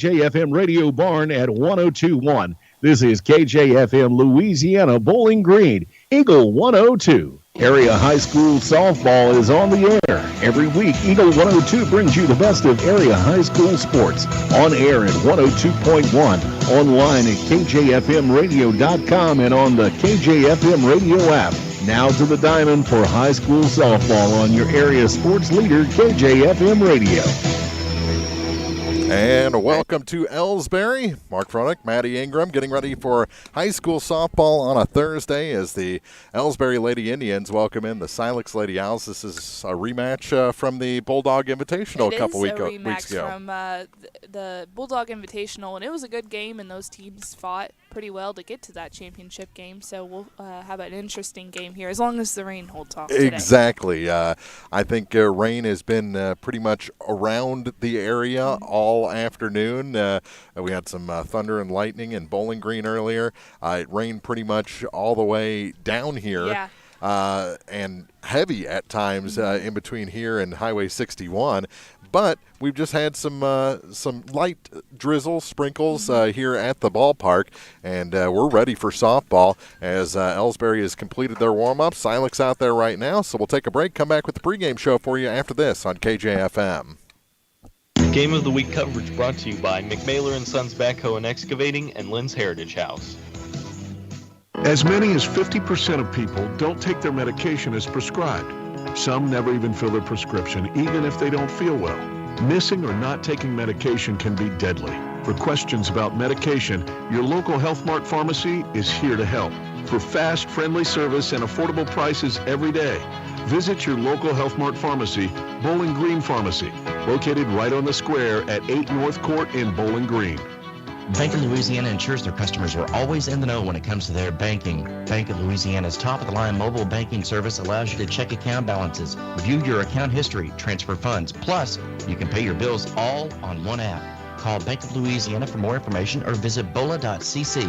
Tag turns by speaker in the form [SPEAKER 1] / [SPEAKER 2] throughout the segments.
[SPEAKER 1] KJFM Radio Barn at 1021. This is KJFM Louisiana Bowling Green, Eagle 102. Area high school softball is on the air. Every week, Eagle 102 brings you the best of area high school sports. On air at 102.1, online at kjfmradio.com, and on the KJFM radio app. Now to the diamond for high school softball on your area sports leader, KJFM Radio.
[SPEAKER 2] And welcome to Elsberry. Mark Froelich, Maddie Ingram, getting ready for high school softball on a Thursday as the Elsberry Lady Indians welcome in the Silex Lady Owls. This is a rematch from the Bulldog Invitational a couple weeks ago.
[SPEAKER 3] It is a rematch from the Bulldog Invitational, and it was a good game, and those teams fought pretty well to get to that championship game. So we'll have an interesting game here, as long as the rain holds off today.
[SPEAKER 2] Exactly. I think rain has been pretty much around the area all afternoon. We had some thunder and lightning in Bowling Green earlier. It rained pretty much all the way down here.
[SPEAKER 3] Yeah.
[SPEAKER 2] And heavy at times in between here and Highway 61. But we've just had some light drizzle, sprinkles here at the ballpark, and we're ready for softball as Elsberry has completed their warm-up. Silex out there right now, so we'll take a break, come back with the pregame show for you after this on KJFM.
[SPEAKER 4] Game of the Week coverage brought to you by McMailer & Sons Backhoe and Excavating and Lynn's Heritage House.
[SPEAKER 5] As many as 50% of people don't take their medication as prescribed. Some never even fill their prescription, even if they don't feel well. Missing or not taking medication can be deadly. For questions about medication, your local Health Mart pharmacy is here to help. For fast, friendly service and affordable prices every day, visit your local Health Mart pharmacy, Bowling Green Pharmacy, located right on the square at 8 North Court in Bowling Green.
[SPEAKER 6] Bank of Louisiana ensures their customers are always in the know when it comes to their banking. Bank of Louisiana's top-of-the-line mobile banking service allows you to check account balances, review your account history, transfer funds. Plus, you can pay your bills all on one app. Call Bank of Louisiana for more information or visit bola.cc.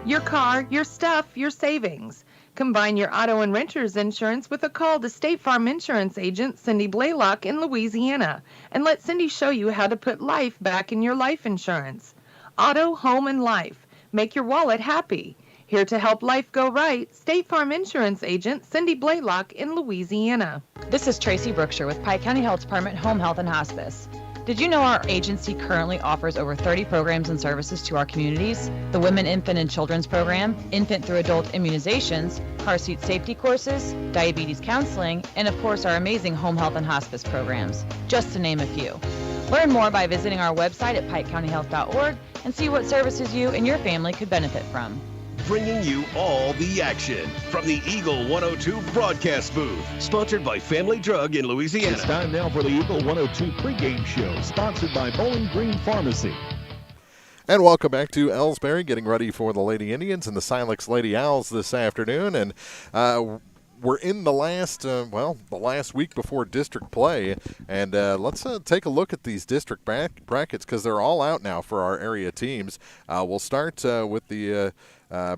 [SPEAKER 7] Your car, your stuff, your savings. Combine your auto and renter's insurance with a call to State Farm Insurance agent Cindy Blaylock in Louisiana, and let Cindy show you how to put life back in your life insurance. Auto, home, and life. Make your wallet happy. Here to help life go right, State Farm Insurance agent Cindy Blaylock in Louisiana.
[SPEAKER 8] This is Tracy Brookshire with Pike County Health Department Home Health and Hospice. Did you know our agency currently offers over 30 programs and services to our communities? The Women, Infant, and Children's Program, infant through adult immunizations, car seat safety courses, diabetes counseling, and of course our amazing home health and hospice programs, just to name a few. Learn more by visiting our website at pikecountyhealth.org and see what services you and your family could benefit from.
[SPEAKER 9] Bringing you all the action from the Eagle 102 broadcast booth. Sponsored by Family Drug in Louisiana.
[SPEAKER 1] It's time now for the Eagle 102 pregame show, sponsored by Bowling Green Pharmacy.
[SPEAKER 2] And welcome back to Elsberry, getting ready for the Lady Indians and the Silex Lady Owls this afternoon. And we're in the last week before district play, and let's take a look at these district brackets because they're all out now for our area teams. We'll start with the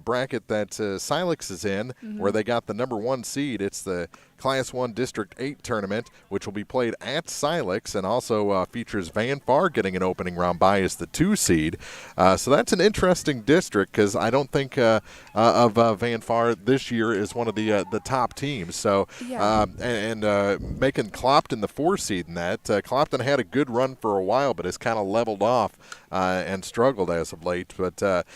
[SPEAKER 2] bracket that Silex is in, where they got the number 1 seed. It's the Class 1 District 8 tournament, which will be played at Silex, and also features Van Far getting an opening round bye as the 2 seed. So that's an interesting district because I don't think of Van Far this year as one of the top teams. So making Clopton the 4 seed in that. Clopton had a good run for a while, but has kind of leveled off and struggled as of late. But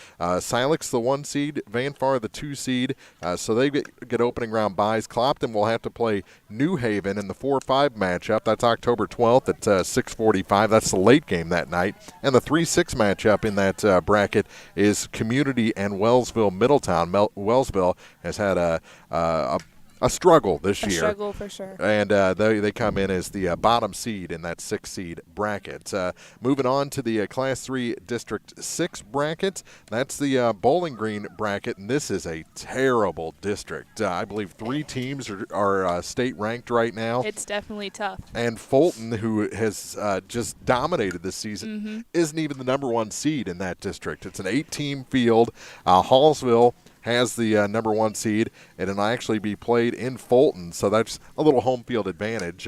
[SPEAKER 2] Silex the 1 seed, Van Far the 2 seed, so they get opening round byes. Clopton will have to play New Haven in the 4-5 matchup. That's October 12th at 6:45. That's the late game that night. And the 3-6 matchup in that bracket is Community and Wellsville Middletown. Wellsville has had a struggle this year.
[SPEAKER 3] A struggle for sure.
[SPEAKER 2] And they come in as the bottom seed in that 6-seed bracket. Moving on to the Class 3 District 6 bracket. That's the Bowling Green bracket, and this is a terrible district. I believe 3 teams are state ranked right now.
[SPEAKER 3] It's definitely tough.
[SPEAKER 2] And Fulton, who has just dominated this season, isn't even the number 1 seed in that district. It's an 8-team field. Hallsville has the number 1 seed, and it'll actually be played in Fulton, so that's a little home field advantage.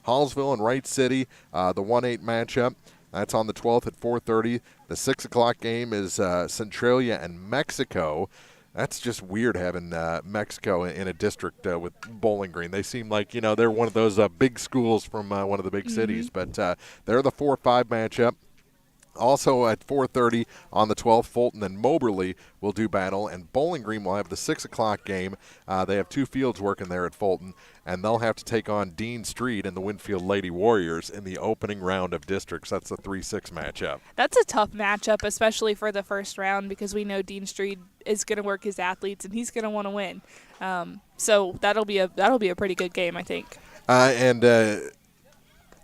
[SPEAKER 2] Hallsville and Wright City, the 1-8 matchup. That's on the 12th at 4:30. The 6 o'clock game is Centralia and Mexico. That's just weird having Mexico in a district with Bowling Green. They seem like, they're one of those big schools from one of the big cities. But they're the 4-5 matchup. Also at 4:30 on the 12th, Fulton and Moberly will do battle, and Bowling Green will have the 6 o'clock game. They have two fields working there at Fulton, and they'll have to take on Dean Street and the Winfield Lady Warriors in the opening round of districts. That's the 3-6 matchup.
[SPEAKER 3] That's a tough matchup, especially for the first round, because we know Dean Street is going to work his athletes, and he's going to want to win. So that'll be a pretty good game, I think.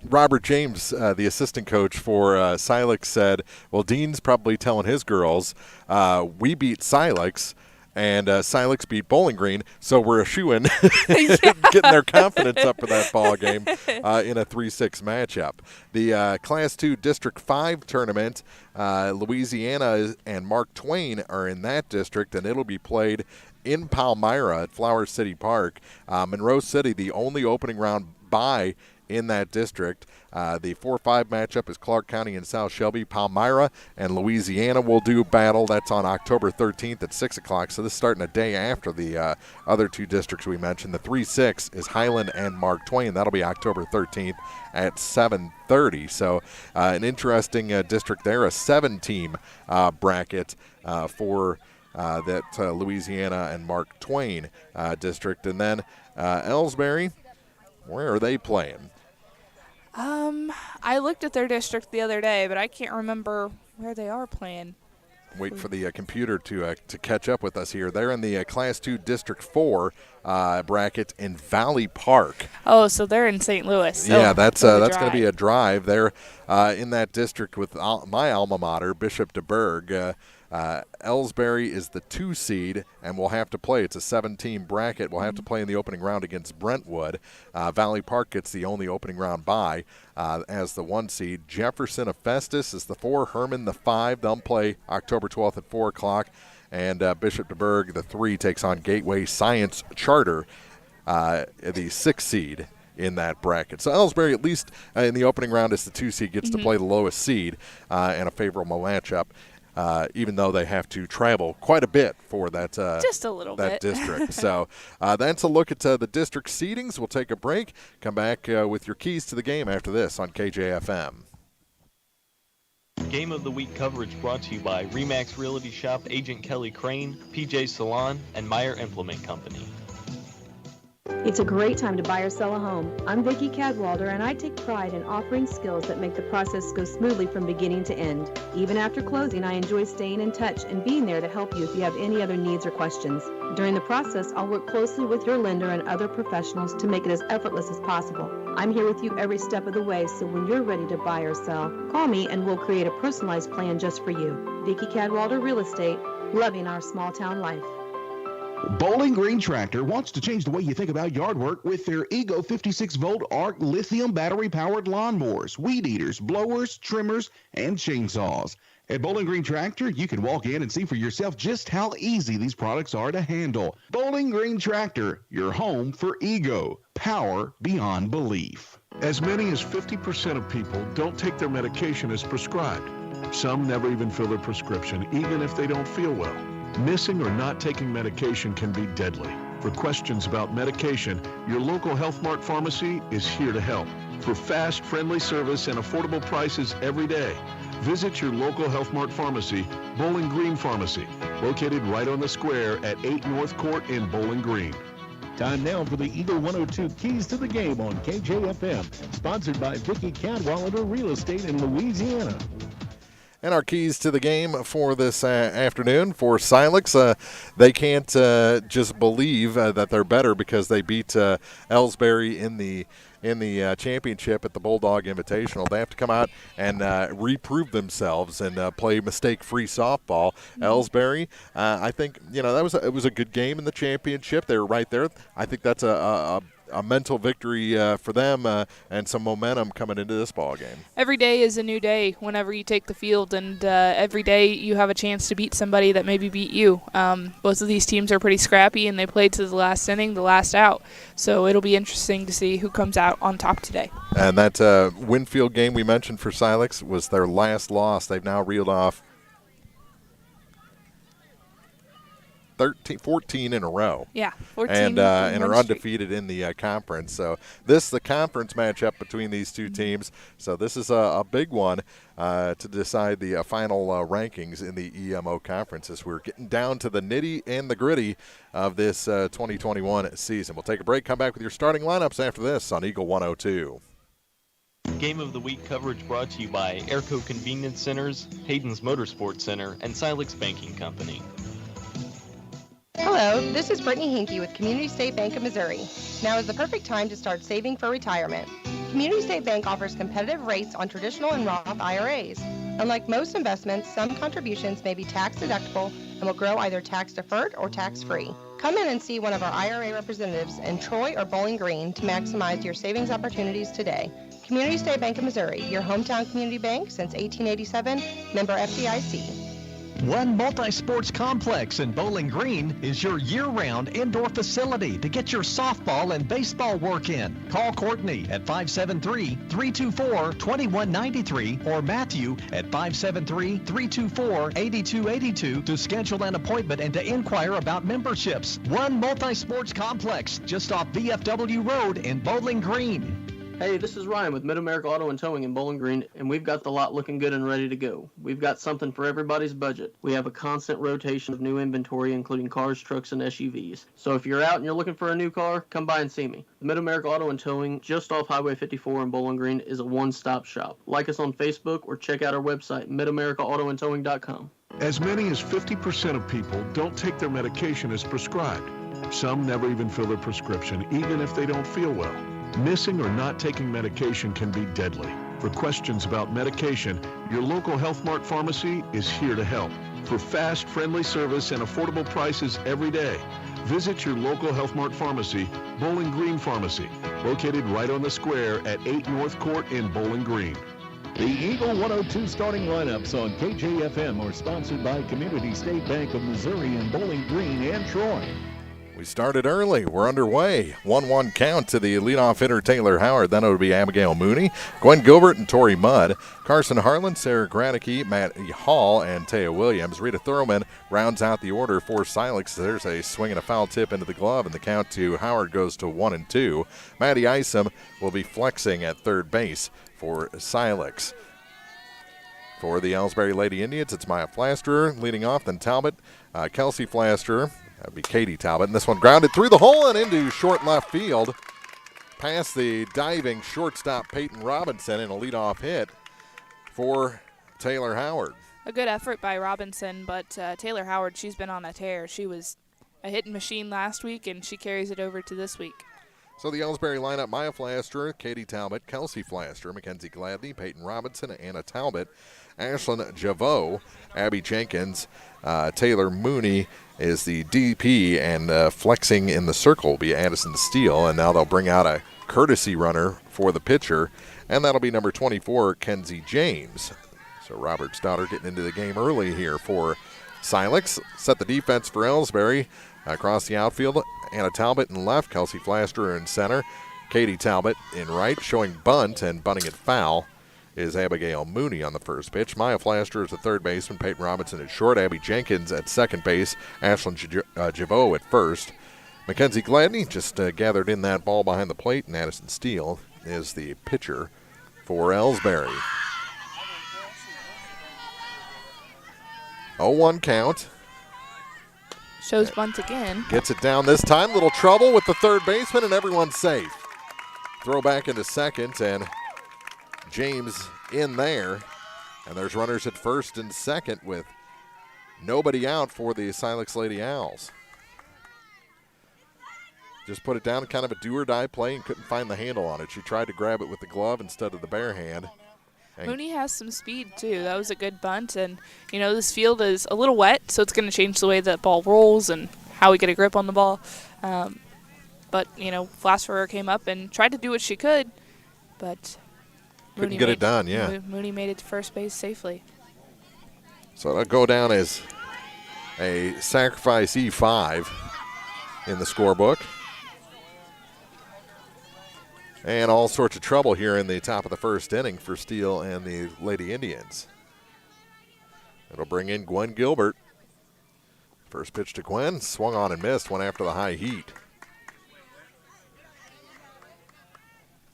[SPEAKER 2] Robert James, the assistant coach for Silex, said, well, Dean's probably telling his girls, we beat Silex, and Silex beat Bowling Green, so we're a shoo-in, getting their confidence up for that ball game in a 3-6 matchup. The Class 2 District 5 tournament, Louisiana and Mark Twain are in that district, and it'll be played in Palmyra at Flower City Park. Monroe City, the only opening round bye in that district. The 4-5 matchup is Clark County and South Shelby. Palmyra and Louisiana will do battle. That's on October 13th at 6 o'clock. So this is starting a day after the other two districts we mentioned. The 3-6 is Highland and Mark Twain. That'll be October 13th at 7:30. So an interesting district there, a 7-team bracket for that Louisiana and Mark Twain district. And then Elsberry, where are they playing?
[SPEAKER 3] I looked at their district the other day, but I can't remember where they are playing.
[SPEAKER 2] Wait for the computer to catch up with us here. They're in the Class 2 District 4 bracket in Valley Park.
[SPEAKER 3] Oh, so they're in St. Louis.
[SPEAKER 2] Yeah, that's going to be a drive. They're in that district with my alma mater, Bishop DeBerg. Elsberry is the 2 seed and will have to play. It's a 7-team bracket. We'll have to play in the opening round against Brentwood. Valley Park gets the only opening round bye as the 1 seed. Jefferson of Festus is the 4. Herman the 5. They'll play October 12th at 4 o'clock. And Bishop DeBerg, the 3, takes on Gateway Science Charter, the 6 seed in that bracket. So Elsberry, at least in the opening round as the 2 seed, gets to play the lowest seed in a favorable matchup. Even though they have to travel quite a bit for that
[SPEAKER 3] just a little
[SPEAKER 2] that
[SPEAKER 3] bit.
[SPEAKER 2] district. So that's a look at the district seedings. We'll take a break. Come back with your keys to the game after this on KJFM.
[SPEAKER 4] Game of the Week coverage brought to you by Remax Realty Shop, Agent Kelly Crane, PJ Salon, and Meyer Implement Company.
[SPEAKER 10] It's a great time to buy or sell a home. I'm Vicki Cadwalder, and I take pride in offering skills that make the process go smoothly from beginning to end. Even after closing, I enjoy staying in touch and being there to help you if you have any other needs or questions. During the process, I'll work closely with your lender and other professionals to make it as effortless as possible. I'm here with you every step of the way, so when you're ready to buy or sell, call me and we'll create a personalized plan just for you. Vicki Cadwalder Real Estate, loving our small town life.
[SPEAKER 11] Bowling Green Tractor wants to change the way you think about yard work with their Ego 56-volt ARC lithium battery-powered lawnmowers, weed eaters, blowers, trimmers, and chainsaws. At Bowling Green Tractor, you can walk in and see for yourself just how easy these products are to handle. Bowling Green Tractor, your home for Ego. Power beyond belief.
[SPEAKER 5] As many as 50% of people don't take their medication as prescribed. Some never even fill their prescription, even if they don't feel well. Missing or not taking medication can be deadly. For questions about medication, your local Health Mart pharmacy is here to help. For fast, friendly service and affordable prices every day, visit your local Health Mart pharmacy, Bowling Green Pharmacy, located right on the square at 8 North Court in Bowling Green.
[SPEAKER 1] Time now for the Eagle 102 Keys to the Game on KJFM, sponsored by Vicki Cadwalader Real Estate in Louisiana.
[SPEAKER 2] And our keys to the game for this afternoon for Silex, they can't just believe that they're better because they beat Elsberry in the championship at the Bulldog Invitational. They have to come out and reprove themselves and play mistake-free softball. Elsberry, I think it was a good game in the championship. They were right there. I think that's a a mental victory for them and some momentum coming into this ball game.
[SPEAKER 3] Every day is a new day whenever you take the field, and every day you have a chance to beat somebody that maybe beat you. Both of these teams are pretty scrappy, and they played to the last inning, the last out. So it'll be interesting to see who comes out on top today.
[SPEAKER 2] And that Winfield game we mentioned for Silex was their last loss. They've now reeled off 14 in a row.
[SPEAKER 3] Yeah, 14
[SPEAKER 2] and are undefeated in the conference. So this is the conference matchup between these two teams. So this is a big one to decide the final rankings in the EMO conference as we're getting down to the nitty and the gritty of this 2021 season. We'll take a break, come back with your starting lineups after this on Eagle 102.
[SPEAKER 4] Game of the Week coverage brought to you by Airco Convenience Centers, Hayden's Motorsports Center, and Silex Banking Company.
[SPEAKER 12] Hello, this is Brittany Hinkey with Community State Bank of Missouri. Now is the perfect time to start saving for retirement. Community State Bank offers competitive rates on traditional and Roth IRAs. Unlike most investments, some contributions may be tax deductible and will grow either tax deferred or tax free. Come in and see one of our IRA representatives in Troy or Bowling Green to maximize your savings opportunities today. Community State Bank of Missouri, your hometown community bank since 1887, member FDIC.
[SPEAKER 13] One Multi-Sports Complex in Bowling Green is your year-round indoor facility to get your softball and baseball work in. Call Courtney at 573-324-2193 or Matthew at 573-324-8282 to schedule an appointment and to inquire about memberships. One Multi-Sports Complex just off VFW Road in Bowling Green.
[SPEAKER 14] Hey, this is Ryan with Mid-America Auto and Towing in Bowling Green, and we've got the lot looking good and ready to go. We've got something for everybody's budget. We have a constant rotation of new inventory, including cars, trucks, and SUVs. So if you're out and you're looking for a new car, come by and see me. The Mid-America Auto and Towing, just off Highway 54 in Bowling Green, is a one-stop shop. Like us on Facebook or check out our website, midamericaautoandtowing.com.
[SPEAKER 5] As many as 50% of people don't take their medication as prescribed. Some never even fill their prescription, even if they don't feel well. Missing or not taking medication can be deadly. For questions about medication, your local Health Mart pharmacy is here to help. For fast, friendly service and affordable prices every day, visit your local Health Mart pharmacy, Bowling Green Pharmacy, located right on the square at 8 North Court in Bowling Green.
[SPEAKER 1] The Eagle 102 starting lineups on KJFM are sponsored by Community State Bank of Missouri in Bowling Green and Troy.
[SPEAKER 2] We started early. We're underway. 1-1 count to the leadoff hitter Taylor Howard. Then it'll be Abigail Mooney, Gwen Gilbert, and Tori Mudd. Carson Harlan, Sarah Granicke, Matt Hall, and Taya Williams. Rita Thurman rounds out the order for Silex. There's a swing and a foul tip into the glove, and the count to Howard goes to 1-2. Maddie Isom will be flexing at third base for Silex. For the Elsberry Lady Indians, it's Maya Flaster leading off, then Talbot, Kelsey Flaster. That would be Katie Talbot. And this one grounded through the hole and into short left field. Past the diving shortstop Peyton Robinson in a leadoff hit for Taylor Howard.
[SPEAKER 3] A good effort by Robinson, but Taylor Howard, she's been on a tear. She was a hitting machine last week, and she carries it over to this week.
[SPEAKER 2] So the Elsberry lineup, Maya Flaster, Katie Talbot, Kelsey Flaster, Mackenzie Gladney, Peyton Robinson, Anna Talbot, Ashlyn Javot, Abby Jenkins, Taylor Mooney is the DP, and flexing in the circle will be Addison Steele, and now they'll bring out a courtesy runner for the pitcher, and that'll be number 24, Kenzie James. So Robert's daughter getting into the game early here for Silex. Set the defense for Elsberry. Across the outfield, Anna Talbot in left, Kelsey Flaster in center, Katie Talbot in right, showing bunt and bunting it foul is Abigail Mooney on the first pitch. Maya Flaster is the third baseman, Peyton Robinson at short, Abby Jenkins at second base, Ashlyn Javot at first. Mackenzie Gladney just gathered in that ball behind the plate, and Addison Steele is the pitcher for Elsberry. 0-1 count.
[SPEAKER 3] Shows bunt again.
[SPEAKER 2] Gets it down this time. Little trouble with the third baseman, and everyone's safe. Throw back into second, and James in there. And there's runners at first and second with nobody out for the Silex Lady Owls. Just put it down, kind of a do-or-die play, and couldn't find the handle on it. She tried to grab it with the glove instead of the bare hand.
[SPEAKER 3] Mooney has some speed, too. That was a good bunt. And, you know, this field is a little wet, so it's going to change the way that ball rolls and how we get a grip on the ball. But But, Flaster came up and tried to do what she could, but
[SPEAKER 2] couldn't get it done, yeah.
[SPEAKER 3] Mooney made it to first base safely.
[SPEAKER 2] So it'll go down as a sacrifice E5 in the scorebook. And all sorts of trouble here in the top of the first inning for Steele and the Lady Indians. It'll bring in Gwen Gilbert. First pitch to Gwen, swung on and missed, one after the high heat.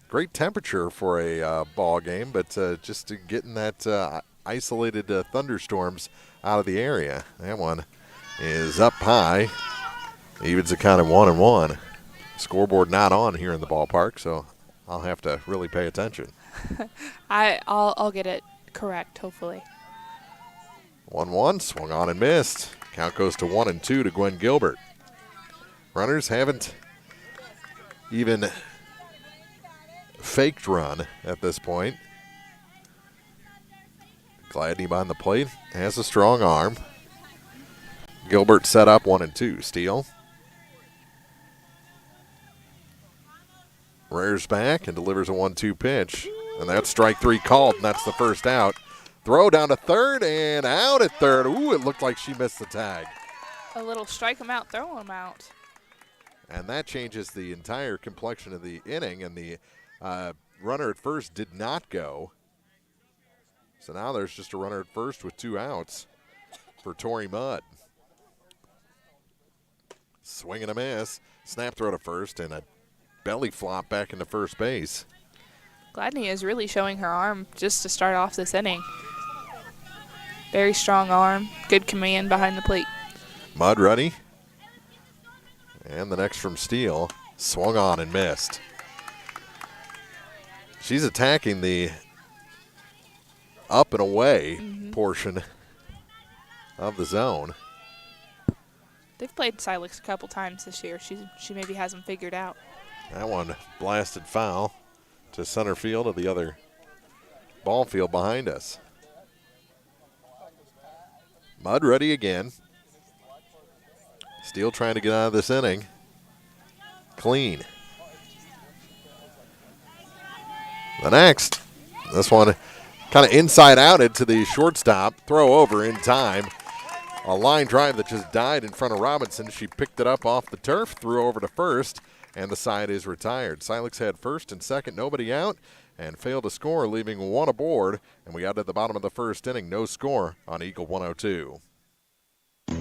[SPEAKER 2] Great temperature for a ball game, but just getting that isolated thunderstorms out of the area. That one is up high. Evens a count of 1-1. Scoreboard not on here in the ballpark, so I'll have to really pay attention.
[SPEAKER 3] I'll get it correct, hopefully.
[SPEAKER 2] 1-1, swung on and missed. Count goes to 1-2 to Gwen Gilbert. Runners haven't even faked run at this point. Gladney behind the plate, has a strong arm. Gilbert set up 1-2. Steele rears back and delivers a 1-2 pitch. And that's strike 3 called, and that's the first out. Throw down to third and out at third. Ooh, it looked like she missed the tag.
[SPEAKER 3] A little strike him out, throw him out.
[SPEAKER 2] And that changes the entire complexion of the inning, and the runner at first did not go. So now there's just a runner at first with 2 outs for Tori Mudd. Swing and a miss. Snap throw to first and a belly flop back into first base.
[SPEAKER 3] Gladney is really showing her arm just to start off this inning. Very strong arm, good command behind the plate.
[SPEAKER 2] Mudd ready. And the next from Steele. Swung on and missed. She's attacking the up and away portion of the zone.
[SPEAKER 3] They've played Silex a couple times this year. She maybe has them figured out.
[SPEAKER 2] That one blasted foul to center field of the other ball field behind us. Mudd ready again. Steele trying to get out of this inning. Clean. The next, this one kind of inside outed to the shortstop. Throw over in time. A line drive that just died in front of Robinson. She picked it up off the turf, threw over to first, and the side is retired. Silex had first and second, nobody out, and failed to score, leaving 1 aboard. And we got to the bottom of the first inning, no score on Eagle 102.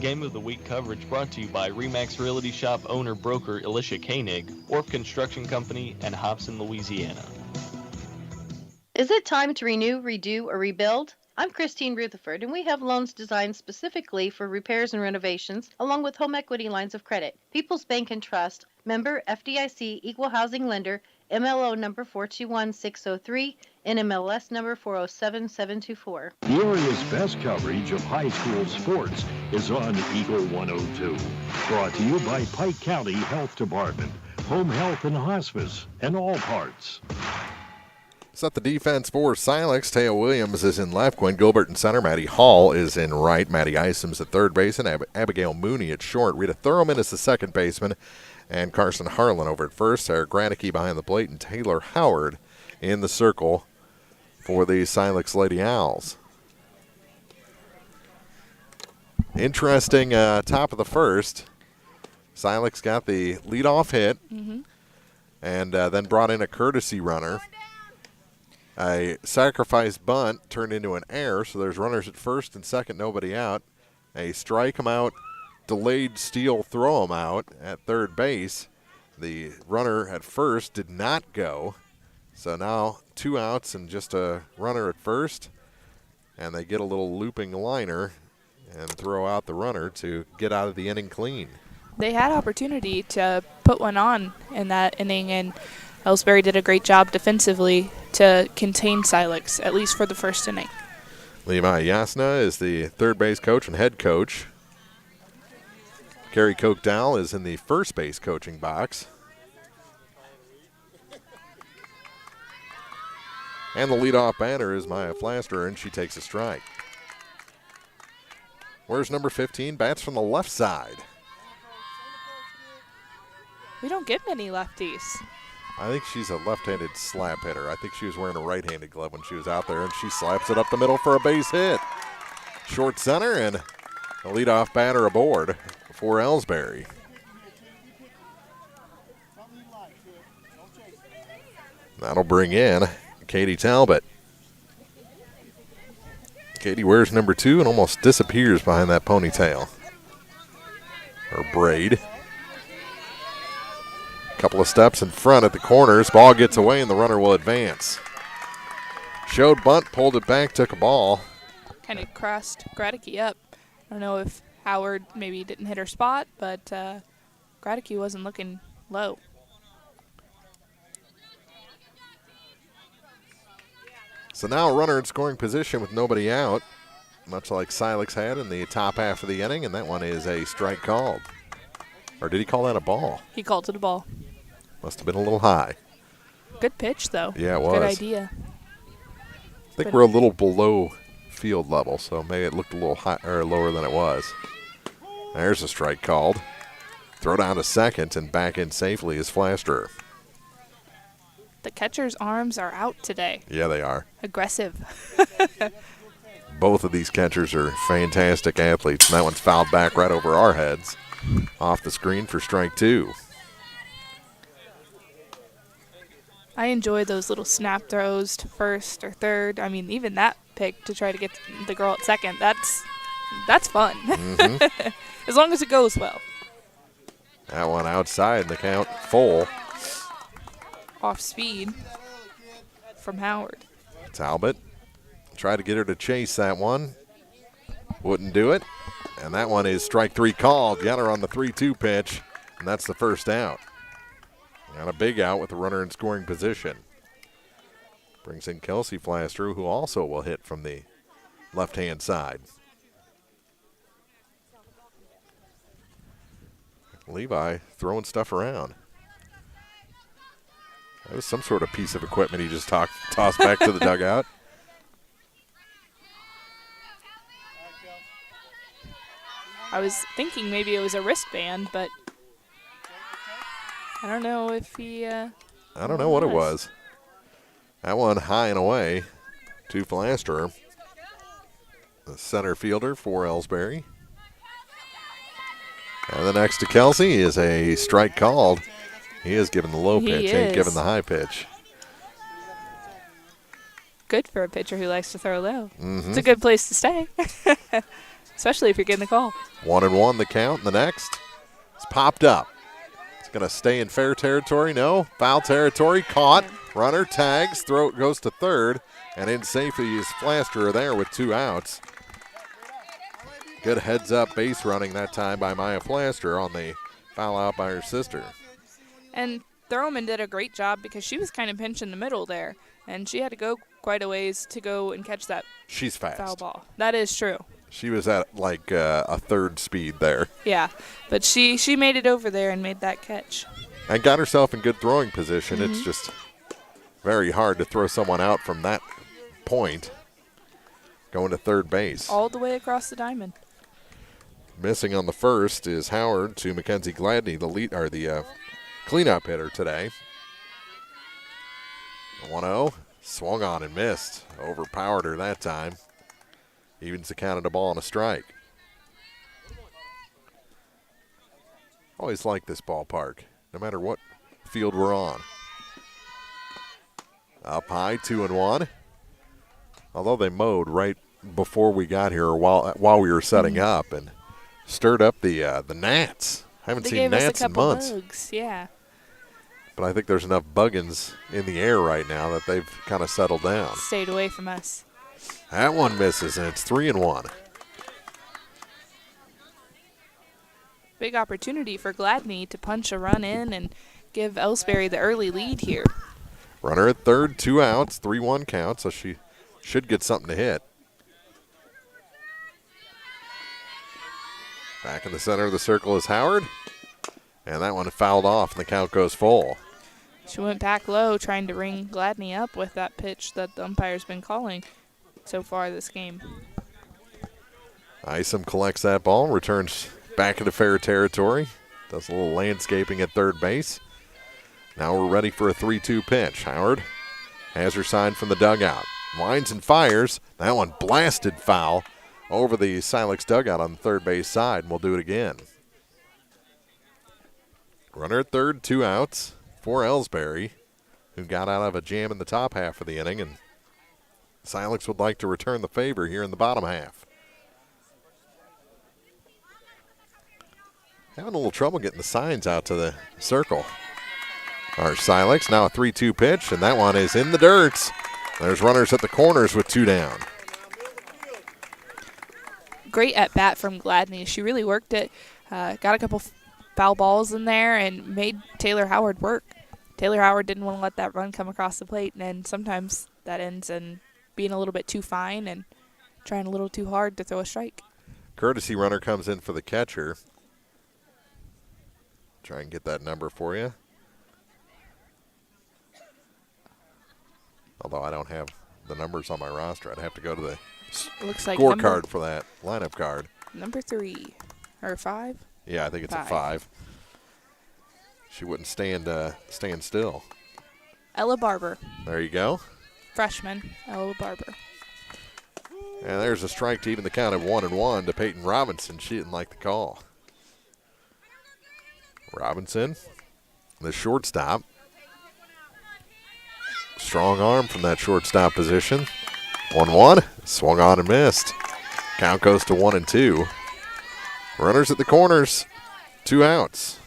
[SPEAKER 4] Game of the Week coverage brought to you by Remax Realty Shop owner-broker Alicia Koenig, Orff Construction Company, and Hobson, Louisiana.
[SPEAKER 15] Is it time to renew, redo, or rebuild? I'm Christine Rutherford, and we have loans designed specifically for repairs and renovations, along with home equity lines of credit. People's Bank and Trust, member FDIC, equal housing lender, MLO number 421603, NMLS number 407724.
[SPEAKER 5] The area's best coverage of high school sports is on Eagle 102. Brought to you by Pike County Health Department, Home Health and Hospice, and All Parts.
[SPEAKER 2] Set the defense for Silex. Taya Williams is in left. Gwen Gilbert in center. Maddie Hall is in right. Maddie Isom's at third base. And Abigail Mooney at short. Rita Thurman is the second baseman. And Carson Harlan over at first. Sarah Granicke behind the plate. And Taylor Howard in the circle for the Silex Lady Owls. Interesting top of the first. Silex got the leadoff hit. And then brought in a courtesy runner. A sacrifice bunt turned into an error, so there's runners at first and second, nobody out. A strike 'em out, delayed steal, throw 'em out at third base. The runner at first did not go, so now 2 outs and just a runner at first, and they get a little looping liner and throw out the runner to get out of the inning clean.
[SPEAKER 3] They had opportunity to put one on in that inning, and Elsberry did a great job defensively to contain Silex, at least for the first inning.
[SPEAKER 2] Levi Yasna is the third base coach and head coach. Carrie Kochdow is in the first base coaching box. And the leadoff batter is Maya Flaster, and she takes a strike. Where's number 15? Bats from the left side.
[SPEAKER 3] We don't get many lefties.
[SPEAKER 2] I think she's a left-handed slap hitter. I think she was wearing a right-handed glove when she was out there, and she slaps it up the middle for a base hit. Short center, and a leadoff batter aboard for Elsberry. That'll bring in Katie Talbot. Katie wears number 2 and almost disappears behind that ponytail. Or braid. Couple of steps in front at the corners. Ball gets away and the runner will advance. Showed bunt, pulled it back, took a ball.
[SPEAKER 3] Kind of crossed Gradicke up. I don't know if Howard maybe didn't hit her spot, but Gradicke wasn't looking low.
[SPEAKER 2] So now a runner in scoring position with nobody out, much like Silex had in the top half of the inning, and that one is a strike called. Or did he call that a ball?
[SPEAKER 3] He called it a ball.
[SPEAKER 2] Must have been a little high.
[SPEAKER 3] Good pitch, though.
[SPEAKER 2] Yeah, it was.
[SPEAKER 3] Good idea.
[SPEAKER 2] I think we're a little below field level, so maybe it looked a little high, or lower than it was. There's a strike called. Throw down to second, and back in safely is Flaster.
[SPEAKER 3] The catcher's arms are out today.
[SPEAKER 2] Yeah, they are.
[SPEAKER 3] Aggressive.
[SPEAKER 2] Both of these catchers are fantastic athletes, and that one's fouled back right over our heads. Off the screen for strike 2.
[SPEAKER 3] I enjoy those little snap throws to first or third. I mean, even that pick to try to get the girl at second, that's fun. Mm-hmm. As long as it goes well.
[SPEAKER 2] That one outside, the count full.
[SPEAKER 3] Off speed from Howard.
[SPEAKER 2] Talbot tried to get her to chase that one. Wouldn't do it. And that one is strike 3 called. Got her on the 3-2 pitch, and that's the first out. Got a big out with the runner in scoring position. Brings in Kelsey Flaster, who also will hit from the left-hand side. Levi throwing stuff around. That was some sort of piece of equipment he just tossed back to the dugout.
[SPEAKER 3] I was thinking maybe it was a wristband, but I don't know if he.
[SPEAKER 2] I don't know what it was. That one high and away to Flaster, the center fielder for Elsberry. And the next to Kelsey is a strike called. He is given the low pitch, ain't given the high pitch.
[SPEAKER 3] Good for a pitcher who likes to throw low.
[SPEAKER 2] Mm-hmm.
[SPEAKER 3] It's a good place to stay, especially if you're getting the call.
[SPEAKER 2] 1-1 the count. The next is popped up. It's going to stay in fair territory. No, foul territory. Caught. Runner tags. Throw goes to third. And in safety is Flaster there with 2 outs. Good heads-up base running that time by Maya Flaster on the foul out by her sister.
[SPEAKER 3] And Thurman did a great job because she was kind of pinched in the middle there, and she had to go quite a ways to go and catch that
[SPEAKER 2] She's fast.
[SPEAKER 3] Foul ball. That is true.
[SPEAKER 2] She was at like a third speed there.
[SPEAKER 3] Yeah, but she made it over there and made that catch.
[SPEAKER 2] And got herself in good throwing position.
[SPEAKER 3] Mm-hmm.
[SPEAKER 2] It's just very hard to throw someone out from that point going to third base.
[SPEAKER 3] All the way across the diamond.
[SPEAKER 2] Missing on the first is Howard to Mackenzie Gladney, the cleanup hitter today. 1-0, swung on and missed. Overpowered her that time. Evens the count at a ball and a strike. Always like this ballpark, no matter what field we're on. Up high, 2-1. Although they mowed right before we got here, while we were setting up, and stirred up the gnats. Haven't seen gnats in months.
[SPEAKER 3] Bugs, yeah.
[SPEAKER 2] But I think there's enough buggins in the air right now that they've kind of settled down.
[SPEAKER 3] Stayed away from us.
[SPEAKER 2] That one misses, and it's 3-1.
[SPEAKER 3] Big opportunity for Gladney to punch a run in and give Elsberry the early lead here.
[SPEAKER 2] Runner at third, 2 outs, 3-1 count, so she should get something to hit. Back in the center of the circle is Howard. And that one fouled off, and the count goes full.
[SPEAKER 3] She went back low trying to ring Gladney up with that pitch that the umpire's been calling so far this game.
[SPEAKER 2] Isom collects that ball, returns back into fair territory. Does a little landscaping at third base. Now we're ready for a 3-2 pitch. Howard has her sign from the dugout. Winds and fires. That one blasted foul over the Silex dugout on the third base side, and we'll do it again. Runner at third, 2 outs for Elsberry, who got out of a jam in the top half of the inning, and Silex would like to return the favor here in the bottom half. Having a little trouble getting the signs out to the circle. Our Silex, now a 3-2 pitch, and that one is in the dirt. There's runners at the corners with 2 down.
[SPEAKER 3] Great at bat from Gladney. She really worked it. Got a couple foul balls in there and made Taylor Howard work. Taylor Howard didn't want to let that run come across the plate, and sometimes that ends in being a little bit too fine and trying a little too hard to throw a strike.
[SPEAKER 2] Courtesy runner comes in for the catcher. Try and get that number for you. Although I don't have the numbers on my roster, I'd have to go to the scorecard for that lineup card.
[SPEAKER 3] Number 3 or 5?
[SPEAKER 2] Yeah, I think it's a 5. She wouldn't stand still.
[SPEAKER 3] Ella Barber.
[SPEAKER 2] There you go.
[SPEAKER 3] Freshman, Ella Barber.
[SPEAKER 2] And there's a strike to even the count of 1-1 to Peyton Robinson. She didn't like the call. Robinson, the shortstop. Strong arm from that shortstop position. 1-1, swung on and missed. Count goes to 1-2. Runners at the corners, 2 outs.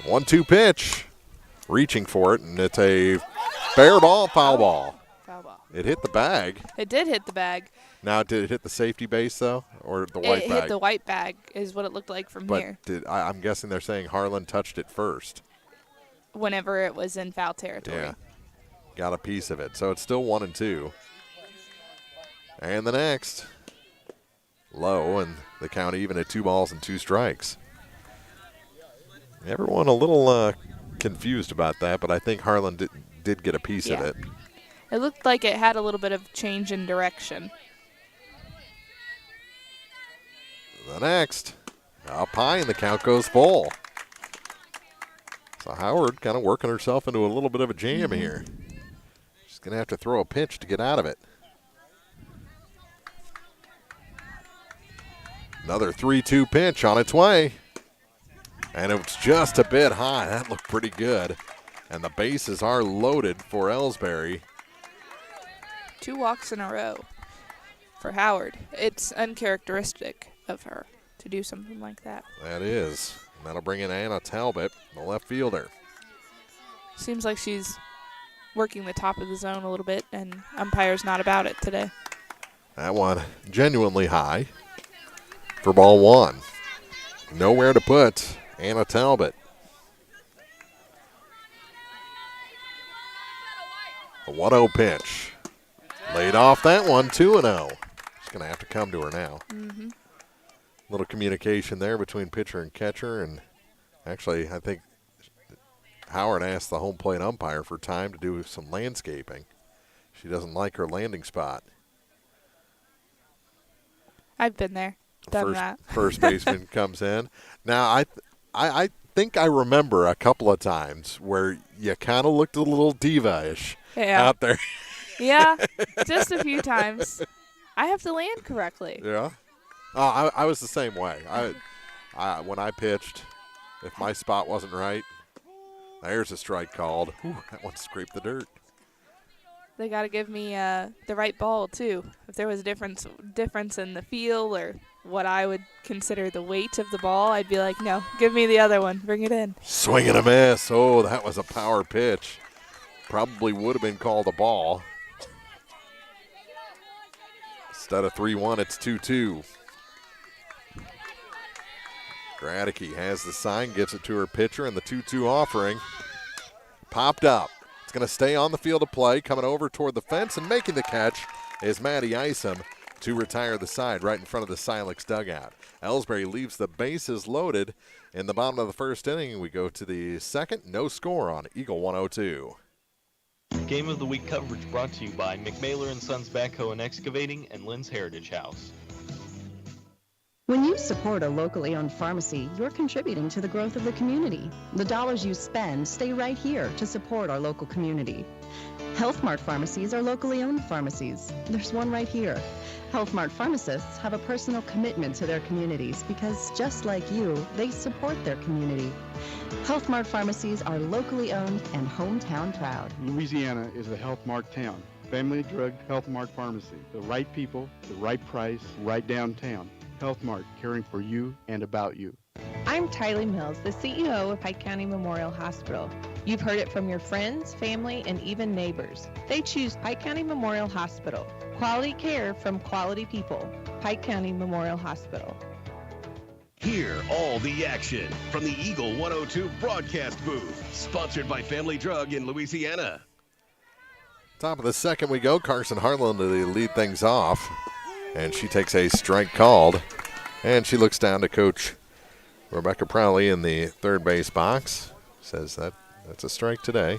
[SPEAKER 2] One-two pitch, reaching for it, and it's a fair ball, foul ball.
[SPEAKER 3] Foul ball.
[SPEAKER 2] It hit the bag.
[SPEAKER 3] It did hit the bag.
[SPEAKER 2] Now, did it hit the safety base, though, or the white bag?
[SPEAKER 3] It hit the white bag is what it looked like from here.
[SPEAKER 2] I'm guessing they're saying Harlan touched it first.
[SPEAKER 3] Whenever it was in foul territory.
[SPEAKER 2] Yeah, got a piece of it. So it's still 1-2. And the next, low, and the count even at 2 balls and 2 strikes. Everyone a little confused about that, but I think Harlan did get a piece of it.
[SPEAKER 3] It looked like it had a little bit of change in direction.
[SPEAKER 2] The next, up high, and the count goes full. So Howard kind of working herself into a little bit of a jam here. She's going to have to throw a pitch to get out of it. Another 3-2 pitch on its way. And it was just a bit high. That looked pretty good. And the bases are loaded for Elsberry.
[SPEAKER 3] 2 walks in a row for Howard. It's uncharacteristic of her to do something like that.
[SPEAKER 2] That is. And that'll bring in Anna Talbot, the left fielder.
[SPEAKER 3] Seems like she's working the top of the zone a little bit, and umpire's not about it today.
[SPEAKER 2] That one genuinely high for ball 1. Nowhere to put Anna Talbot. A 1-0 pitch. Laid off that one, 2-0. She's going to have to come to her now. Little communication there between pitcher and catcher, and actually I think Howard asked the home plate umpire for time to do some landscaping. She doesn't like her landing spot.
[SPEAKER 3] I've been there, done that.
[SPEAKER 2] First baseman comes in. Now I think I remember a couple of times where you kind of looked a little diva-ish out there.
[SPEAKER 3] Yeah, just a few times. I have to land correctly.
[SPEAKER 2] Yeah. I was the same way. When I pitched, if my spot wasn't right, there's a strike called. Ooh, that one scraped the dirt.
[SPEAKER 3] They got to give me the right ball, too. If there was a difference in the feel or what I would consider the weight of the ball, I'd be like, no, give me the other one. Bring it in.
[SPEAKER 2] Swing and a miss. Oh, that was a power pitch. Probably would have been called a ball. Instead of 3-1, it's 2-2. Gradicke has the sign, gives it to her pitcher, and the 2-2 offering popped up. It's going to stay on the field of play, coming over toward the fence, and making the catch is Maddie Isom to retire the side right in front of the Silex dugout. Elsberry leaves the bases loaded in the bottom of the first inning. We go to the second, no score on Eagle 102.
[SPEAKER 4] Game of the Week coverage brought to you by McMailer & Sons Backhoe and Excavating and Lynn's Heritage House.
[SPEAKER 16] When you support a locally owned pharmacy, you're contributing to the growth of the community. The dollars you spend stay right here to support our local community. Health Mart pharmacies are locally owned pharmacies. There's one right here. Health Mart pharmacists have a personal commitment to their communities because, just like you, they support their community. Health Mart pharmacies are locally owned and hometown proud.
[SPEAKER 17] Louisiana is a Health Mart town. Family Drug Health Mart Pharmacy. The right people, the right price, right downtown. Health Mart, caring for you and about you.
[SPEAKER 7] I'm Tylee Mills, the CEO of Pike County Memorial Hospital. You've heard it from your friends, family, and even neighbors. They choose Pike County Memorial Hospital. Quality care from quality people. Pike County Memorial Hospital.
[SPEAKER 9] Hear all the action from the Eagle 102 broadcast booth. Sponsored by Family Drug in Louisiana.
[SPEAKER 2] Top of the second we go. Carson Harlan to lead things off. And she takes a strike called. And she looks down to Coach Rebecca Prowley in the third base box. Says that's a strike today.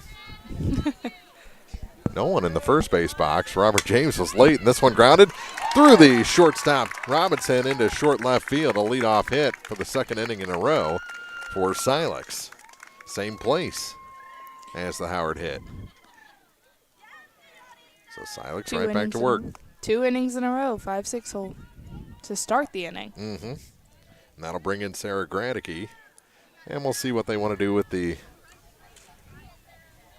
[SPEAKER 2] No one in the first base box. Robert James was late, and this one grounded through the shortstop Robinson into short left field. A leadoff hit for the second inning in a row for Silex. Same place as the Howard hit. So Silex right back to work.
[SPEAKER 3] 2 innings in a row, 5-6 hole to start the inning.
[SPEAKER 2] Mm-hmm. And that'll bring in Sarah Gradicke. And we'll see what they want to do with the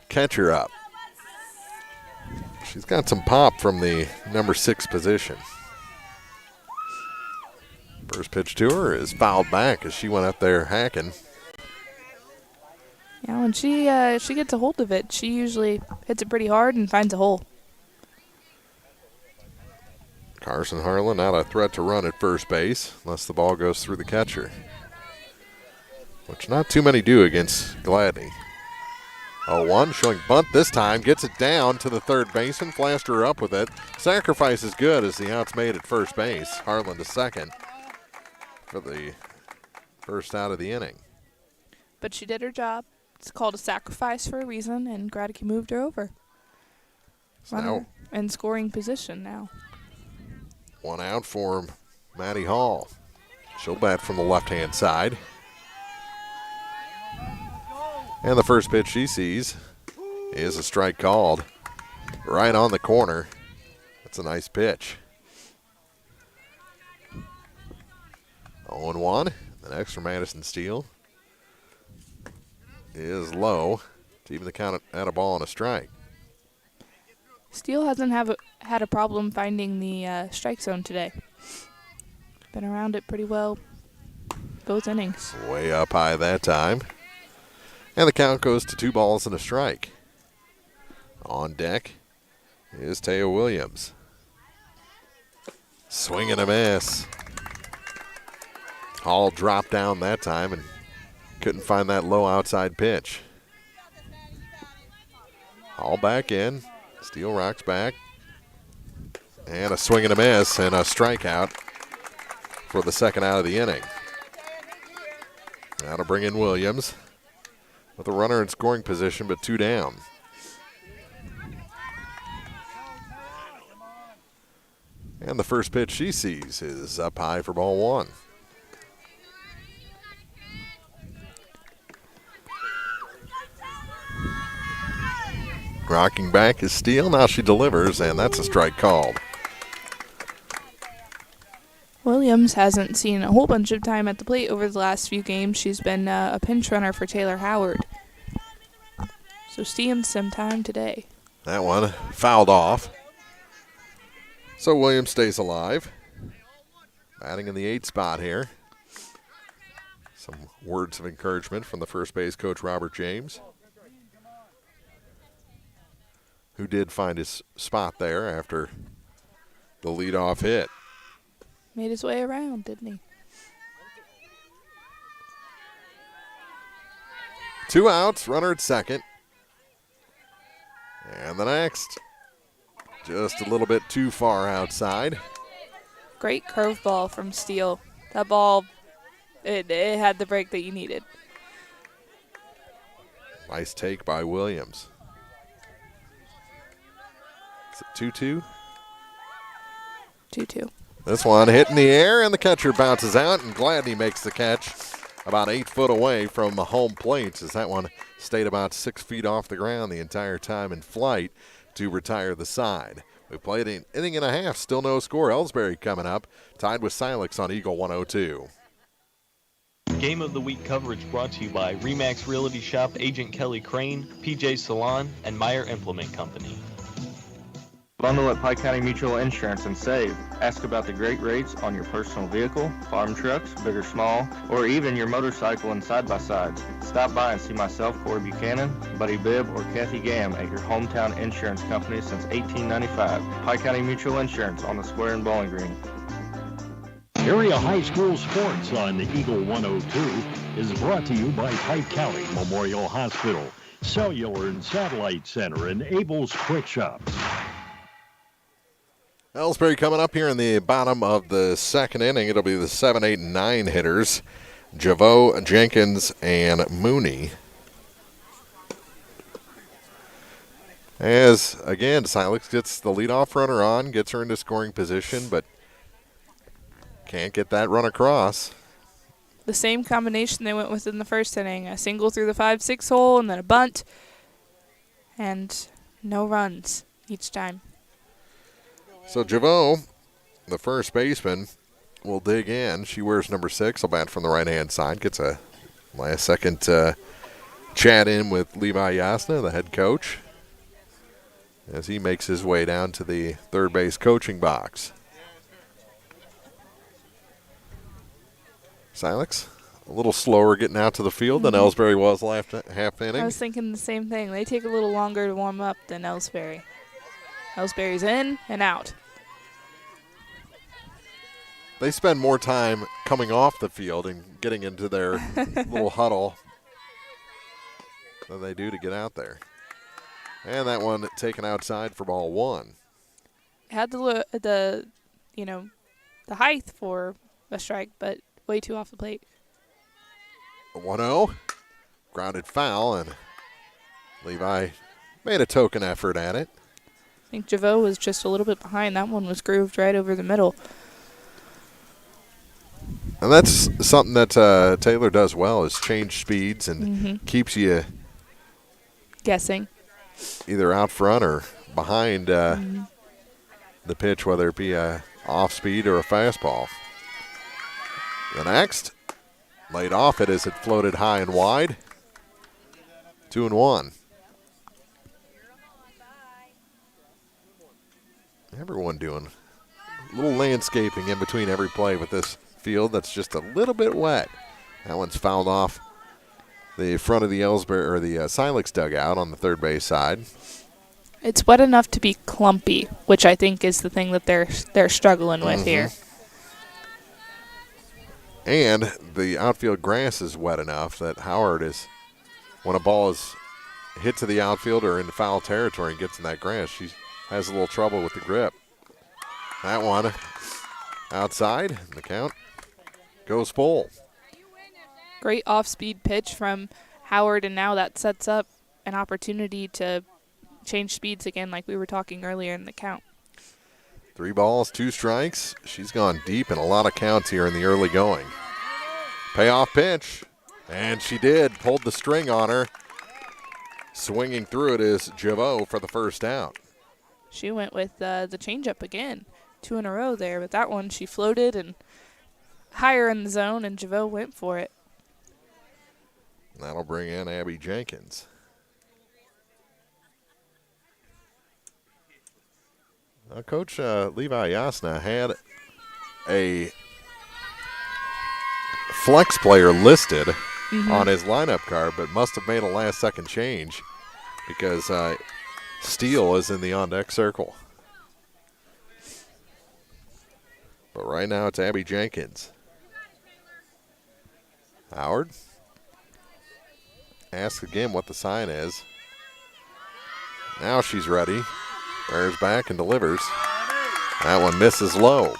[SPEAKER 2] catcher up. She's got some pop from the number 6 position. First pitch to her is fouled back as she went up there hacking.
[SPEAKER 3] Yeah, when she gets a hold of it, she usually hits it pretty hard and finds a hole.
[SPEAKER 2] Carson Harlan not a threat to run at first base unless the ball goes through the catcher, which not too many do against Gladney. 0-1 showing bunt this time, gets it down to the third baseman. Flaster up with it. Sacrifice is good as the out's made at first base. Harlan to second for the first out of the inning.
[SPEAKER 3] But she did her job. It's called a sacrifice for a reason, and Gradicke moved her over. Runner in scoring position now.
[SPEAKER 2] One out for Maddie Hall. She'll bat from the left-hand side. And the first pitch she sees is a strike called right on the corner. That's a nice pitch. 0-1. The next from Addison Steele is low to even the count at a ball and a strike.
[SPEAKER 3] Steele hasn't had a problem finding the strike zone today. Been around it pretty well both innings.
[SPEAKER 2] Way up high that time. And the count goes to 2 balls and a strike. On deck is Taya Williams. Swing and a miss. Hall dropped down that time and couldn't find that low outside pitch. Hall back in. Steele rocks back. And a swing and a miss and a strikeout for the second out of the inning. Now to bring in Williams with a runner in scoring position, but 2 down. And the first pitch she sees is up high for ball 1. Rocking back is Steele. Now she delivers, and that's a strike called.
[SPEAKER 3] Williams hasn't seen a whole bunch of time at the plate over the last few games. She's been a pinch runner for Taylor Howard. So seeing some time today.
[SPEAKER 2] That one fouled off. So Williams stays alive. Batting in the 8th spot here. Some words of encouragement from the first base coach, Robert James, who did find his spot there after the leadoff hit.
[SPEAKER 3] Made his way around, didn't he?
[SPEAKER 2] 2 outs, runner at second. And the next, just a little bit too far outside.
[SPEAKER 3] Great curveball from Steele. That ball, it had the break that you needed.
[SPEAKER 2] Nice take by Williams. 2-2?
[SPEAKER 3] 2-2.
[SPEAKER 2] This one hit in the air, and the catcher bounces out, and Gladney makes the catch about 8 foot away from the home plate, as that one stayed about 6 feet off the ground the entire time in flight to retire the side. We played an inning and a half, still no score. Elsberry coming up, tied with Silex on Eagle 102.
[SPEAKER 4] Game of the Week coverage brought to you by RE/MAX Realty Shop, Agent Kelly Crane, PJ Salon, and Meyer Implement Company.
[SPEAKER 18] Bundle at Pike County Mutual Insurance and save. Ask about the great rates on your personal vehicle, farm trucks, big or small, or even your motorcycle and side-by-sides. Stop by and see myself, Corey Buchanan, Buddy Bibb, or Kathy Gam at your hometown insurance company since 1895. Pike County Mutual Insurance on the square in Bowling Green.
[SPEAKER 1] Area High School Sports on Eagle 102 is brought to you by Pike County Memorial Hospital, Cellular and Satellite Center, and Abel's Quick Shop.
[SPEAKER 2] Elsberry coming up here in the bottom of the second inning. It'll be the 7, 8, and 9 hitters, Javot, Jenkins, and Mooney. As, again, Silex gets the leadoff runner on, gets her into scoring position, but can't get that run across.
[SPEAKER 3] The same combination they went with in the first inning. A single through the 5-6 hole and then a bunt. And no runs each time.
[SPEAKER 2] So Javot, the first baseman, will dig in. She wears number 6. Will bat from the right-hand side. Gets a last-second chat in with Levi Yasna, the head coach, as he makes his way down to the third base coaching box. Silex, a little slower getting out to the field than Elsberry was last half inning.
[SPEAKER 3] I was thinking the same thing. They take a little longer to warm up than Elsberry. Elsberry's in and out.
[SPEAKER 2] They spend more time coming off the field and getting into their little huddle than they do to get out there. And that one taken outside for ball 1.
[SPEAKER 3] Had the height for a strike, but way too off the plate.
[SPEAKER 2] 1-0, grounded foul, and Levi made a token effort at it.
[SPEAKER 3] I think Javot was just a little bit behind. That one was grooved right over the middle.
[SPEAKER 2] And that's something that Taylor does well, is change speeds and keeps you
[SPEAKER 3] guessing
[SPEAKER 2] either out front or behind the pitch, whether it be a off speed or a fastball. The next, laid off it as it floated high and wide. 2-1. Everyone doing a little landscaping in between every play with this field that's just a little bit wet. That one's fouled off the front of the Elsberry or the Silex dugout on the third base side.
[SPEAKER 3] It's wet enough to be clumpy, which I think is the thing that they're struggling with here.
[SPEAKER 2] And the outfield grass is wet enough that Howard is, when a ball is hit to the outfield or in foul territory and gets in that grass, she has a little trouble with the grip. That one outside, the count goes full.
[SPEAKER 3] Great off-speed pitch from Howard, and now that sets up an opportunity to change speeds again like we were talking earlier in the count.
[SPEAKER 2] 3 balls, 2 strikes. She's gone deep in a lot of counts here in the early going. Payoff pitch, and she did. Pulled the string on her. Swinging through it is Javot for the first out.
[SPEAKER 3] She went with the changeup again. 2 in a row there, but that one she floated and higher in the zone, and Javot went for it.
[SPEAKER 2] That'll bring in Abby Jenkins. Coach Levi Yasna had a flex player listed on his lineup card, but must have made a last-second change because Steele is in the on-deck circle. But right now it's Abby Jenkins. Howard asks again what the sign is. Now she's ready. Bears back and delivers. That one misses low.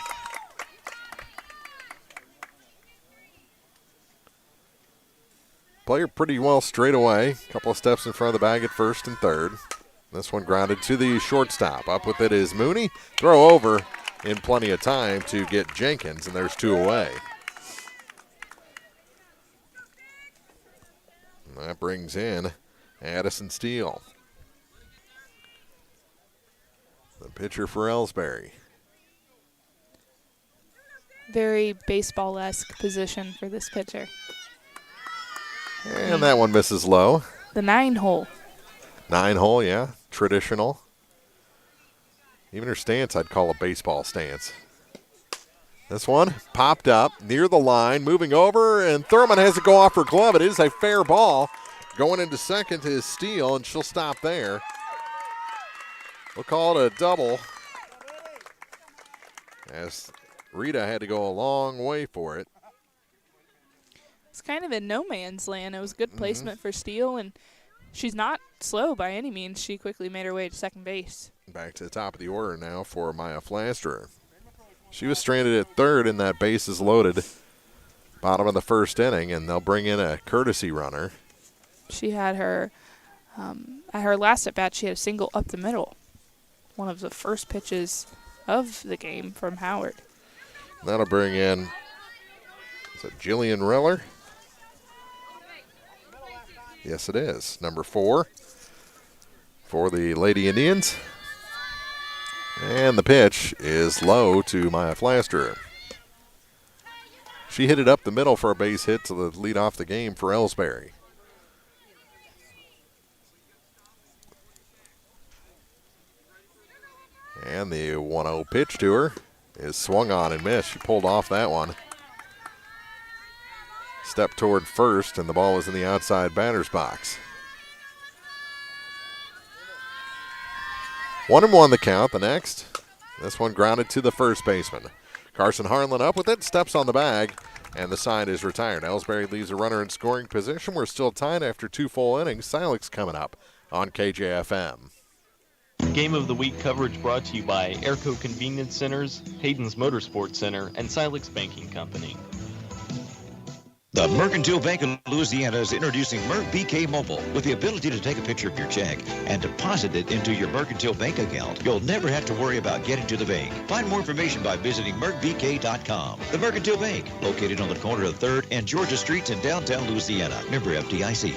[SPEAKER 2] Player pretty well straight away. A couple of steps in front of the bag at first and third. This one grounded to the shortstop. Up with it is Mooney. Throw over in plenty of time to get Jenkins, and there's 2 away. And that brings in Addison Steele, the pitcher for Elsberry.
[SPEAKER 3] Very baseball-esque position for this pitcher.
[SPEAKER 2] And that one misses low.
[SPEAKER 3] The 9-hole.
[SPEAKER 2] 9-hole, yeah. Traditional. Even her stance I'd call a baseball stance. This one popped up near the line, moving over, and Thurman has to go off her glove. It is a fair ball. Going into second is Steele, and she'll stop there. We'll call it a double, as Rita had to go a long way for it.
[SPEAKER 3] It's kind of in no man's land. It was good placement for Steele, and she's not slow by any means. She quickly made her way to second base.
[SPEAKER 2] Back to the top of the order now for Maya Flaster. She was stranded at third in that bases loaded bottom of the first inning, and they'll bring in a courtesy runner.
[SPEAKER 3] She had her, at her last at-bat, she had a single up the middle. One of the first pitches of the game from Howard.
[SPEAKER 2] That'll bring in, is it Jillian Riller? Yes, it is. Number 4 for the Lady Indians. And the pitch is low to Maya Flaster. She hit it up the middle for a base hit to lead off the game for Elsberry. And the 1-0 pitch to her is swung on and missed. She pulled off that one. Stepped toward first, and the ball was in the outside batter's box. 1-1 the count. The next, this one grounded to the first baseman. Carson Harlan up with it, steps on the bag, and the side is retired. Elsberry leaves a runner in scoring position. We're still tied after 2 full innings. Silex coming up on KJFM.
[SPEAKER 4] Game of the Week coverage brought to you by Airco Convenience Centers, Hayden's Motorsports Center, and Silex Banking Company.
[SPEAKER 19] The Mercantile Bank of Louisiana is introducing Merc BK Mobile with the ability to take a picture of your check and deposit it into your Mercantile Bank account. You'll never have to worry about getting to the bank. Find more information by visiting mercbk.com. The Mercantile Bank, located on the corner of 3rd and Georgia Streets in downtown Louisiana. Member FDIC.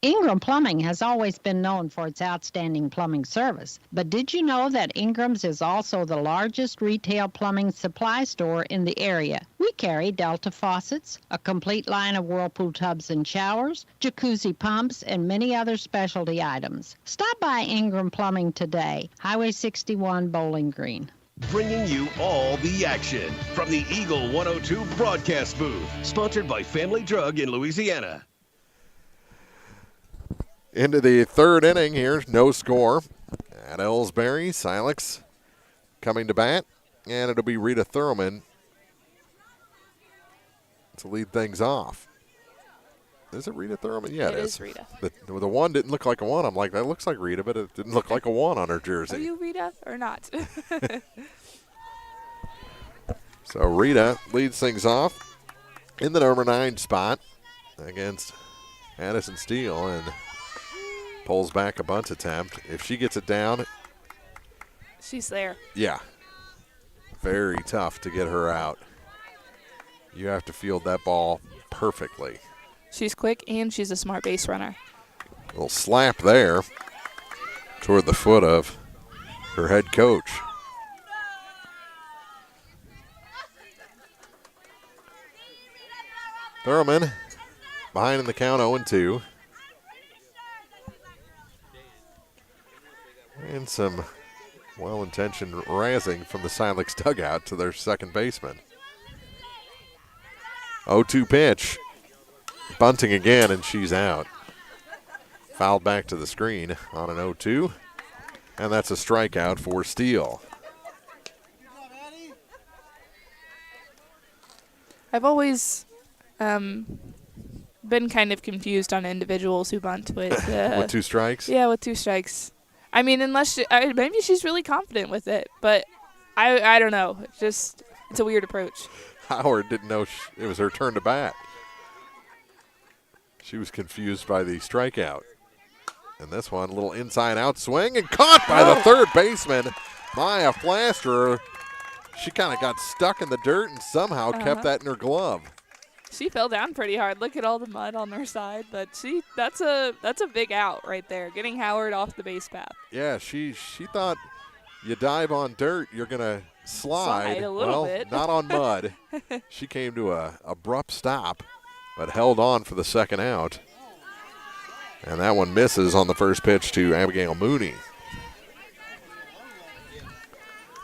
[SPEAKER 20] Ingram Plumbing has always been known for its outstanding plumbing service, but did you know that Ingram's is also the largest retail plumbing supply store in the area? We carry Delta faucets, a complete line of Whirlpool tubs and showers, jacuzzi pumps, and many other specialty items. Stop by Ingram Plumbing today, Highway 61, Bowling Green.
[SPEAKER 9] Bringing you all the action from the Eagle 102 broadcast booth, sponsored by Family Drug in Louisiana.
[SPEAKER 2] Into the 3rd inning here, no score at Elsberry. Silex coming to bat, and it'll be Rita Thurman to lead things off. Is it Rita Thurman? Yeah, it is.
[SPEAKER 3] Rita.
[SPEAKER 2] The 1 didn't look like a 1. I'm like, that looks like Rita, but it didn't look like a 1 on her jersey.
[SPEAKER 3] Are you Rita or not?
[SPEAKER 2] So Rita leads things off in the number 9 spot against Addison Steele, and pulls back a bunt attempt. If she gets it down,
[SPEAKER 3] she's there.
[SPEAKER 2] Yeah. Very tough to get her out. You have to field that ball perfectly.
[SPEAKER 3] She's quick, and she's a smart base runner.
[SPEAKER 2] A little slap there toward the foot of her head coach. Thurman behind in the count, 0-2. And some well-intentioned razzing from the Silex dugout to their second baseman. 0-2 pitch. Bunting again, and she's out. Fouled back to the screen on an 0-2. And that's a strikeout for Steele.
[SPEAKER 3] I've always been kind of confused on individuals who bunt with...
[SPEAKER 2] with 2 strikes?
[SPEAKER 3] Yeah, with 2 strikes. I mean, unless maybe she's really confident with it, but I don't know. It's a weird approach.
[SPEAKER 2] Howard didn't know it was her turn to bat. She was confused by the strikeout. And this one, a little inside-out swing and caught by the third baseman, Maya Flaster. She kind of got stuck in the dirt and somehow kept that in her glove.
[SPEAKER 3] She fell down pretty hard. Look at all the mud on her side, but that's a big out right there, getting Howard off the base path.
[SPEAKER 2] Yeah, she thought you dive on dirt, you're going to slide
[SPEAKER 3] a little bit.
[SPEAKER 2] Not on mud. She came to a abrupt stop, but held on for the second out. And that one misses on the first pitch to Abigail Mooney.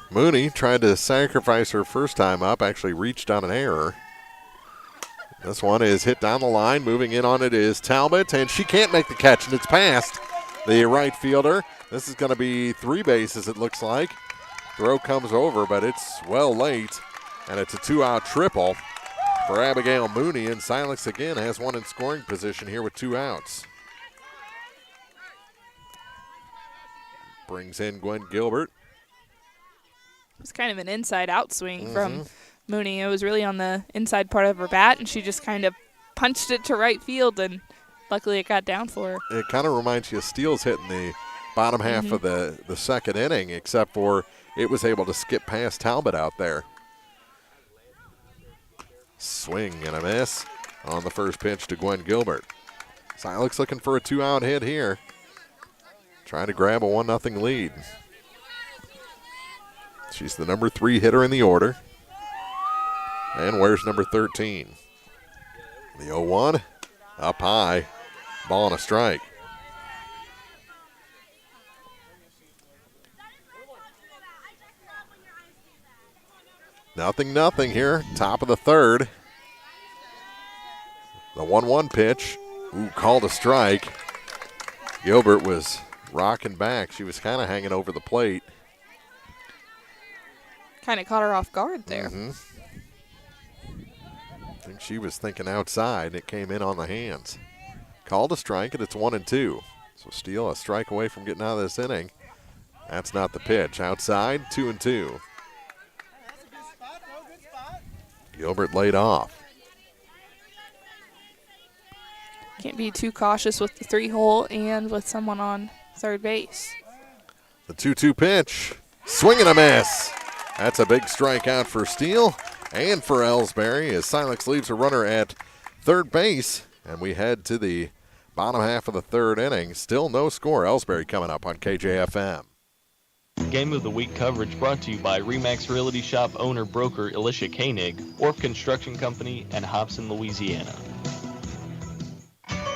[SPEAKER 2] Mooney tried to sacrifice her first time up, actually reached on an error. This one is hit down the line. Moving in on it is Talbot, and she can't make the catch, and it's past the right fielder. This is going to be 3 bases, it looks like. Throw comes over, but it's well late, and it's a 2-out triple for Abigail Mooney, and Silex again has one in scoring position here with 2 outs. Brings in Gwen Gilbert.
[SPEAKER 3] It was kind of an inside-out swing from Mooney. It was really on the inside part of her bat, and she just kind of punched it to right field, and luckily it got down for her.
[SPEAKER 2] It kind of reminds you of Steele's hit in the bottom half of the second inning, except for it was able to skip past Talbot out there. Swing and a miss on the first pitch to Gwen Gilbert. Silex looking for a 2-out hit here. Trying to grab a 1-0 lead. She's the number 3 hitter in the order. And where's number 13? The 0-1, up high, ball and a strike. Nothing here, top of the third. The 1-1 pitch, called a strike. Gilbert was rocking back. She was kind of hanging over the plate.
[SPEAKER 3] Kind of caught her off guard there.
[SPEAKER 2] I think she was thinking outside. It came in on the hands. Called a strike, and it's 1-2. So Steele a strike away from getting out of this inning. That's not the pitch. Outside, 2-2. Gilbert laid off.
[SPEAKER 3] Can't be too cautious with the 3-hole and with someone on third base.
[SPEAKER 2] The 2-2 pitch. Swing and a miss. That's a big strikeout for Steele and for Elsberry as Silex leaves a runner at third base. And we head to the bottom half of the third inning. Still no score. Elsberry coming up on KJFM.
[SPEAKER 4] Game of the Week coverage brought to you by RE/MAX Realty Shop owner-broker Alicia Koenig, Orff Construction Company, and Hobson, Louisiana.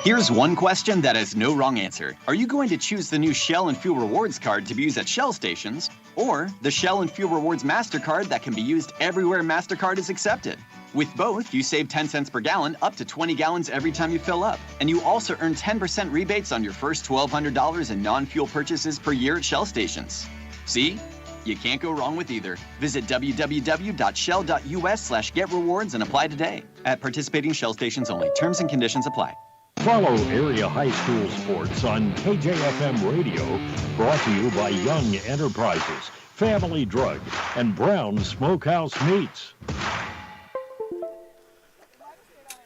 [SPEAKER 21] Here's one question that has no wrong answer. Are you going to choose the new Shell and Fuel Rewards card to be used at Shell stations, or the Shell and Fuel Rewards MasterCard that can be used everywhere MasterCard is accepted? With both, you save 10 cents per gallon up to 20 gallons every time you fill up. And you also earn 10% rebates on your first $1,200 in non-fuel purchases per year at Shell stations. See? You can't go wrong with either. Visit www.shell.us/getrewards and apply today. At participating Shell stations only. Terms and conditions apply.
[SPEAKER 1] Follow area high school sports on KJFM Radio, brought to you by Young Enterprises, Family Drug, and Brown Smokehouse Meats.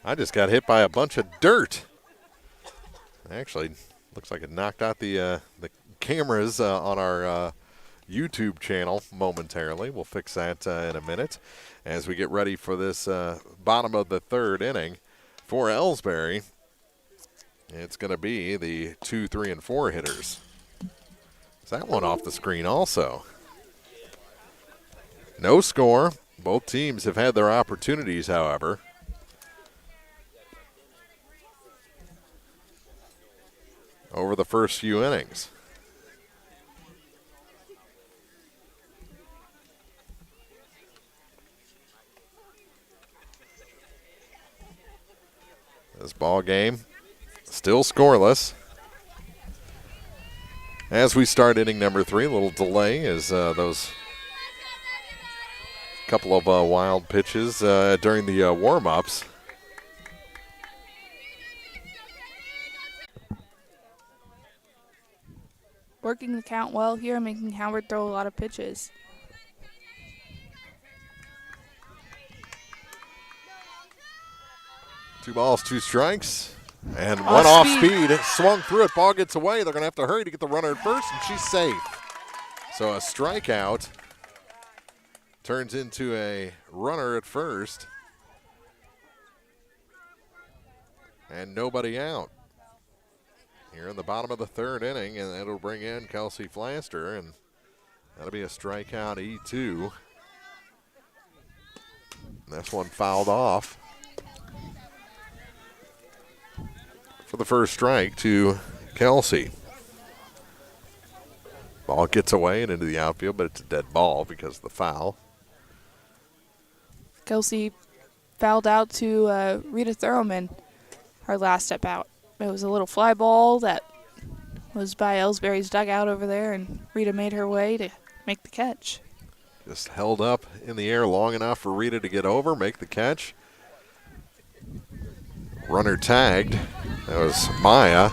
[SPEAKER 2] I just got hit by a bunch of dirt. Actually, looks like it knocked out the cameras on our YouTube channel momentarily. We'll fix that in a minute as we get ready for this bottom of the third inning for Elsberry. It's going to be the 2, 3, and 4 hitters. Is that one off the screen also? No score. Both teams have had their opportunities, however. Over the first few innings. This ball game still scoreless. As we start inning number 3, a little delay as those couple of wild pitches during the warm-ups.
[SPEAKER 3] Working the count well here, making Howard throw a lot of pitches.
[SPEAKER 2] Two balls, 2 strikes. And one off speed, swung through it, ball gets away. They're going to have to hurry to get the runner at first, and she's safe. So a strikeout turns into a runner at first. And nobody out. Here in the bottom of the third inning, and that'll bring in Kelsey Flaster, and that'll be a strikeout E2. And this one fouled off for the first strike to Kelsey. Ball gets away and into the outfield, but it's a dead ball because of the foul.
[SPEAKER 3] Kelsey fouled out to Rita Thurman, her last step out. It was a little fly ball that was by Elsberry's dugout over there, and Rita made her way to make the catch.
[SPEAKER 2] Just held up in the air long enough for Rita to get over, make the catch. Runner tagged. That was Maya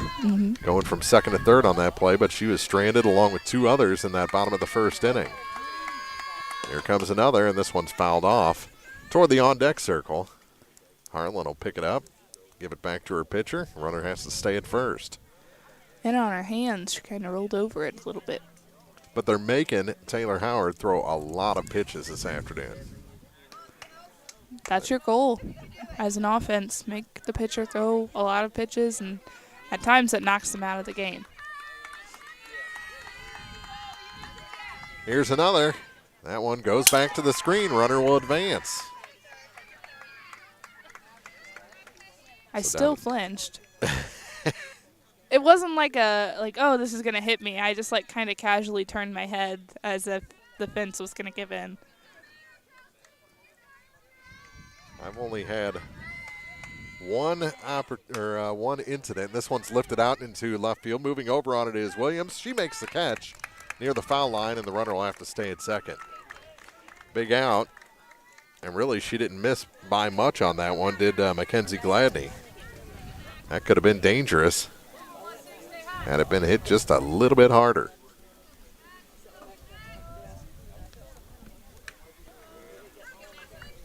[SPEAKER 2] going from second to third on that play, but she was stranded along with two others in that bottom of the first inning. Here comes another, and this one's fouled off toward the on-deck circle. Harlan will pick it up, give it back to her pitcher. Runner has to stay at first.
[SPEAKER 3] And on her hands, she kind of rolled over it a little bit.
[SPEAKER 2] But they're making Taylor Howard throw a lot of pitches this afternoon.
[SPEAKER 3] That's your goal as an offense. Make the pitcher throw a lot of pitches, and at times that knocks them out of the game.
[SPEAKER 2] Here's another. That one goes back to the screen. Runner will advance.
[SPEAKER 3] I still flinched. It wasn't like oh, this is going to hit me. I just kind of casually turned my head as if the fence was going to give in.
[SPEAKER 2] I've only had one incident. This one's lifted out into left field. Moving over on it is Williams. She makes the catch near the foul line, and the runner will have to stay at second. Big out. And really, she didn't miss by much on that one, did Mackenzie Gladney. That could have been dangerous had it been hit just a little bit harder.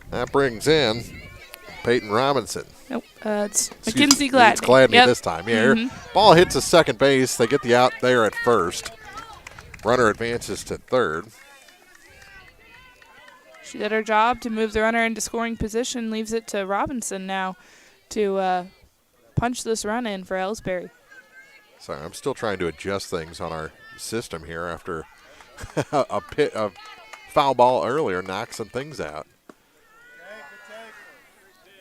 [SPEAKER 2] That brings in Peyton Robinson.
[SPEAKER 3] Nope, it's Mackenzie Gladney.
[SPEAKER 2] It's Gladney this time. Yeah, ball hits a second base. They get the out there at first. Runner advances to third.
[SPEAKER 3] She did her job to move the runner into scoring position, leaves it to Robinson now to punch this run in for Elsberry.
[SPEAKER 2] Sorry, I'm still trying to adjust things on our system here after a foul ball earlier knocked some things out.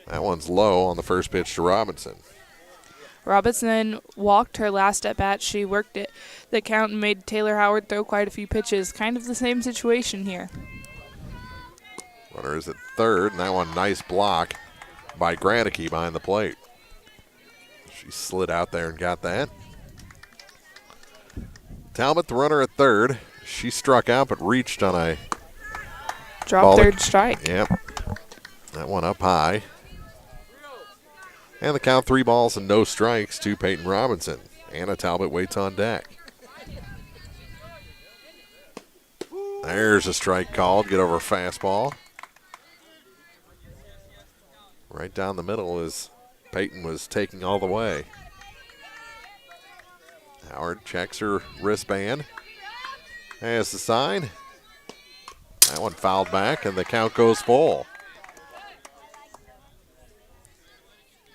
[SPEAKER 2] That one's low on the first pitch to Robinson.
[SPEAKER 3] Robinson walked her last at bat. She worked it. The count and made Taylor Howard throw quite a few pitches. Kind of the same situation here.
[SPEAKER 2] Runner is at third, and that one nice block by Granicke behind the plate. She slid out there and got that. Talbot, the runner at third. She struck out but reached on a
[SPEAKER 3] drop third strike.
[SPEAKER 2] Yep. That one up high. And the count 3 balls and no strikes to Peyton Robinson. Anna Talbot waits on deck. There's a strike called. Get over fastball. Right down the middle as Peyton was taking all the way. Howard checks her wristband. Has the sign. That one fouled back, and the count goes full.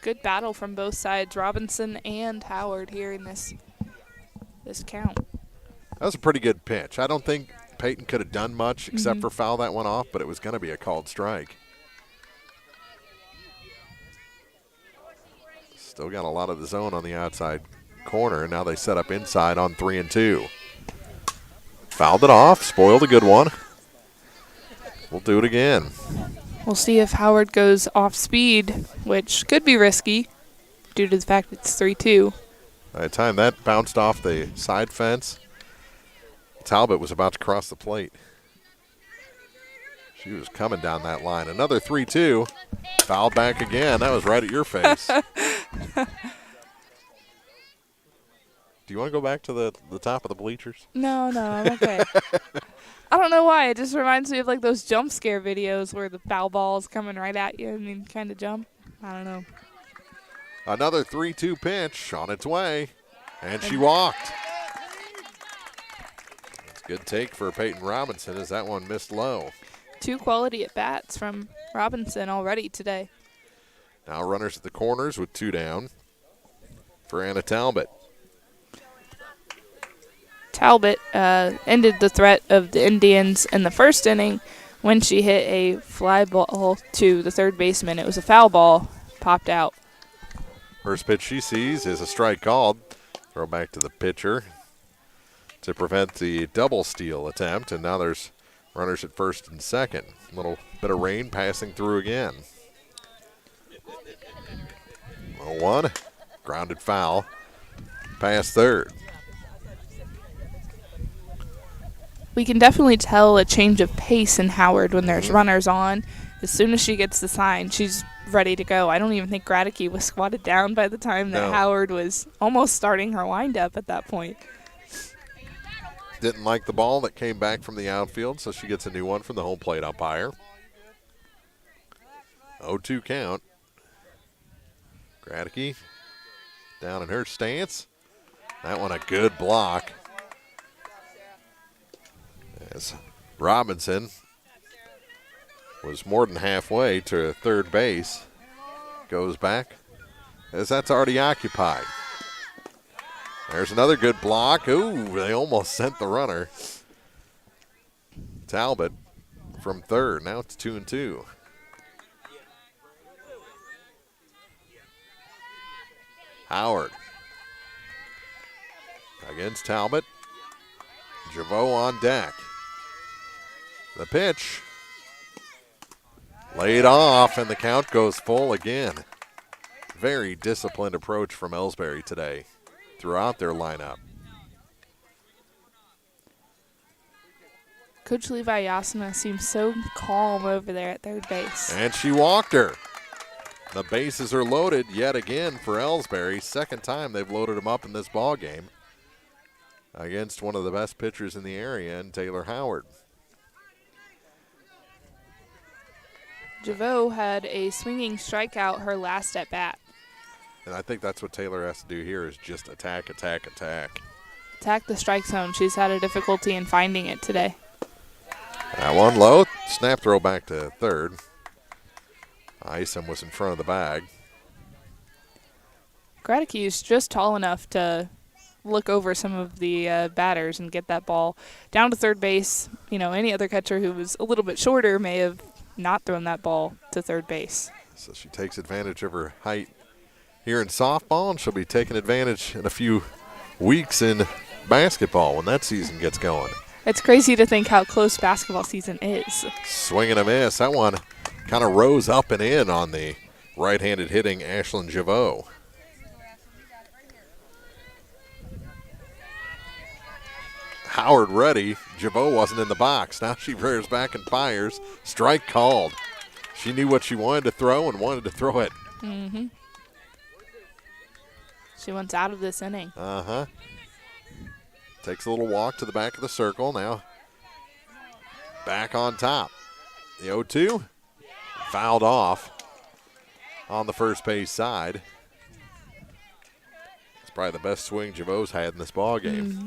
[SPEAKER 3] Good battle from both sides, Robinson and Howard here in this count.
[SPEAKER 2] That was a pretty good pitch. I don't think Peyton could have done much except for foul that one off, but it was going to be a called strike. Still got a lot of the zone on the outside corner. Now they set up inside on 3-2. Fouled it off, spoiled a good one. We'll do it again.
[SPEAKER 3] We'll see if Howard goes off speed, which could be risky due to the fact it's 3-2.
[SPEAKER 2] By the time that bounced off the side fence, Talbot was about to cross the plate. She was coming down that line. Another 3-2. Fouled back again. That was right at your face. Do you want to go back to the top of the bleachers?
[SPEAKER 3] No, I'm okay. I don't know why. It just reminds me of those jump scare videos where the foul ball is coming right at you and you kind of jump. I don't know.
[SPEAKER 2] Another 3-2 pitch on its way, and she walked. It's a good take for Peyton Robinson as that one missed low.
[SPEAKER 3] 2 quality at-bats from Robinson already today.
[SPEAKER 2] Now runners at the corners with 2 down for Anna Talbot.
[SPEAKER 3] Talbot ended the threat of the Indians in the first inning when she hit a fly ball to the third baseman. It was a foul ball, popped out.
[SPEAKER 2] First pitch she sees is a strike called. Throw back to the pitcher to prevent the double steal attempt, and now there's runners at first and second. A little bit of rain passing through again. 0-1, grounded foul, past third.
[SPEAKER 3] We can definitely tell a change of pace in Howard when there's runners on. As soon as she gets the sign, she's ready to go. I don't even think Gradicke was squatted down by the time that Howard was almost starting her windup at that point.
[SPEAKER 2] Didn't like the ball that came back from the outfield, so she gets a new one from the home plate umpire. 0-2 count. Gradicke down in her stance. That one a good block. As Robinson was more than halfway to third base. Goes back as that's already occupied. There's another good block. Ooh, they almost sent the runner. Talbot from third. Now it's 2-2. Howard against Talbot. Javot on deck. The pitch. Laid off, and the count goes full again. Very disciplined approach from Elsberry today throughout their lineup.
[SPEAKER 3] Coach Levi Yasina seems so calm over there at third base.
[SPEAKER 2] And she walked her. The bases are loaded yet again for Elsberry. Second time they've loaded them up in this ball game against one of the best pitchers in the area, and Taylor Howard.
[SPEAKER 3] Javot had a swinging strikeout her last at bat.
[SPEAKER 2] And I think that's what Taylor has to do here is just attack, attack, attack.
[SPEAKER 3] Attack the strike zone. She's had a difficulty in finding it today.
[SPEAKER 2] That one low. Snap throw back to third. Isom was in front of the bag.
[SPEAKER 3] Gradicke is just tall enough to look over some of the batters and get that ball down to third base. You know, any other catcher who was a little bit shorter may have not thrown that ball to third base.
[SPEAKER 2] So she takes advantage of her height here in softball, and she'll be taking advantage in a few weeks in basketball when that season gets going.
[SPEAKER 3] It's crazy to think how close basketball season is.
[SPEAKER 2] Swing and a miss. That one kind of rose up and in on the right-handed hitting Ashlyn Javot. Howard ready. Javot wasn't in the box. Now she rears back and fires. Strike called. She knew what she wanted to throw and wanted to throw it.
[SPEAKER 3] Mm-hmm. She wants out of this inning.
[SPEAKER 2] Uh-huh. Takes a little walk to the back of the circle. Now back on top. The 0-2 fouled off on the first base side. It's probably the best swing Javot's had in this ball game.
[SPEAKER 3] Mm-hmm.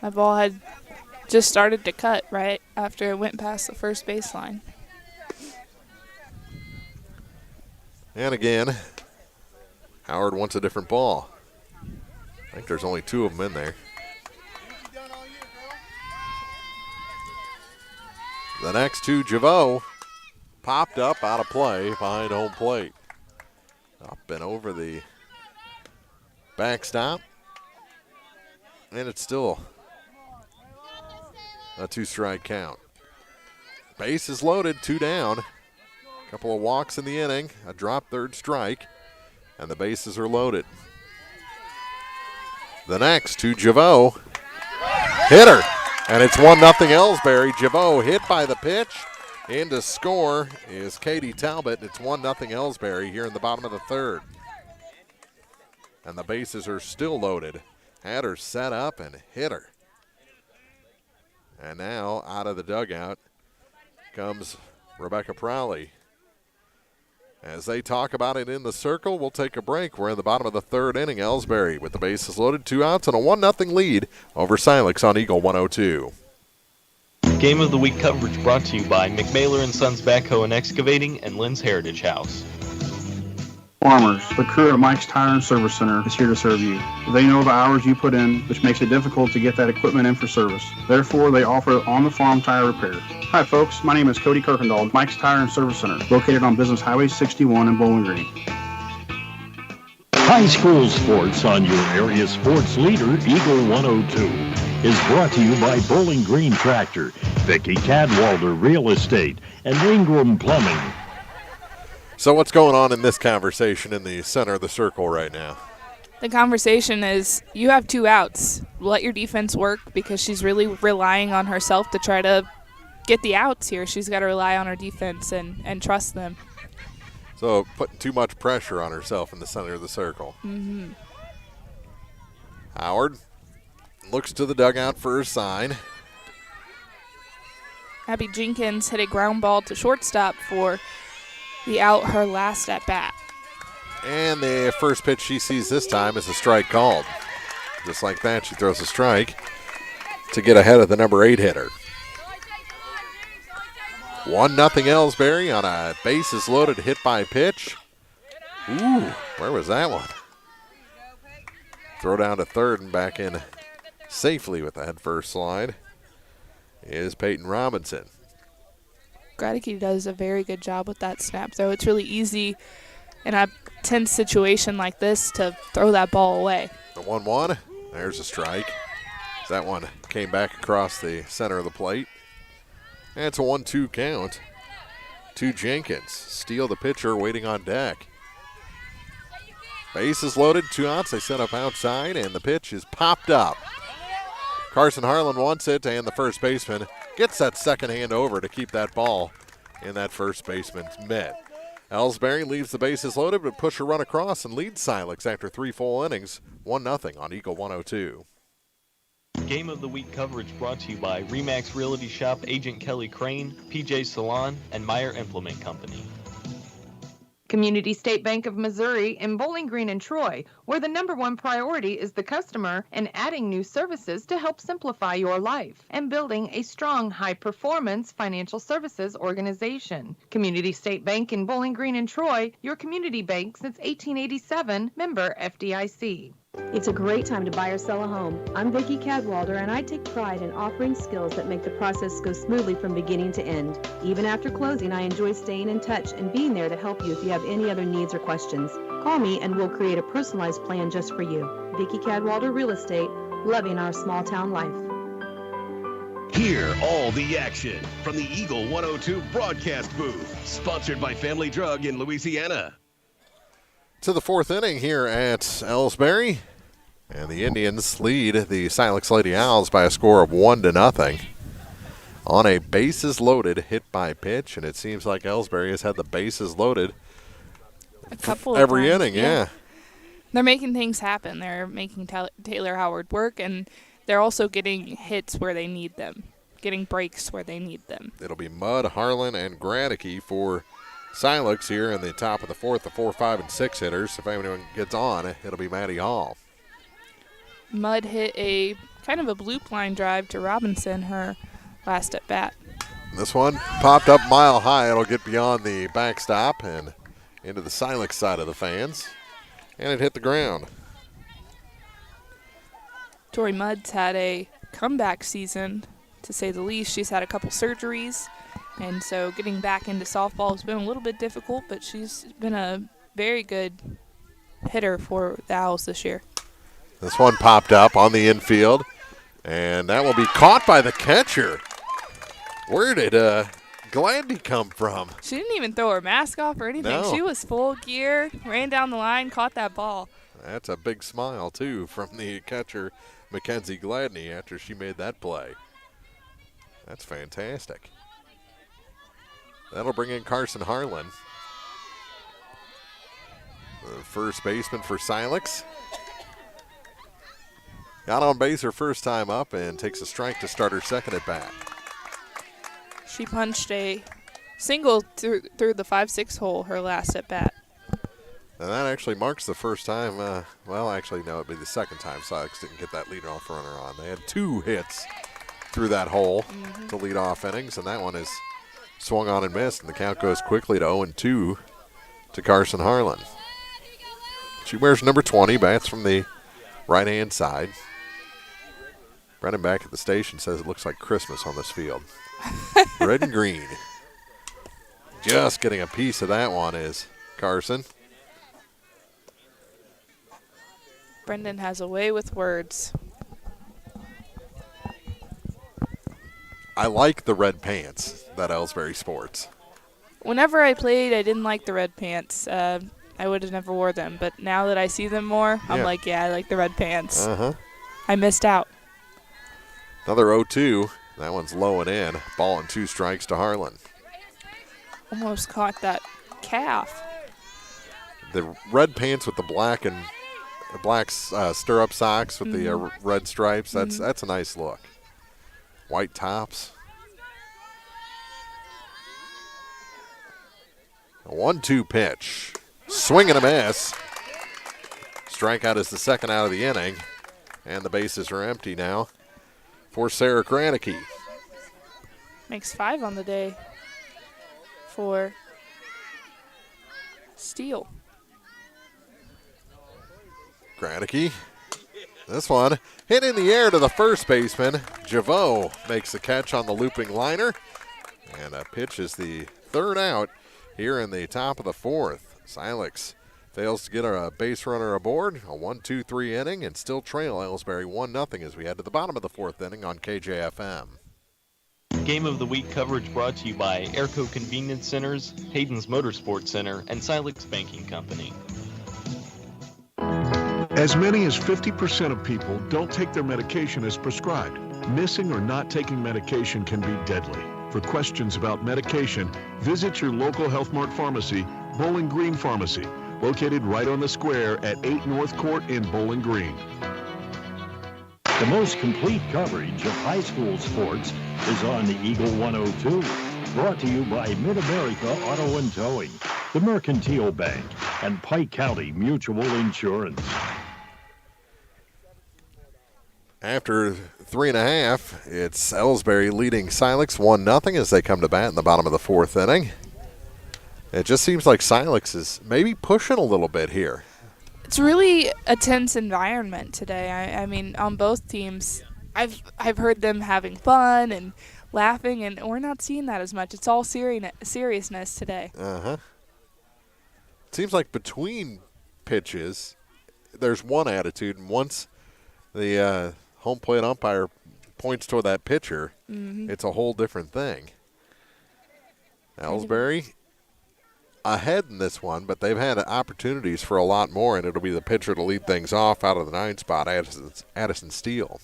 [SPEAKER 3] That ball had just started to cut right after it went past the first baseline.
[SPEAKER 2] And again, Howard wants a different ball. I think there's only 2 of them in there. The next to Javot popped up out of play behind home plate. Up and over the backstop. And it's still a 2-strike count. Base is loaded, 2 down. Couple of walks in the inning, a drop third strike, and the bases are loaded. The next to Javot. Hit her, and it's 1-0 Elsberry. Javot hit by the pitch. In to score is Katie Talbot. It's 1-0 Elsberry here in the bottom of the third. And the bases are still loaded. Had her set up and hit her. And now out of the dugout comes Rebecca Prowley. As they talk about it in the circle, we'll take a break. We're in the bottom of the third inning. Elsberry with the bases loaded, 2 outs, and a 1-0 lead over Silex on Eagle 102.
[SPEAKER 4] Game of the Week coverage brought to you by McMailer & Sons Backhoe and Excavating and Lynn's Heritage House.
[SPEAKER 6] Farmers, the crew at Mike's Tire and Service Center is here to serve you. They know the hours you put in, which makes it difficult to get that equipment in for service. Therefore, they offer on-the-farm tire repair. Hi, folks. My name is Cody Kirkendall, Mike's Tire and Service Center, located on Business Highway 61 in Bowling Green.
[SPEAKER 5] High school sports on your area sports leader, Eagle 102, is brought to you by Bowling Green Tractor, Vicky Cadwalder Real Estate, and Ingram Plumbing.
[SPEAKER 2] So what's going on in this conversation in the center of the circle right now?
[SPEAKER 3] The conversation is you have 2 outs. Let your defense work because she's really relying on herself to try to get the outs here. She's got to rely on her defense and trust them.
[SPEAKER 2] So putting too much pressure on herself in the center of the circle.
[SPEAKER 3] Mm-hmm.
[SPEAKER 2] Howard looks to the dugout for a sign.
[SPEAKER 3] Abby Jenkins hit a ground ball to shortstop for the out, her last at bat.
[SPEAKER 2] And the first pitch she sees this time is a strike called. Just like that, she throws a strike to get ahead of the number 8 hitter. 1-0 Elsberry on a bases loaded hit by pitch. Ooh, where was that one? Throw down to third and back in safely with the head first slide is Peyton Robinson.
[SPEAKER 3] Gradicke does a very good job with that snap throw. It's really easy in a tense situation like this to throw that ball away.
[SPEAKER 2] The 1-1, there's a strike. That one came back across the center of the plate. And it's a 1-2 count to Jenkins. Steele, the pitcher, waiting on deck. Bases loaded, 2 outs. They set up outside, and the pitch is popped up. Carson Harlan wants it, and the first baseman gets that second hand over to keep that ball in that first baseman's mitt. Elsberry leaves the bases loaded, but push a run across and leads Silex after 3 full innings, 1-0 on Eagle 102.
[SPEAKER 4] Game of the Week coverage brought to you by Remax Realty Shop, Agent Kelly Crane, PJ Salon, and Meyer Implement Company.
[SPEAKER 7] Community State Bank of Missouri in Bowling Green and Troy, where the #1 priority is the customer and adding new services to help simplify your life and building a strong, high-performance financial services organization. Community State Bank in Bowling Green and Troy, your community bank since 1887, member FDIC.
[SPEAKER 10] It's a great time to buy or sell a home. I'm Vicki Cadwalder, and I take pride in offering skills that make the process go smoothly from beginning to end. Even after closing, I enjoy staying in touch and being there to help you if you have any other needs or questions. Call me and we'll create a personalized plan just for you. Vicki Cadwalder Real Estate, loving our small town life.
[SPEAKER 9] Hear all the action from the Eagle 102 broadcast booth, sponsored by Family Drug in Louisiana.
[SPEAKER 2] To the 4th inning here at Elsberry, and the Indians lead the Silex Lady Owls by a score of 1-0 on a bases loaded hit by pitch, and it seems like Elsberry has had the bases loaded
[SPEAKER 3] a couple
[SPEAKER 2] every
[SPEAKER 3] of times,
[SPEAKER 2] inning. Yeah.
[SPEAKER 3] They're making things happen. They're making Taylor Howard work, and they're also getting hits where they need them, getting breaks where they need them.
[SPEAKER 2] It'll be Mudd, Harlan, and Gradicke for Silex here in the top of the 4th, the 4, 5, and 6 hitters. If anyone gets on, it'll be Maddie Hall.
[SPEAKER 3] Mudd hit a kind of a bloop line drive to Robinson, her last at bat.
[SPEAKER 2] This one popped up mile high. It'll get beyond the backstop and into the Silex side of the fans, and it hit the ground.
[SPEAKER 3] Tori Mudd's had a comeback season, to say the least. She's had a couple surgeries. And so getting back into softball has been a little bit difficult, but she's been a very good hitter for the Owls this year.
[SPEAKER 2] This one popped up on the infield, and that will be caught by the catcher. Where did Gladney come from?
[SPEAKER 3] She didn't even throw her mask off or anything.
[SPEAKER 2] No.
[SPEAKER 3] She was full gear, ran down the line, caught that ball.
[SPEAKER 2] That's a big smile, too, from the catcher, Mackenzie Gladney, after she made that play. That's fantastic. That'll bring in Carson Harlan, the first baseman for Silex. Got on base her first time up and takes a strike to start her second at bat.
[SPEAKER 3] She punched a single through the 5-6 hole her last at bat.
[SPEAKER 2] And that actually marks the first time. Well, actually, no, it'd be the second time Silex didn't get that leadoff runner on. They had 2 hits through that hole to lead off innings, and that one is swung on and missed, and the count goes quickly to 0-2 to Carson Harlan. She wears number 20, bats from the right-hand side. Brennan back at the station says it looks like Christmas on this field. Red and green. Just getting a piece of that one is Carson.
[SPEAKER 3] Brendan has a way with words.
[SPEAKER 2] I like the red pants that Elsberry sports.
[SPEAKER 3] Whenever I played, I didn't like the red pants. I would have never wore them, but now that I see them more, I'm like, yeah, I like the red pants. I missed out.
[SPEAKER 2] Another 0-2. That one's low and in. Ball and 2 strikes to Harlan.
[SPEAKER 3] Almost caught that calf.
[SPEAKER 2] The red pants with the black and black stirrup socks with the red stripes. That's a nice look. White tops. A 1-2 pitch. Swing and a miss. Strikeout is the second out of the inning. And the bases are empty now for Sarah Kranicki.
[SPEAKER 3] Makes 5 on the day for Steele.
[SPEAKER 2] Kranicki. This one hit in the air to the first baseman. Javot makes the catch on the looping liner. And a pitch is the third out here in the top of the 4th. Silex fails to get a base runner aboard. A 1-2-3 inning and still trail Elsberry 1-0 as we head to the bottom of the 4th inning on KJFM.
[SPEAKER 4] Game of the Week coverage brought to you by Airco Convenience Centers, Hayden's Motorsports Center, and Silex Banking Company.
[SPEAKER 5] As many as 50% of people don't take their medication as prescribed. Missing or not taking medication can be deadly. For questions about medication, visit your local Health Mart pharmacy, Bowling Green Pharmacy, located right on the square at 8 North Court in Bowling Green.
[SPEAKER 8] The most complete coverage of high school sports is on the Eagle 102. Brought to you by Mid-America Auto and Towing, the Mercantile Bank, and Pike County Mutual Insurance.
[SPEAKER 2] After 3.5, it's Elsberry leading Silex 1-0 as they come to bat in the bottom of the 4th inning. It just seems like Silex is maybe pushing a little bit here.
[SPEAKER 3] It's really a tense environment today. I mean, on both teams, I've heard them having fun and laughing, and we're not seeing that as much. It's all seriousness today.
[SPEAKER 2] It seems like between pitches, there's one attitude, and once the home plate umpire points toward that pitcher, it's a whole different thing. Elsberry ahead in this one, but they've had opportunities for a lot more, and it'll be the pitcher to lead things off out of the 9 spot, Addison Steele.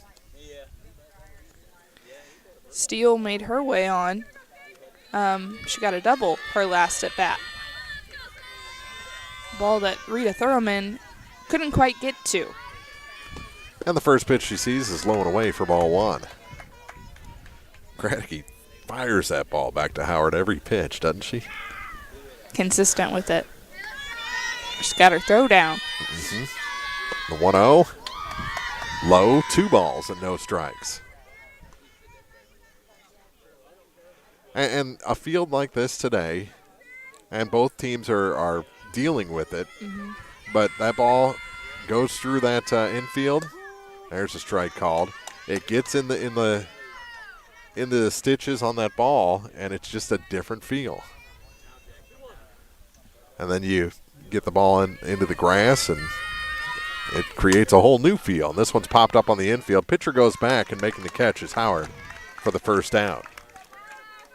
[SPEAKER 3] Steele made her way on. She got a double her last at bat. Ball that Rita Thurman couldn't quite get to.
[SPEAKER 2] And the first pitch she sees is low and away for ball 1. Kranicki fires that ball back to Howard every pitch, doesn't she?
[SPEAKER 3] Consistent with it. She's got her throw down.
[SPEAKER 2] The 1-0. Low, 2 balls and no strikes. And a field like this today, and both teams are dealing with it, but that ball goes through that infield. There's a strike called. It gets in the stitches on that ball, and it's just a different feel. And then you get the ball into the grass, and it creates a whole new feel. And this one's popped up on the infield. Pitcher goes back, and making the catch is Howard for the first out.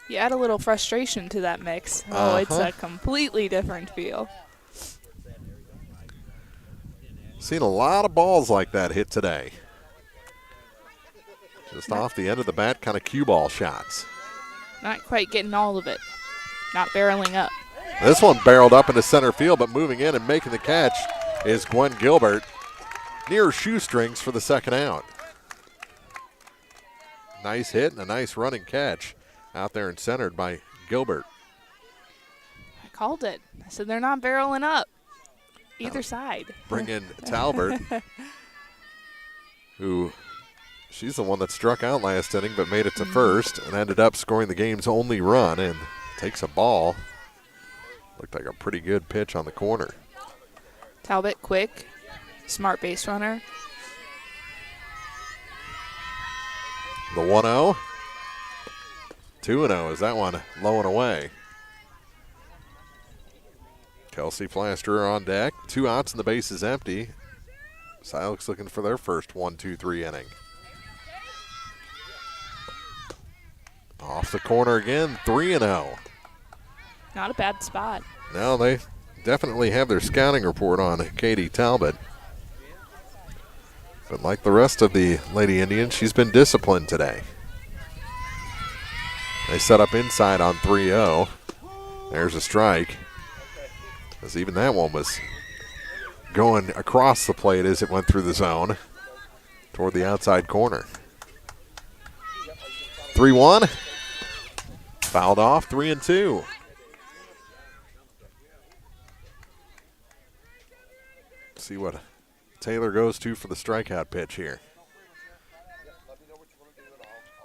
[SPEAKER 3] You add a little frustration to that mix. Oh, it's a completely different feel.
[SPEAKER 2] Seen a lot of balls like that hit today. Just off the end of the bat, kind of cue ball shots.
[SPEAKER 3] Not quite getting all of it. Not barreling up.
[SPEAKER 2] This one barreled up into center field, but moving in and making the catch is Gwen Gilbert. Near shoestrings for the second out. Nice hit and a nice running catch out there and centered by Gilbert.
[SPEAKER 3] called it. I said they're not barreling up either side.
[SPEAKER 2] Bring in Talbot, who she's the one that struck out last inning but made it to first and ended up scoring the game's only run and takes a ball. Looked like a pretty good pitch on the corner.
[SPEAKER 3] Talbot, quick, smart base runner.
[SPEAKER 2] The 1-0. 2-0 is that one low and away. Kelsey Flaster on deck. 2 outs and the base is empty. Silex looking for their first 1-2-3 inning. Off the corner again, 3-0.
[SPEAKER 3] Not a bad spot.
[SPEAKER 2] No, they definitely have their scouting report on Katie Talbot. But like the rest of the Lady Indians, she's been disciplined today. They set up inside on 3-0. There's a strike. As even that one was going across the plate as it went through the zone toward the outside corner. 3-1. Fouled off, 3-2. See what Taylor goes to for the strikeout pitch here.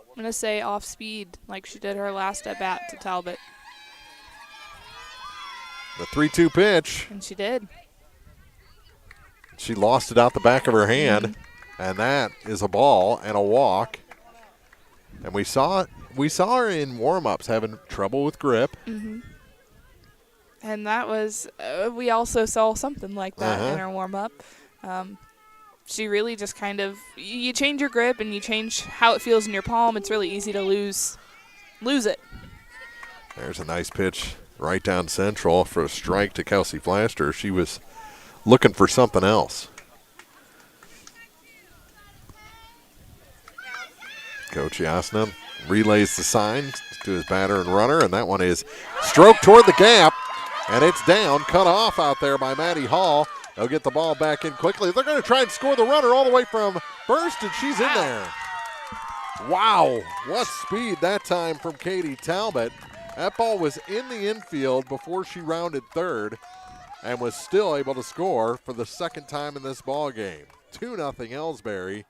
[SPEAKER 3] I'm going to say off speed like she did her last at bat to Talbot.
[SPEAKER 2] The 3-2 pitch.
[SPEAKER 3] And she did.
[SPEAKER 2] She lost it out the back of her hand, and that is a ball and a walk. And we saw her in warm-ups having trouble with grip.
[SPEAKER 3] And that was, we also saw something like that in her warm-up. She really just kind of, you change your grip and you change how it feels in your palm. It's really easy to lose it.
[SPEAKER 2] There's a nice pitch right down central for a strike to Kelsey Flaster. She was looking for something else. Coach Yasna relays the sign to his batter and runner, and that one is stroked toward the gap, and it's down, cut off out there by Maddie Hall. They'll get the ball back in quickly. They're going to try and score the runner all the way from first, and she's in there. Wow, what speed that time from Katie Talbot. That ball was in the infield before she rounded third and was still able to score for the second time in this ball game. 2-0 Elsberry.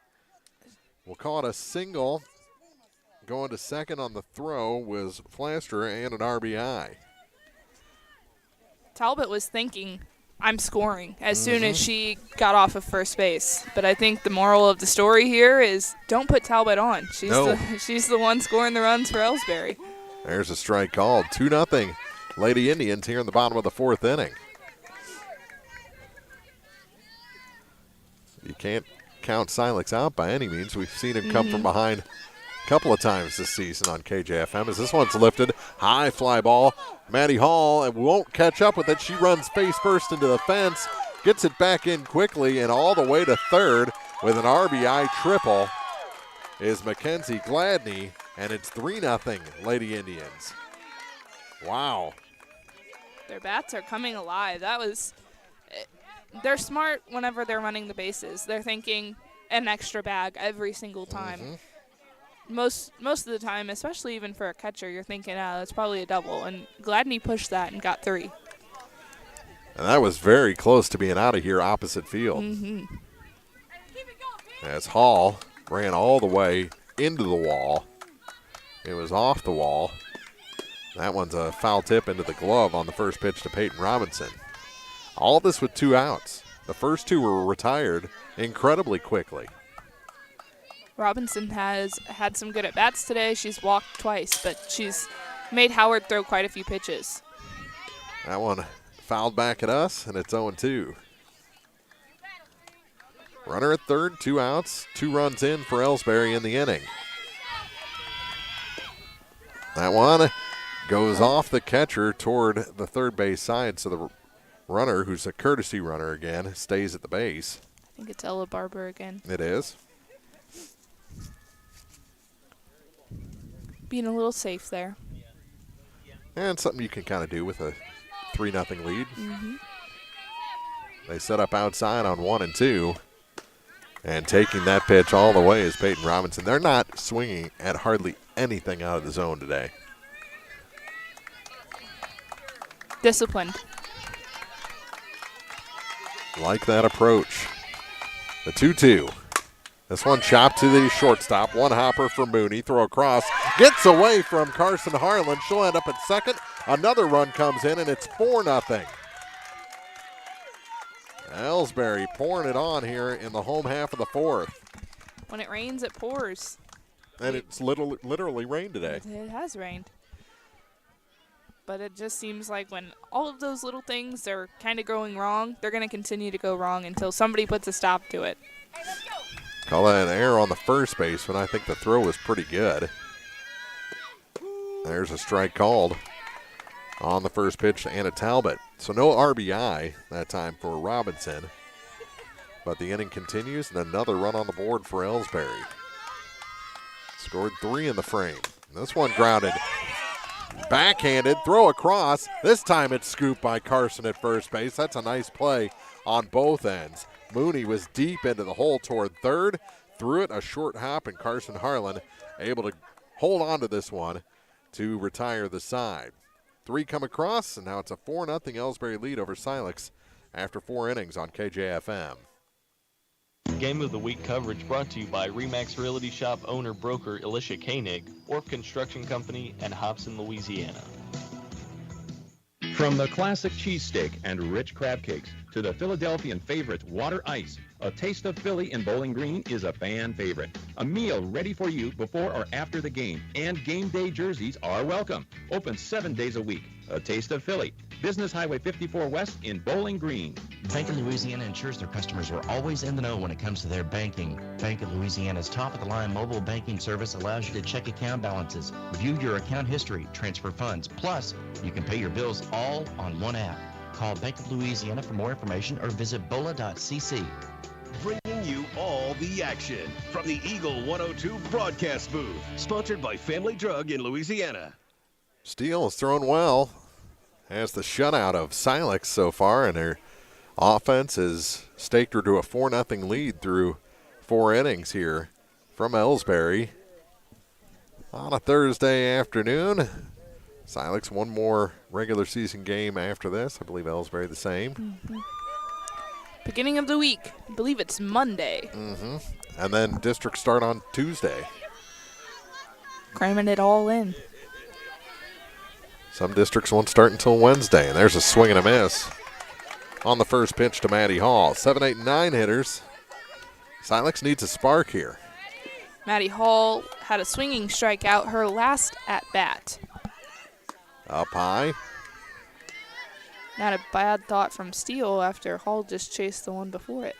[SPEAKER 2] We'll call it a single. Going to second on the throw was Flaster and an RBI.
[SPEAKER 3] Talbot was thinking, I'm scoring, as soon as she got off of first base. But I think the moral of the story here is don't put Talbot on. She's the one scoring the runs for Elsberry.
[SPEAKER 2] There's a strike called. 2-0 Lady Indians here in the bottom of the fourth inning. You can't count Silex out by any means. We've seen him come from behind a couple of times this season on KJFM as this one's lifted. High fly ball. Maddie Hall and won't catch up with it. She runs face first into the fence, gets it back in quickly, and all the way to third with an RBI triple is Mackenzie Gladney, and it's 3-0 Lady Indians. Wow.
[SPEAKER 3] Their bats are coming alive. They're smart whenever they're running the bases. They're thinking an extra bag every single time. Most of the time, especially even for a catcher, you're thinking, that's probably a double. And Gladney pushed that and got 3.
[SPEAKER 2] And that was very close to being out of here opposite field. As Hall ran all the way into the wall. It was off the wall. That one's a foul tip into the glove on the first pitch to Peyton Robinson. All this with 2 outs. The first 2 were retired incredibly quickly.
[SPEAKER 3] Robinson has had some good at-bats today. She's walked twice, but she's made Howard throw quite a few pitches.
[SPEAKER 2] That one fouled back at us, and it's 0-2. Runner at third, 2 outs, 2 runs in for Elsberry in the inning. That one goes off the catcher toward the third base side, so the runner, who's a courtesy runner again, stays at the base.
[SPEAKER 3] I think it's Ella Barber again.
[SPEAKER 2] It is.
[SPEAKER 3] Being a little safe there.
[SPEAKER 2] And something you can kind of do with a 3-0 lead. They set up outside on 1-2. And taking that pitch all the way is Peyton Robinson. They're not swinging at hardly anything out of the zone today.
[SPEAKER 3] Disciplined.
[SPEAKER 2] Like that approach. The 2-2. This one chopped to the shortstop. One hopper for Mooney. Throw across. Gets away from Carson Harlan. She'll end up at second. Another run comes in, and it's 4-0. Elsberry pouring it on here in the home half of the fourth.
[SPEAKER 3] When it rains, it pours.
[SPEAKER 2] And it's literally rained today.
[SPEAKER 3] It has rained. But it just seems like when all of those little things are kind of going wrong, they're going to continue to go wrong until somebody puts a stop to it.
[SPEAKER 2] Call that an error on the first baseman. I think the throw was pretty good. There's a strike called on the first pitch to Anna Talbot. So no RBI that time for Robinson. But the inning continues, and another run on the board for Elsberry. Scored 3 in the frame. This one grounded. Backhanded, throw across. This time it's scooped by Carson at first base. That's a nice play on both ends. Mooney was deep into the hole toward third. Threw it a short hop, and Carson Harlan able to hold on to this one to retire the side. 3 come across, and now it's a 4-0 Elsberry lead over Silex after 4 innings on KJFM.
[SPEAKER 4] Game of the Week coverage brought to you by Remax Realty Shop owner-broker Alicia Koenig, Orff Construction Company, and Hobson, Louisiana.
[SPEAKER 11] From the classic cheesesteak and rich crab cakes to the Philadelphian favorite water ice, a taste of Philly in Bowling Green is a fan favorite. A meal ready for you before or after the game, and game day jerseys are welcome. Open 7 days a week. A taste of Philly. Business Highway 54 West in Bowling Green.
[SPEAKER 22] Bank of Louisiana ensures their customers are always in the know when it comes to their banking. Bank of Louisiana's top-of-the-line mobile banking service allows you to check account balances, review your account history, transfer funds. Plus, you can pay your bills all on one app. Call Bank of Louisiana for more information or visit bola.cc.
[SPEAKER 9] Bringing you all the action from the Eagle 102 broadcast booth. Sponsored by Family Drug in Louisiana.
[SPEAKER 2] Steele has thrown well. Has the shutout of Silex so far, and their offense has staked her to a 4-0 lead through 4 innings here from Elsberry on a Thursday afternoon. Silex one more regular season game after this. I believe Elsberry the same.
[SPEAKER 3] Mm-hmm. Beginning of the week. I believe it's Monday.
[SPEAKER 2] Mm-hmm. And then district start on Tuesday.
[SPEAKER 3] Cramming it all in.
[SPEAKER 2] Some districts won't start until Wednesday, and there's a swing and a miss on the first pitch to Maddie Hall. 7, 8, 9 hitters. Silex needs a spark here.
[SPEAKER 3] Maddie Hall had a swinging strikeout her last at-bat.
[SPEAKER 2] Up high.
[SPEAKER 3] Not a bad thought from Steele after Hall just chased the one before it.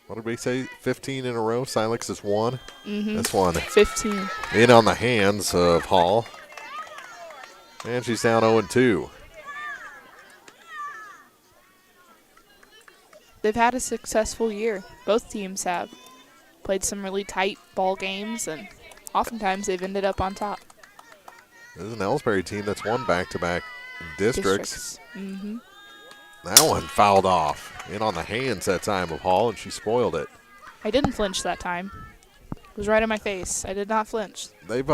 [SPEAKER 2] What did we say? 15 in a row. Silex is 1.
[SPEAKER 3] Mm-hmm.
[SPEAKER 2] This one
[SPEAKER 3] 15.
[SPEAKER 2] In on the hands of Hall. And she's down 0-2.
[SPEAKER 3] They've had a successful year. Both teams have. Played some really tight ball games, and oftentimes they've ended up on top.
[SPEAKER 2] This is an Elsberry team that's won back-to-back districts.
[SPEAKER 3] Mm-hmm.
[SPEAKER 2] That one fouled off. In on the hands that time of Hall, and she spoiled it.
[SPEAKER 3] I didn't flinch that time. It was right in my face. I did not flinch.
[SPEAKER 2] They've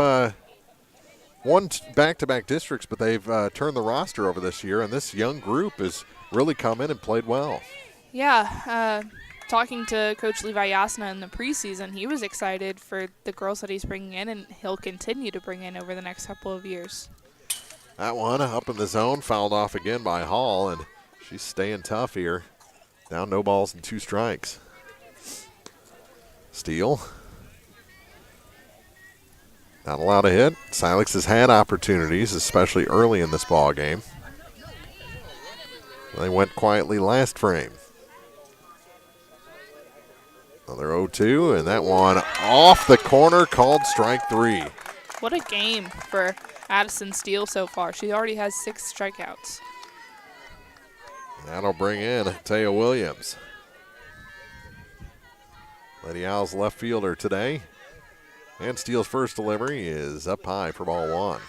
[SPEAKER 2] won back-to-back districts, but they've turned the roster over this year, and this young group has really come in and played well.
[SPEAKER 3] Yeah, talking to Coach Levi Yasna in the preseason, he was excited for the girls that he's bringing in, and he'll continue to bring in over the next couple of years.
[SPEAKER 2] That one up in the zone, fouled off again by Hall, and she's staying tough here. Down no balls and 2 strikes. Steele. Not allowed to hit. Silex has had opportunities, especially early in this ball game. They went quietly last frame. Another 0-2, and that one off the corner, called strike 3.
[SPEAKER 3] What a game for Addison Steele so far. She already has 6 strikeouts.
[SPEAKER 2] That'll bring in Taya Williams. Lady Owls left fielder today. And Steele's first delivery is up high for ball 1.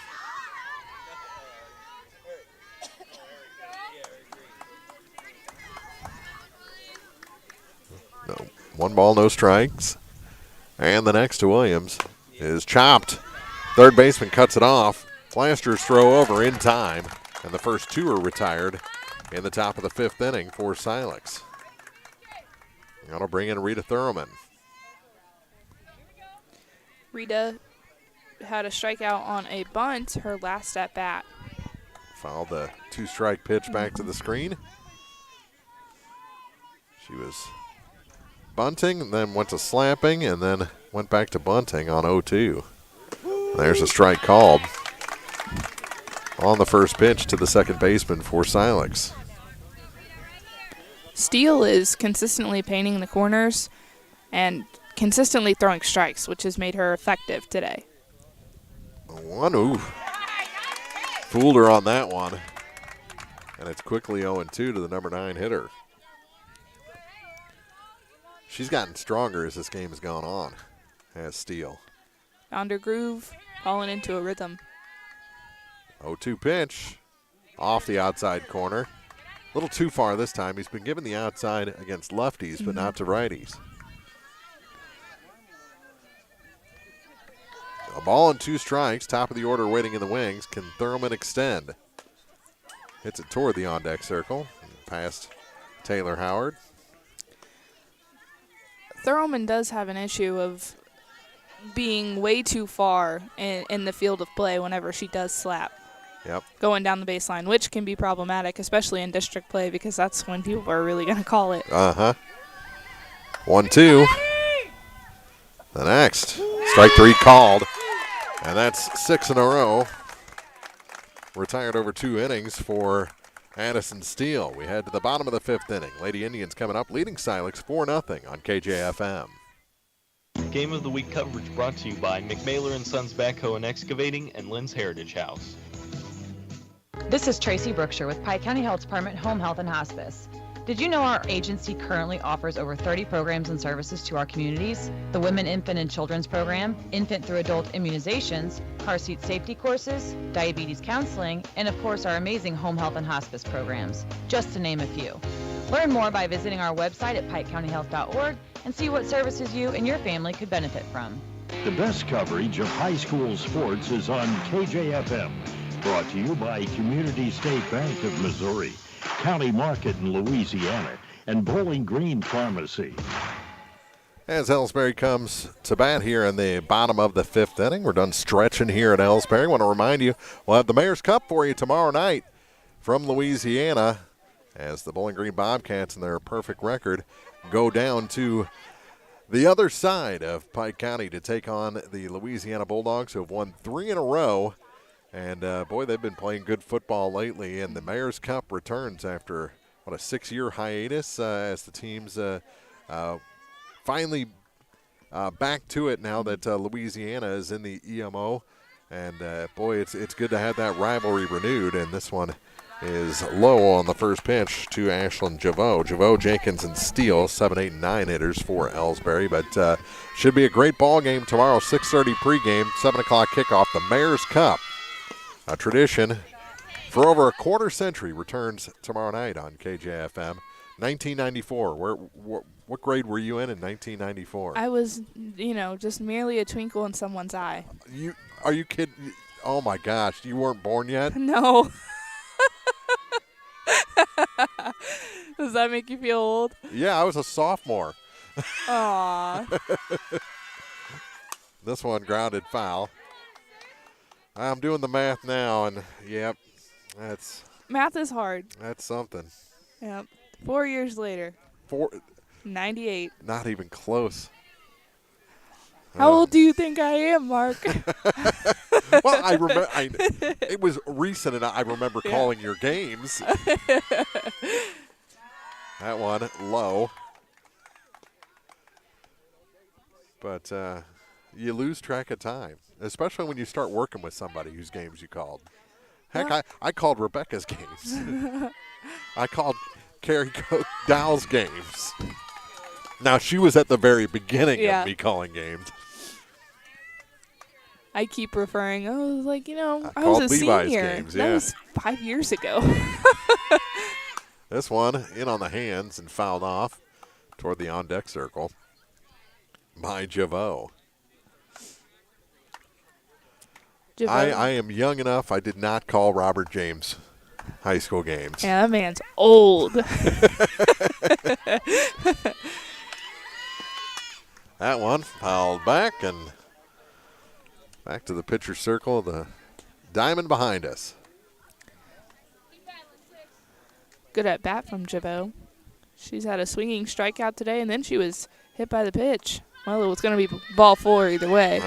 [SPEAKER 2] No, 1 ball, no strikes. And the next to Williams is chopped. Third baseman cuts it off. Flaster's throw over in time, and the first two are retired in the top of the 5th inning for Silex. Going to bring in Rita Thurman.
[SPEAKER 3] Rita had a strikeout on a bunt her last at bat.
[SPEAKER 2] Fouled the 2-strike pitch back to the screen. She was bunting, and then went to slapping, and then went back to bunting on 0-2. There's a strike called on the first pitch to the second baseman for Silex.
[SPEAKER 3] Steele is consistently painting the corners and consistently throwing strikes, which has made her effective today.
[SPEAKER 2] Fooled her on that one. And it's quickly 0-2 to the number 9 hitter. She's gotten stronger as this game has gone on, has Steele.
[SPEAKER 3] Found her groove, falling into a rhythm.
[SPEAKER 2] 0-2 pitch off the outside corner. A little too far this time. He's been given the outside against lefties, but not to righties. A ball and 2 strikes. Top of the order waiting in the wings. Can Thurman extend? Hits it toward the on-deck circle. Past Taylor Howard.
[SPEAKER 3] Thurman does have an issue of being way too far in the field of play whenever she does slap.
[SPEAKER 2] Yep.
[SPEAKER 3] Going down the baseline, which can be problematic, especially in district play, because that's when people are really going to call it.
[SPEAKER 2] 1-2. The next. Strike 3 called. And that's 6 in a row. Retired over 2 innings for Addison Steele. We head to the bottom of the 5th inning. Lady Indians coming up, leading Silex 4-0 on KJFM.
[SPEAKER 4] Game of the Week coverage brought to you by McMailer & Sons Backhoe and Excavating and Lynn's Heritage House.
[SPEAKER 12] This is Tracy Brookshire with Pike County Health Department Home Health and Hospice. Did you know our agency currently offers over 30 programs and services to our communities? The Women, Infant, and Children's Program, infant through adult immunizations, car seat safety courses, diabetes counseling, and of course our amazing home health and hospice programs, just to name a few. Learn more by visiting our website at pikecountyhealth.org and see what services you and your family could benefit from.
[SPEAKER 8] The best coverage of high school sports is on KJFM. Brought to you by Community State Bank of Missouri, County Market in Louisiana, and Bowling Green Pharmacy.
[SPEAKER 2] As Elsberry comes to bat here in the bottom of the 5th inning, we're done stretching here at Elsberry. I want to remind you, we'll have the Mayor's Cup for you tomorrow night from Louisiana as the Bowling Green Bobcats and their perfect record go down to the other side of Pike County to take on the Louisiana Bulldogs, who have won 3 in a row. And, boy, they've been playing good football lately. And the Mayor's Cup returns after, a 6-year hiatus as the teams finally back to it now that Louisiana is in the EMO. And, boy, it's good to have that rivalry renewed. And this one is low on the first pitch to Ashlyn Javot. Javot, Jenkins, and Steele, 7, 8, and 9 hitters for Elsberry. But should be a great ball game tomorrow, 6:30 pregame, 7 o'clock kickoff. The Mayor's Cup. A tradition for over a quarter century returns tomorrow night on KJFM. 1994. What grade were you in 1994?
[SPEAKER 3] I was, just merely a twinkle in someone's eye.
[SPEAKER 2] Are you kidding? Oh, my gosh. You weren't born yet?
[SPEAKER 3] No. Does that make you feel old?
[SPEAKER 2] Yeah, I was a sophomore.
[SPEAKER 3] Aww.
[SPEAKER 2] This one grounded foul. I'm doing the math now, and, yep,
[SPEAKER 3] math is hard.
[SPEAKER 2] That's something.
[SPEAKER 3] Yep. 4 years later. 98.
[SPEAKER 2] Not even close.
[SPEAKER 3] How old do you think I am, Mark?
[SPEAKER 2] Well, I remember. It was recent, and I remember calling your games. That one low, but you lose track of time, especially when you start working with somebody whose games you called. Heck, I called Rebecca's games. I called Carrie Dowell's games. Now, she was at the very beginning of me calling games.
[SPEAKER 3] I keep referring, I was
[SPEAKER 2] called
[SPEAKER 3] a
[SPEAKER 2] Levi's
[SPEAKER 3] senior.
[SPEAKER 2] Games,
[SPEAKER 3] That was 5 years ago.
[SPEAKER 2] This one in on the hands and fouled off toward the on-deck circle by Javot. I am young enough. I did not call Robert James high school games.
[SPEAKER 3] Yeah, that man's old.
[SPEAKER 2] That one fouled back and back to the pitcher's circle. The diamond behind us.
[SPEAKER 3] Good at bat from Jabot. She's had a swinging strikeout today, and then she was hit by the pitch. Well, it was going to be ball 4 either way.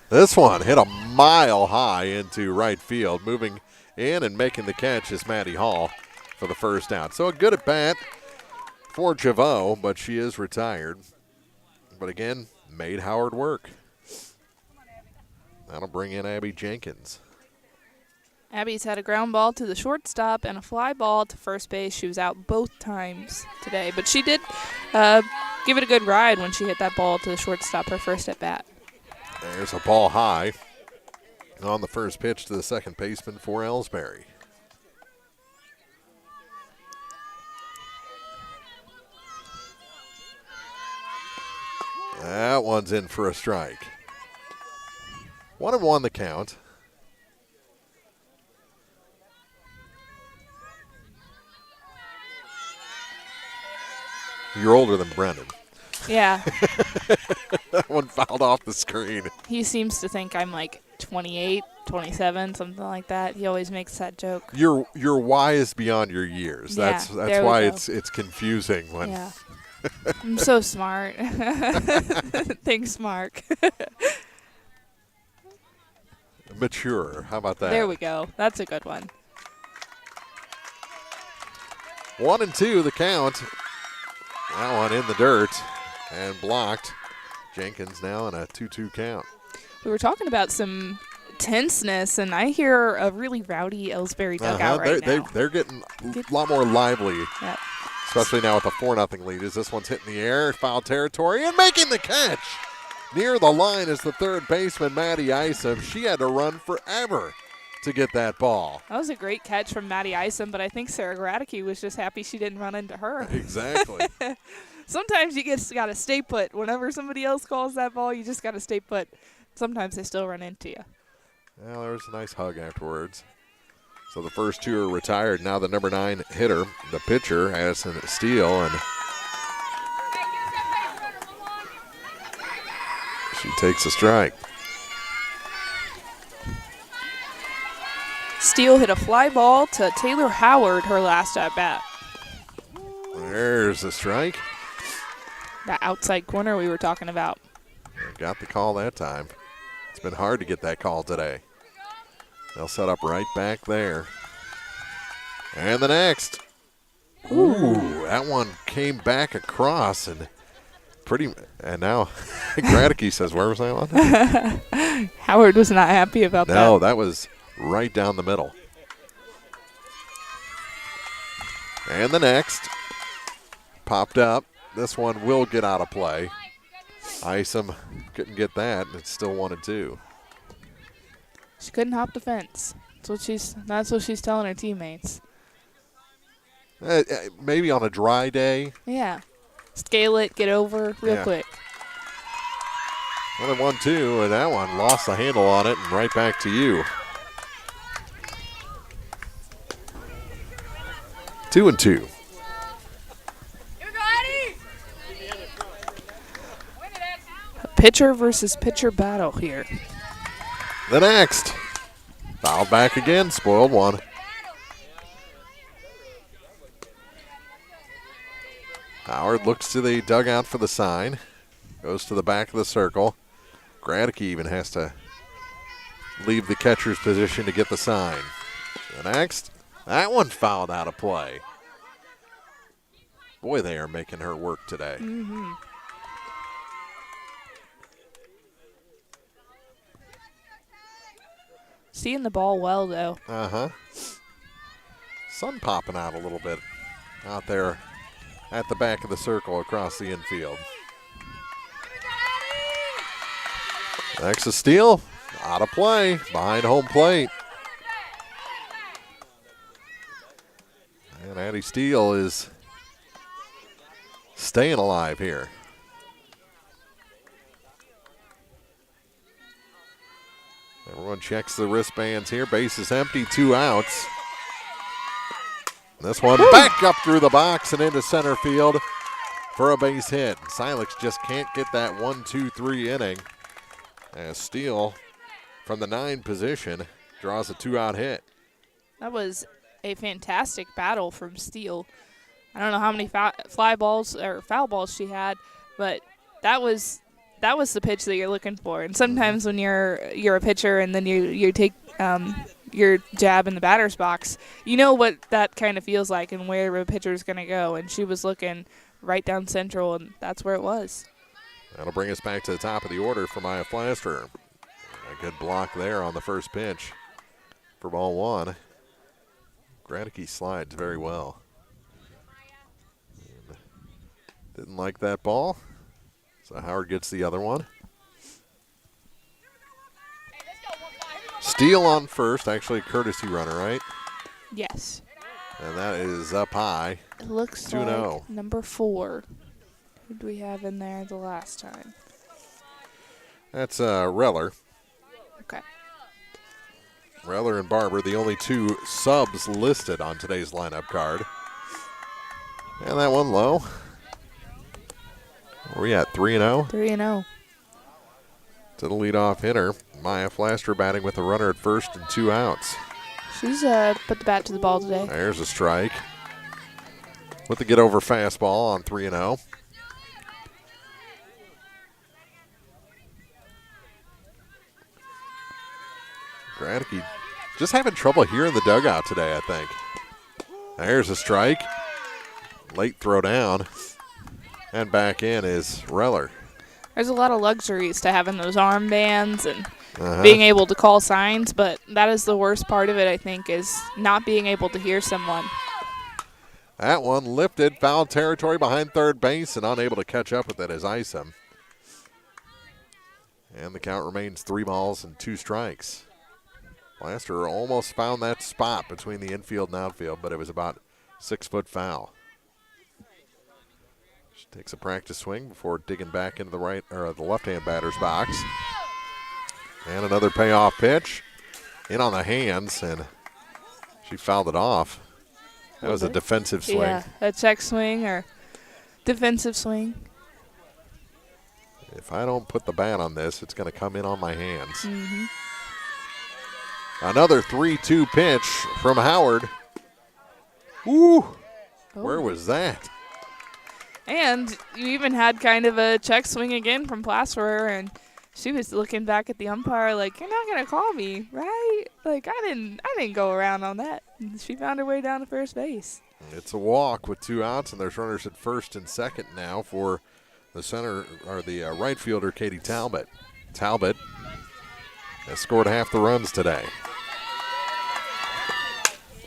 [SPEAKER 2] This one hit a mile high into right field. Moving in and making the catch is Maddie Hall for the first out. So a good at bat for Jabot, but she is retired. But again, made Howard work. That'll bring in Abby Jenkins.
[SPEAKER 3] Abby's had a ground ball to the shortstop and a fly ball to first base. She was out both times today, but she did give it a good ride when she hit that ball to the shortstop her first at bat.
[SPEAKER 2] There's a ball high on the first pitch to the second baseman for Elsberry. That one's in for a strike. 1-1 the count. You're older than Brendan.
[SPEAKER 3] Yeah.
[SPEAKER 2] That one fouled off the screen.
[SPEAKER 3] He seems to think I'm like 28, 27, something like that. He always makes that joke.
[SPEAKER 2] You're wise beyond your years.
[SPEAKER 3] Yeah,
[SPEAKER 2] That's
[SPEAKER 3] there
[SPEAKER 2] why
[SPEAKER 3] we go.
[SPEAKER 2] it's confusing when.
[SPEAKER 3] Yeah. I'm so smart. Thanks, Mark.
[SPEAKER 2] Mature. How about that?
[SPEAKER 3] There we go. That's a good one.
[SPEAKER 2] 1-2 the count. That one in the dirt and blocked. Jenkins now in a 2-2 count.
[SPEAKER 3] We were talking about some tenseness, and I hear a really rowdy Elsberry dugout right now.
[SPEAKER 2] They're getting a lot more lively,
[SPEAKER 3] Yep.
[SPEAKER 2] especially now with the 4-0 lead. As this one's hitting the air, foul territory, and making the catch. Near the line is the third baseman, Maddie Isom. She had to run forever to get that ball.
[SPEAKER 3] That was a great catch from Maddie Isom, but I think Sarah Gradicke was just happy she didn't run into her.
[SPEAKER 2] Exactly.
[SPEAKER 3] Sometimes you got to stay put. Whenever somebody else calls that ball, you just got to stay put. Sometimes they still run into you.
[SPEAKER 2] Well, there was a nice hug afterwards. So the first two are retired. Now the number 9 hitter, the pitcher, Addison Steele, and she takes a strike.
[SPEAKER 3] Steele hit a fly ball to Taylor Howard her last at bat.
[SPEAKER 2] There's a strike.
[SPEAKER 3] That outside corner we were talking about.
[SPEAKER 2] Got the call that time. It's been hard to get that call today. They'll set up right back there. And the next. Ooh, that one came back across and now Gradicke says, where was that one?
[SPEAKER 3] Howard was not happy about that.
[SPEAKER 2] No, that was right down the middle. And the next popped up. This one will get out of play. Isom couldn't get that, and it's still 1-2.
[SPEAKER 3] She couldn't hop the fence. That's what she's telling her teammates.
[SPEAKER 2] Maybe on a dry day.
[SPEAKER 3] Yeah. Scale it, get over real quick.
[SPEAKER 2] Another 1-2, and that one lost the handle on it, and right back to you. 2-2.
[SPEAKER 3] Pitcher versus pitcher battle here.
[SPEAKER 2] The next. Fouled back again, spoiled one. Howard looks to the dugout for the sign. Goes to the back of the circle. Gradicke even has to leave the catcher's position to get the sign. The next. That one fouled out of play. Boy, they are making her work today.
[SPEAKER 3] Mm-hmm. Seeing the ball well, though.
[SPEAKER 2] Uh-huh. Sun popping out a little bit out there at the back of the circle across the infield. Next is Steele. Out of play. Behind home plate. And Addie Steele is staying alive here. Everyone checks the wristbands here. Base is empty, 2 outs. This one back up through the box and into center field for a base hit. Silex just can't get that 1-2-3 inning as Steele from the 9 position draws a 2-out hit.
[SPEAKER 3] That was a fantastic battle from Steele. I don't know how many fly balls or foul balls she had, but that was the pitch that you're looking for. And sometimes when you're a pitcher and then you take your jab in the batter's box, you know what that kind of feels like and where a pitcher's going to go. And she was looking right down central, and that's where it was.
[SPEAKER 2] That'll bring us back to the top of the order for Maya Flaster. A good block there on the first pitch for ball 1. Gradicke slides very well. Didn't like that ball, so Howard gets the other one. Steele on first, actually a courtesy runner, right?
[SPEAKER 3] Yes.
[SPEAKER 2] And that is up high.
[SPEAKER 3] It looks
[SPEAKER 2] 2-0.
[SPEAKER 3] like number 4. Who do we have in there the last time?
[SPEAKER 2] That's Reller.
[SPEAKER 3] Okay.
[SPEAKER 2] Reller and Barber, the only 2 subs listed on today's lineup card. And that one low. Where are we at, 3-0?
[SPEAKER 3] 3-0.
[SPEAKER 2] To the leadoff hitter, Maya Flaster batting with a runner at first and 2 outs.
[SPEAKER 3] She's put the bat to the ball today.
[SPEAKER 2] There's a strike. With the get-over fastball on 3-0. Gradicke just having trouble here in the dugout today, I think. There's a strike. Late throw down. And back in is Reller.
[SPEAKER 3] There's a lot of luxuries to having those armbands and being able to call signs, but that is the worst part of it, I think, is not being able to hear someone.
[SPEAKER 2] That one lifted, foul territory behind third base, and unable to catch up with it is Isom. And the count remains 3 balls and 2 strikes. Flaster almost found that spot between the infield and outfield, but it was about 6-foot foul. She takes a practice swing before digging back into the left-hand batter's box. And another payoff pitch. In on the hands, and she fouled it off. That was a defensive swing.
[SPEAKER 3] Yeah, a check swing or defensive swing.
[SPEAKER 2] If I don't put the bat on this, it's going to come in on my hands.
[SPEAKER 3] Mm-hmm.
[SPEAKER 2] Another 3-2 pitch from Howard. Ooh, where was that?
[SPEAKER 3] And you even had kind of a check swing again from Plasterer, and she was looking back at the umpire like, "You're not gonna call me, right? Like I didn't go around on that." And she found her way down to first base.
[SPEAKER 2] It's a walk with 2 outs, and there's runners at first and second now for the center or the right fielder, Katie Talbot. Talbot has scored half the runs today.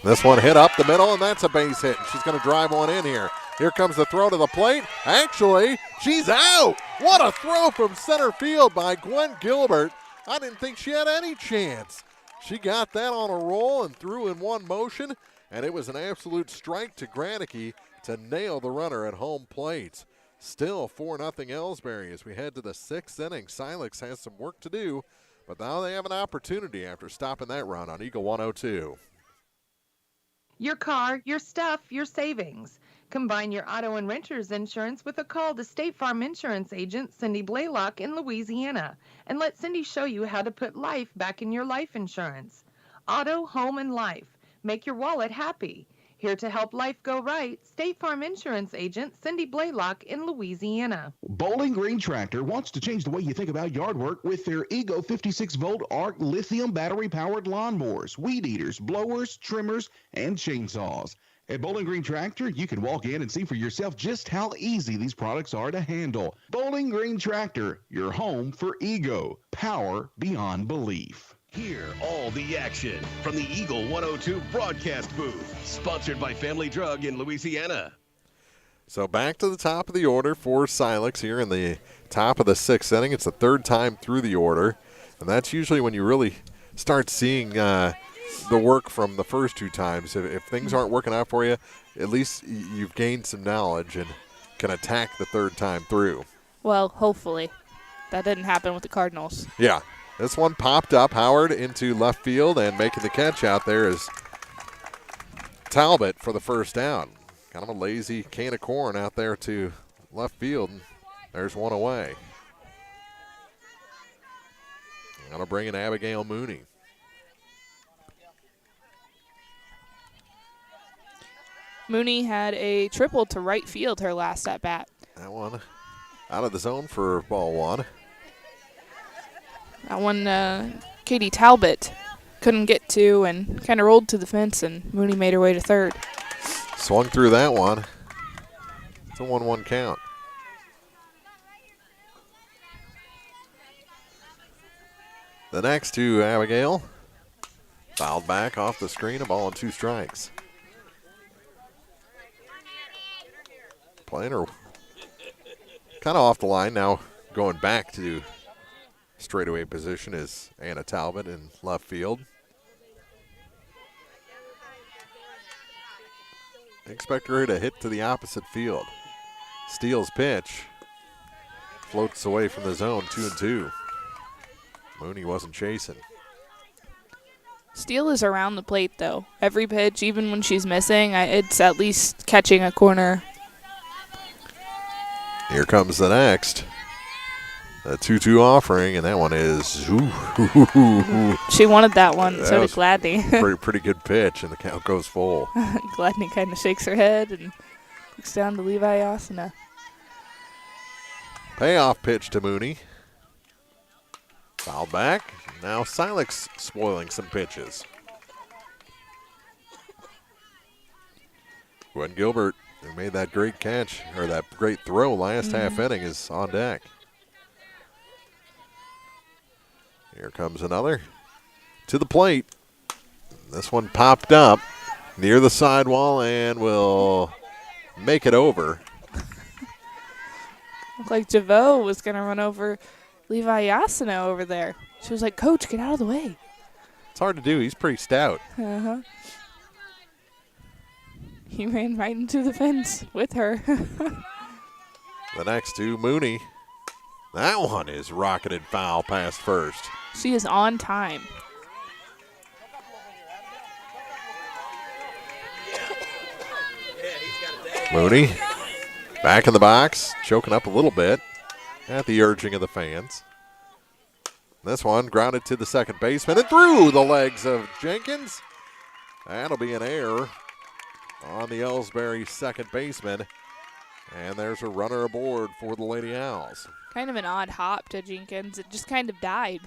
[SPEAKER 2] This one hit up the middle, and that's a base hit. She's going to drive one in here. Here comes the throw to the plate. Actually, she's out. What a throw from center field by Gwen Gilbert. I didn't think she had any chance. She got that on a roll and threw in one motion, and it was an absolute strike to Gradicke to nail the runner at home plate. Still 4-0 Elsberry as we head to the 6th inning. Silex has some work to do, but now they have an opportunity after stopping that run on Eagle 102.
[SPEAKER 7] Your car, your stuff, your savings. Combine your auto and renter's insurance with a call to State Farm Insurance agent Cindy Blaylock in Louisiana, and let Cindy show you how to put life back in your life insurance. Auto, home, and life. Make your wallet happy. Here to help life go right, State Farm Insurance agent Cindy Blaylock in Louisiana.
[SPEAKER 13] Bowling Green Tractor wants to change the way you think about yard work with their Ego 56-volt ARC lithium battery-powered lawnmowers, weed eaters, blowers, trimmers, and chainsaws. At Bowling Green Tractor, you can walk in and see for yourself just how easy these products are to handle. Bowling Green Tractor, your home for Ego. Power beyond belief.
[SPEAKER 9] Hear all the action from the Eagle 102 broadcast booth, sponsored by Family Drug in Louisiana.
[SPEAKER 2] So back to the top of the order for Silex here in the top of the 6th inning. It's the 3rd time through the order, and that's usually when you really start seeing the work from the first 2 times. If things aren't working out for you, at least you've gained some knowledge and can attack the 3rd time through.
[SPEAKER 3] Well, hopefully. That didn't happen with the Cardinals.
[SPEAKER 2] Yeah. This one popped up. Howard into left field, and making the catch out there is Talbot for the first down. Kind of a lazy can of corn out there to left field. There's one away. Going to bring in Abigail Mooney.
[SPEAKER 3] Mooney had a triple to right field her last at bat.
[SPEAKER 2] That one out of the zone for ball one.
[SPEAKER 3] That one Katie Talbot couldn't get to and kind of rolled to the fence, and Mooney made her way to third.
[SPEAKER 2] Swung through that one. It's a 1-1 count. The next to Abigail. Fouled back off the screen, a ball and 2 strikes. Playing her kind of off the line now, going back to straightaway position is Anna Talbot in left field. Expect her to hit to the opposite field. Steele's pitch floats away from the zone, 2-2. Mooney wasn't chasing.
[SPEAKER 3] Steele is around the plate, though. Every pitch, even when she's missing, it's at least catching a corner.
[SPEAKER 2] Here comes the next. A 2-2 offering, and that one is.
[SPEAKER 3] She wanted that one, so did Gladney.
[SPEAKER 2] pretty good pitch, and the count goes full.
[SPEAKER 3] Gladney kind of shakes her head and looks down to Levi Asana.
[SPEAKER 2] Payoff pitch to Mooney. Foul back. Now Silex spoiling some pitches. Gwen Gilbert, who made that great catch, or that great throw last half inning, is on deck. Here comes another. To the plate. This one popped up near the sidewall and will make it over.
[SPEAKER 3] Looked like Javot was going to run over Levi Asano over there. She was like, "Coach, get out of the way."
[SPEAKER 2] It's hard to do. He's pretty stout.
[SPEAKER 3] Uh-huh. He ran right into the fence with her.
[SPEAKER 2] The next to Mooney. That one is rocketed foul past first.
[SPEAKER 3] She is on time.
[SPEAKER 2] Mooney back in the box, choking up a little bit at the urging of the fans. This one grounded to the second baseman and through the legs of Jenkins. That'll be an error on the Elsberry second baseman. And there's a runner aboard for the Lady Owls.
[SPEAKER 3] Kind of an odd hop to Jenkins. It just kind of died.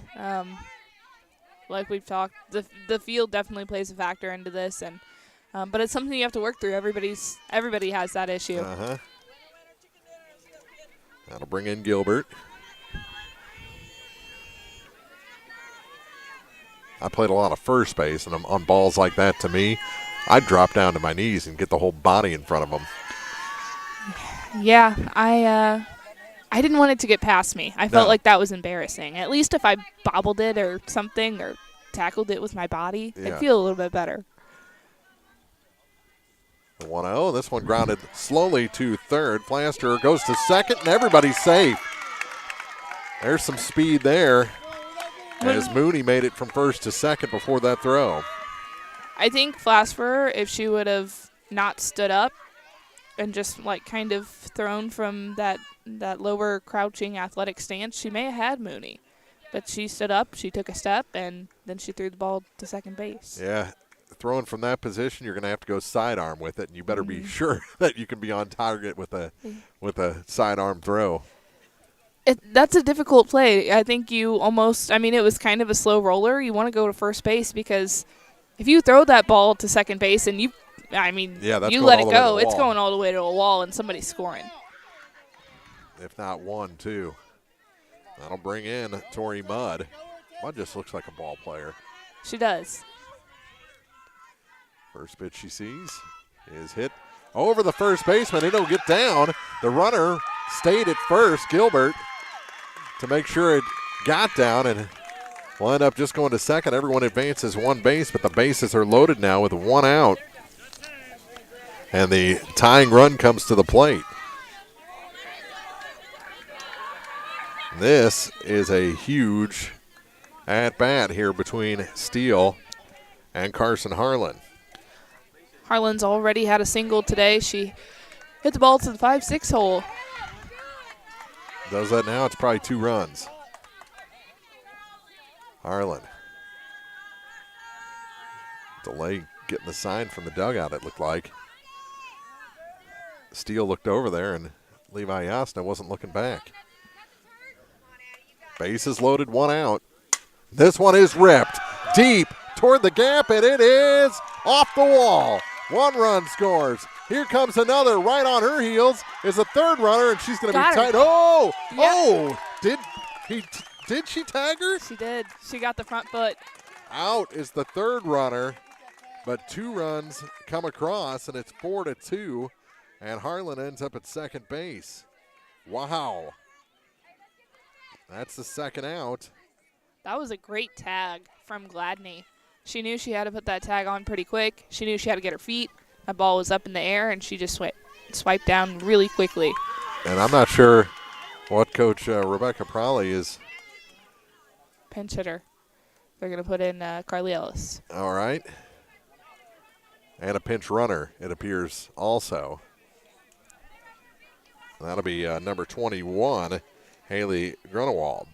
[SPEAKER 3] Like we've talked, the field definitely plays a factor into this, and but it's something you have to work through. Everybody has that issue.
[SPEAKER 2] That'll bring in Gilbert. I played a lot of first base, and on balls like that, to me, I'd drop down to my knees and get the whole body in front of them.
[SPEAKER 3] Yeah, I didn't want it to get past me. I felt like that was embarrassing. At least if I bobbled it or something or tackled it with my body, I'd feel a little bit better.
[SPEAKER 2] The 1-0. This one grounded slowly to third. Flaster goes to second, and everybody's safe. There's some speed there as Mooney made it from first to second before that throw.
[SPEAKER 3] I think Flaster, if she would have not stood up and just like kind of thrown from that lower crouching athletic stance, she may have had Mooney. But she stood up, she took a step, and then she threw the ball to second base.
[SPEAKER 2] Yeah, throwing from that position, you're going to have to go sidearm with it, and you better be sure that you can be on target with a sidearm throw.
[SPEAKER 3] That's a difficult play. I think it was kind of a slow roller. You want to go to first base because if you throw that ball to second base and you let it go, it's going all the way to a wall and somebody's scoring.
[SPEAKER 2] If not one, two. That'll bring in Tori Mudd. Mudd just looks like a ball player.
[SPEAKER 3] She does.
[SPEAKER 2] First pitch she sees is hit over the first baseman. It'll get down. The runner stayed at first, Gilbert, to make sure it got down, and will end up just going to second. Everyone advances one base, but the bases are loaded now with one out. And the tying run comes to the plate. This is a huge at bat here between Steele and Carson Harlan.
[SPEAKER 3] Harlan's already had a single today. She hit the ball to the 5-6 hole.
[SPEAKER 2] Does that now? It's probably 2 runs. Harlan. Delay getting the sign from the dugout, it looked like. Steele looked over there, and Levi Yasna wasn't looking back. Bases loaded, 1 out. This one is ripped deep toward the gap, and it is off the wall. 1 run scores. Here comes another right on her heels. Is a 3rd runner, and she's going to be tied. Oh! Yep. Oh! Did she tag her?
[SPEAKER 3] She did. She got the front foot.
[SPEAKER 2] Out is the 3rd runner, but 2 runs come across, and it's 4-2, and Harlan ends up at second base. Wow. That's the 2nd out.
[SPEAKER 3] That was a great tag from Gladney. She knew she had to put that tag on pretty quick. She knew she had to get her feet. That ball was up in the air, and she just swiped down really quickly.
[SPEAKER 2] And I'm not sure what Coach Rebecca Prowley is.
[SPEAKER 3] Pinch hitter. They're going to put in Carly Ellis.
[SPEAKER 2] All right. And a pinch runner, it appears, also. That'll be number 21, Haley Grunewald.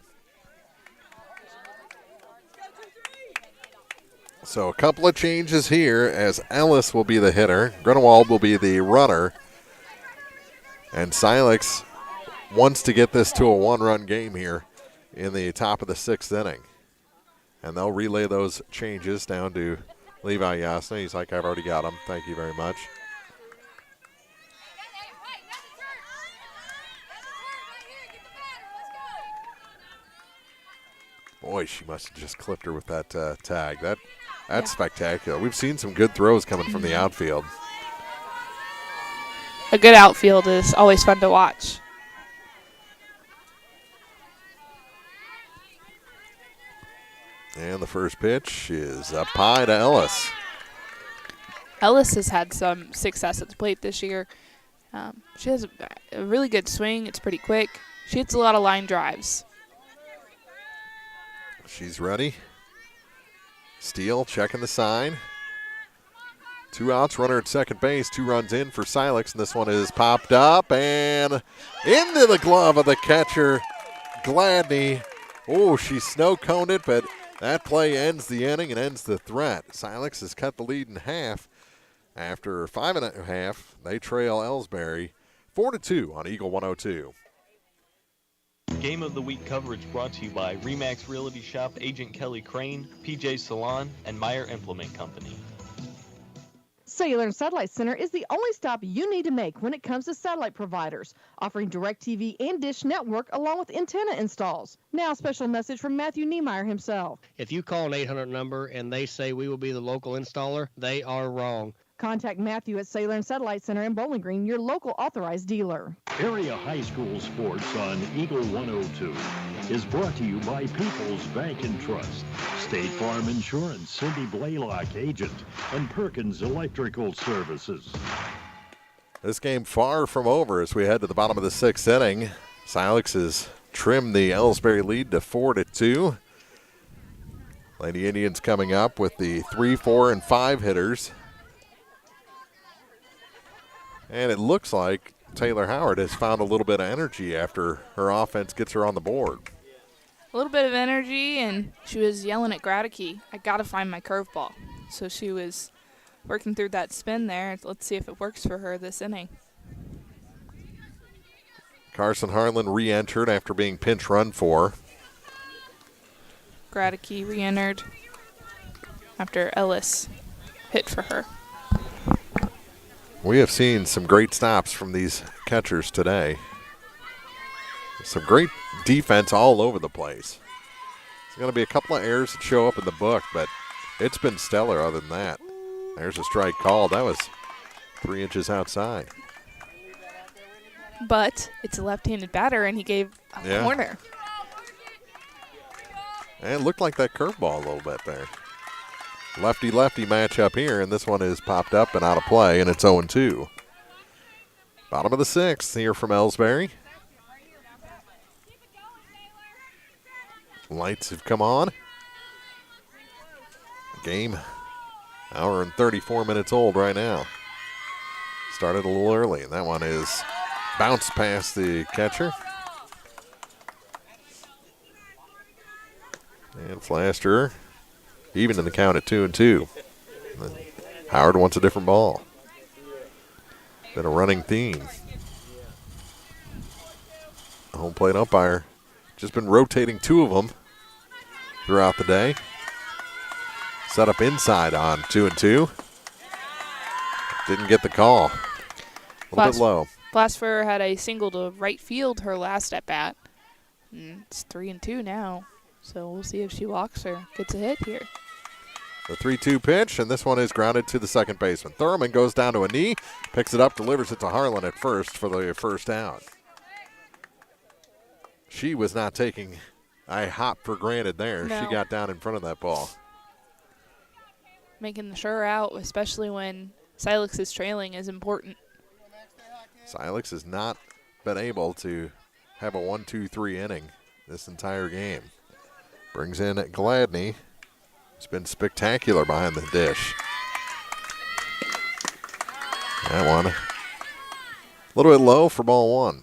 [SPEAKER 2] So a couple of changes here as Ellis will be the hitter. Grunewald will be the runner. And Silex wants to get this to a 1-run game here in the top of the 6th inning. And they'll relay those changes down to Levi Yasna. He's like, I've already got them. Thank you very much. Boy, she must have just clipped her with that tag. That's spectacular. We've seen some good throws coming from the outfield.
[SPEAKER 3] A good outfield is always fun to watch.
[SPEAKER 2] And the first pitch is up high to Ellis.
[SPEAKER 3] Ellis has had some success at the plate this year. She has a really good swing. It's pretty quick. She hits a lot of line drives.
[SPEAKER 2] She's ready. Steele checking the sign. 2 outs, runner at second base, 2 runs in for Silex, and this one is popped up and into the glove of the catcher, Gladney. Oh, she snow-coned it, but that play ends the inning and ends the threat. Silex has cut the lead in half. After 5 1/2, they trail Elsberry 4-2 on Eagle 102.
[SPEAKER 4] Game of the Week coverage brought to you by Remax Realty Shop, Agent Kelly Crane, PJ Salon, and Meyer Implement Company.
[SPEAKER 14] Cellular and Satellite Center is the only stop you need to make when it comes to satellite providers, offering DirecTV and Dish Network along with antenna installs. Now a special message from Matthew Niemeyer himself.
[SPEAKER 15] If you call an 800 number and they say we will be the local installer, they are wrong.
[SPEAKER 14] Contact Matthew at Cellular and Satellite Center in Bowling Green, your local authorized dealer.
[SPEAKER 8] Area high school sports on Eagle 102 is brought to you by People's Bank and Trust, State Farm Insurance, Cindy Blaylock agent, and Perkins Electrical Services.
[SPEAKER 2] This game far from over as we head to the bottom of the 6th inning. Silex has trimmed the Elsberry lead to 4-2. Lady Indians coming up with the 3, 4, and 5 hitters. And it looks like Taylor Howard has found a little bit of energy after her offense gets her on the board.
[SPEAKER 3] A little bit of energy, and she was yelling at Gradicke, I got to find my curveball. So she was working through that spin there. Let's see if it works for her this inning.
[SPEAKER 2] Carson Harlan re-entered after being pinch run for.
[SPEAKER 3] Gradicke re-entered after Ellis hit for her.
[SPEAKER 2] We have seen some great stops from these catchers today. Some great defense all over the place. There's going to be a couple of errors that show up in the book, but it's been stellar other than that. There's a strike called. That was 3 inches outside.
[SPEAKER 3] But it's a left-handed batter, and he gave a corner.
[SPEAKER 2] And it looked like that curveball a little bit there. Lefty-lefty matchup here, and this one is popped up and out of play, and it's 0-2. Bottom of the 6th here from Elsberry. Lights have come on. Game, hour and 34 minutes old right now. Started a little early, and that one is bounced past the catcher. And Flaster even in the count at 2-2. Howard wants a different ball. Been a running theme. The home plate umpire just been rotating two of them throughout the day. Set up inside on 2-2. Didn't get the call. A little bit low.
[SPEAKER 3] Flaster had a single to right field her last at bat. It's 3-2 now. So we'll see if she walks or gets a hit here.
[SPEAKER 2] The 3-2 pitch, and this one is grounded to the second baseman. Thurman goes down to a knee, picks it up, delivers it to Harlan at first for the first out. She was not taking a hop for granted there.
[SPEAKER 3] No.
[SPEAKER 2] She got down in front of that ball.
[SPEAKER 3] Making the sure out, especially when Silex is trailing, is important.
[SPEAKER 2] Silex has not been able to have a 1-2-3 inning this entire game. Brings in Gladney. It's been spectacular behind the dish. That one a little bit low for ball one.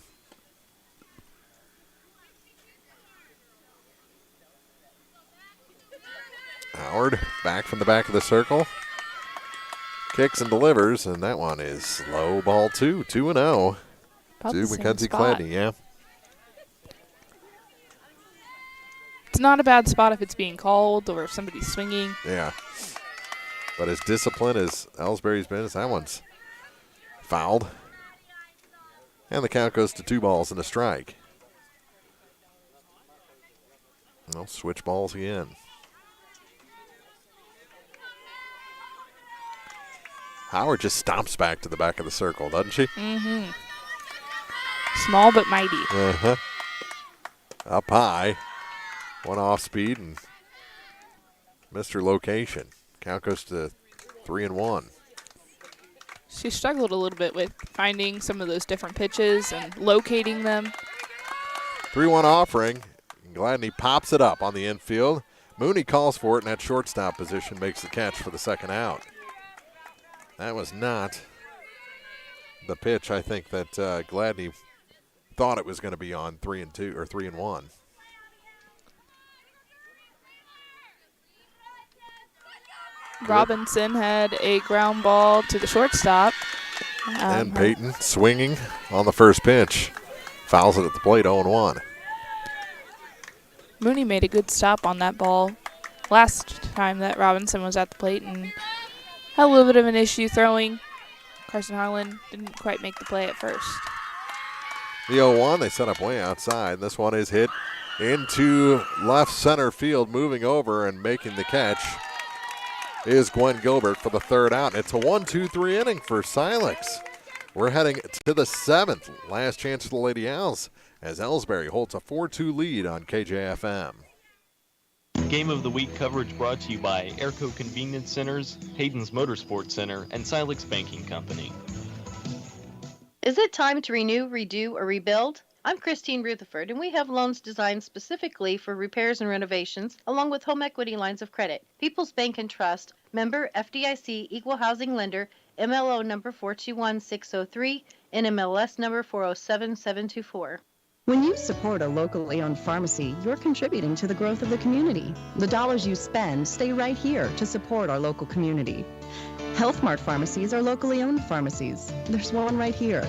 [SPEAKER 2] Howard back from the back of the circle. Kicks and delivers, and that one is low, ball two. 2-0 to Mackenzie Gladney, yeah.
[SPEAKER 3] It's not a bad spot if it's being called or if somebody's swinging.
[SPEAKER 2] Yeah. But as disciplined as Elsberry's been, that one's fouled. And the count goes to 2 balls and a strike. Well, switch balls again. Howard just stomps back to the back of the circle, doesn't she?
[SPEAKER 3] Mm-hmm. Small but mighty.
[SPEAKER 2] Uh-huh. Up high. One off speed and missed her location. Count goes to 3-1.
[SPEAKER 3] She struggled a little bit with finding some of those different pitches and locating them.
[SPEAKER 2] 3-1 offering. Gladney pops it up on the infield. Mooney calls for it, and at shortstop position makes the catch for the second out. That was not the pitch I think that Gladney thought it was going to be on 3-2 or 3-1.
[SPEAKER 3] Robinson had a ground ball to the shortstop.
[SPEAKER 2] And Peyton swinging on the first pitch. Fouls it at the plate, 0-1.
[SPEAKER 3] Mooney made a good stop on that ball last time that Robinson was at the plate and had a little bit of an issue throwing. Carson Harlan didn't quite make the play at first.
[SPEAKER 2] The 0-1, they set up way outside. This one is hit into left center field, moving over and making the catch is Gwen Gilbert for the third out. It's a 1-2-3 inning for Silex. We're heading to the 7th. Last chance for the Lady Owls as Elsberry holds a 4-2 lead on KJFM.
[SPEAKER 4] Game of the Week coverage brought to you by Airco Convenience Centers, Hayden's Motorsports Center, and Silex Banking Company.
[SPEAKER 16] Is it time to renew, redo, or rebuild? I'm Christine Rutherford, and we have loans designed specifically for repairs and renovations, along with home equity lines of credit. People's Bank and Trust, member FDIC, equal housing lender, MLO number 421603, NMLS number 407724.
[SPEAKER 17] When you support a locally owned pharmacy, you're contributing to the growth of the community. The dollars you spend stay right here to support our local community. Health Mart pharmacies are locally owned pharmacies. There's one right here.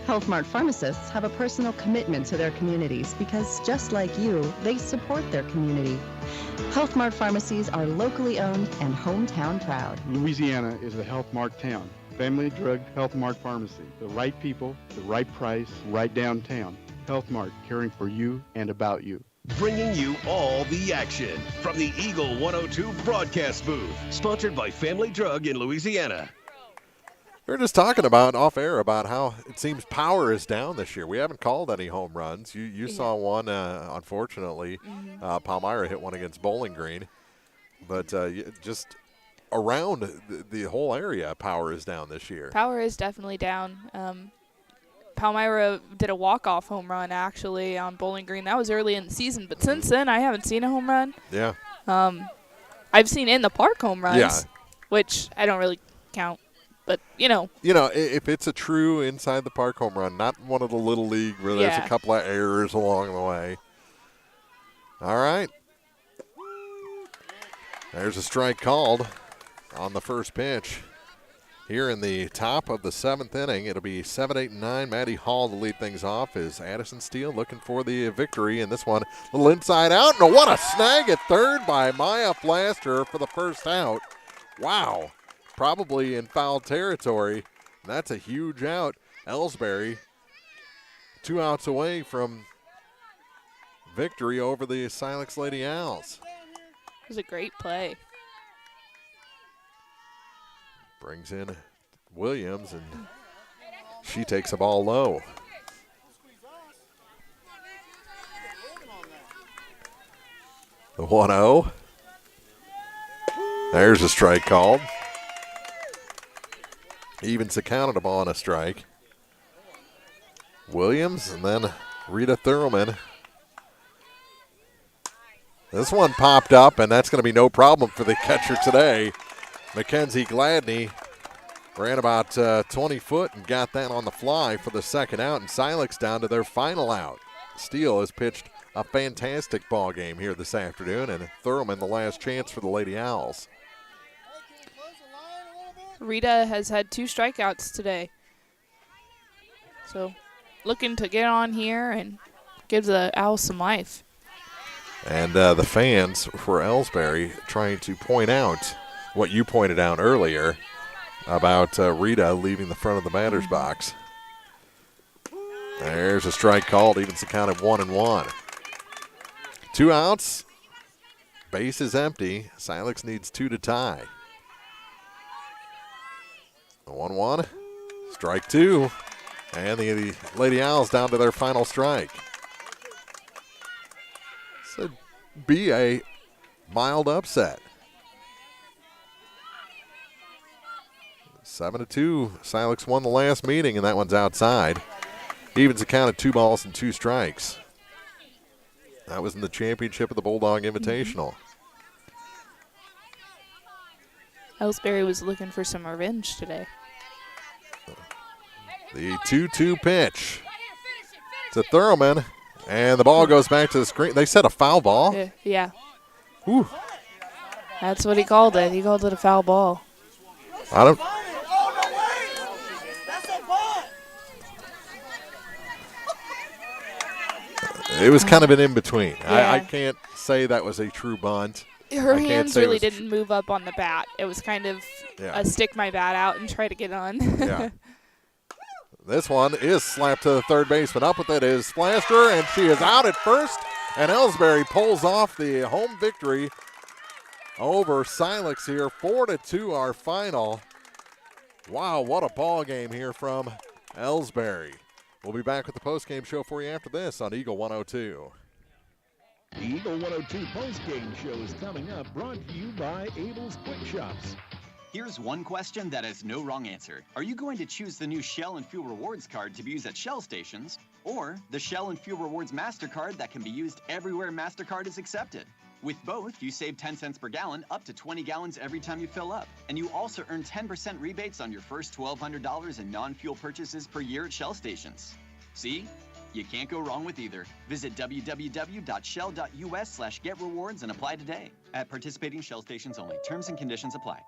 [SPEAKER 17] Health Mart pharmacists have a personal commitment to their communities because, just like you, they support their community. Health Mart pharmacies are locally owned and hometown proud.
[SPEAKER 6] Louisiana is a Health Mart town. Family Drug Health Mart Pharmacy. The right people, the right price, right downtown. Health Mart, caring for you and about you.
[SPEAKER 9] Bringing you all the action from the Eagle 102 broadcast booth. Sponsored by Family Drug in Louisiana.
[SPEAKER 2] We were just talking about off air about how it seems power is down this year. We haven't called any home runs. You saw one, unfortunately. Palmyra hit one against Bowling Green. But just around the whole area, power is down this year.
[SPEAKER 3] Power is definitely down. Palmyra did a walk-off home run, actually, on Bowling Green. That was early in the season. But since then, I haven't seen a home run.
[SPEAKER 2] Yeah.
[SPEAKER 3] I've seen in the park home runs,
[SPEAKER 2] Yeah.
[SPEAKER 3] which I don't really count. But,
[SPEAKER 2] if it's a true inside the park home run, not one of the little league where there's a couple of errors along the way. All right. There's a strike called on the first pitch. Here in the top of the 7th inning, it'll be 7, 8, and 9. Maddie Hall to lead things off as Addison Steele looking for the victory in this one. A little inside out, and what a snag at third by Maya Flaster for the first out. Wow. Probably in foul territory. That's a huge out. Elsberry 2 outs away from victory over the Silex Lady Owls.
[SPEAKER 3] It was a great play.
[SPEAKER 2] Brings in Williams, and she takes the ball low. The 1-0. There's a strike called. Evens the count of the ball on a strike. Williams and then Rita Thurman. This one popped up, and that's going to be no problem for the catcher today. Mackenzie Gladney ran about 20 foot and got that on the fly for the second out, and Silex down to their final out. Steele has pitched a fantastic ball game here this afternoon, and Thurman the last chance for the Lady Owls.
[SPEAKER 3] Rita has had 2 strikeouts today. So looking to get on here and give the Owls some life.
[SPEAKER 2] And the fans for Elsberry trying to point out what you pointed out earlier about Rita leaving the front of the batter's box. There's a strike called, evens the count of 1-1. 2 outs, base is empty. Silex needs 2 to tie. 1-1, strike 2, and the Lady Owls down to their final strike. So be a mild upset. 7-2, Silex won the last meeting, and that one's outside. Evens the count of 2 balls and 2 strikes. That was in the championship of the Bulldog Invitational.
[SPEAKER 3] Elsberry was looking for some revenge today.
[SPEAKER 2] The 2-2 pitch to Thurman, and the ball goes back to the screen. They said a foul ball.
[SPEAKER 3] Yeah.
[SPEAKER 2] Whew.
[SPEAKER 3] That's what he called it. He called it a foul ball.
[SPEAKER 2] I don't. It was kind of an in-between.
[SPEAKER 3] Yeah.
[SPEAKER 2] I can't say that was a true bunt.
[SPEAKER 3] Her hands really didn't move up on the bat. It was kind of
[SPEAKER 2] Yeah.
[SPEAKER 3] a stick my bat out and try to get on.
[SPEAKER 2] Yeah. This one is slapped to the third baseman. Up with it is Flaster, and she is out at first. And Elsberry pulls off the home victory over Silex here. 4-2 our final. Wow, what a ball game here from Elsberry. We'll be back with the postgame show for you after this on Eagle 102.
[SPEAKER 5] The Eagle 102 postgame show is coming up, brought to you by Abel's Quick Shops.
[SPEAKER 21] Here's one question that has no wrong answer. Are you going to choose the new Shell and Fuel Rewards card to be used at Shell stations, or the Shell and Fuel Rewards MasterCard that can be used everywhere MasterCard is accepted? With both, you save 10 cents per gallon, up to 20 gallons every time you fill up. And you also earn 10% rebates on your first $1,200 in non-fuel purchases per year at Shell stations. See? You can't go wrong with either. Visit www.shell.us/getrewards and apply today. At participating Shell stations only. Terms and conditions apply.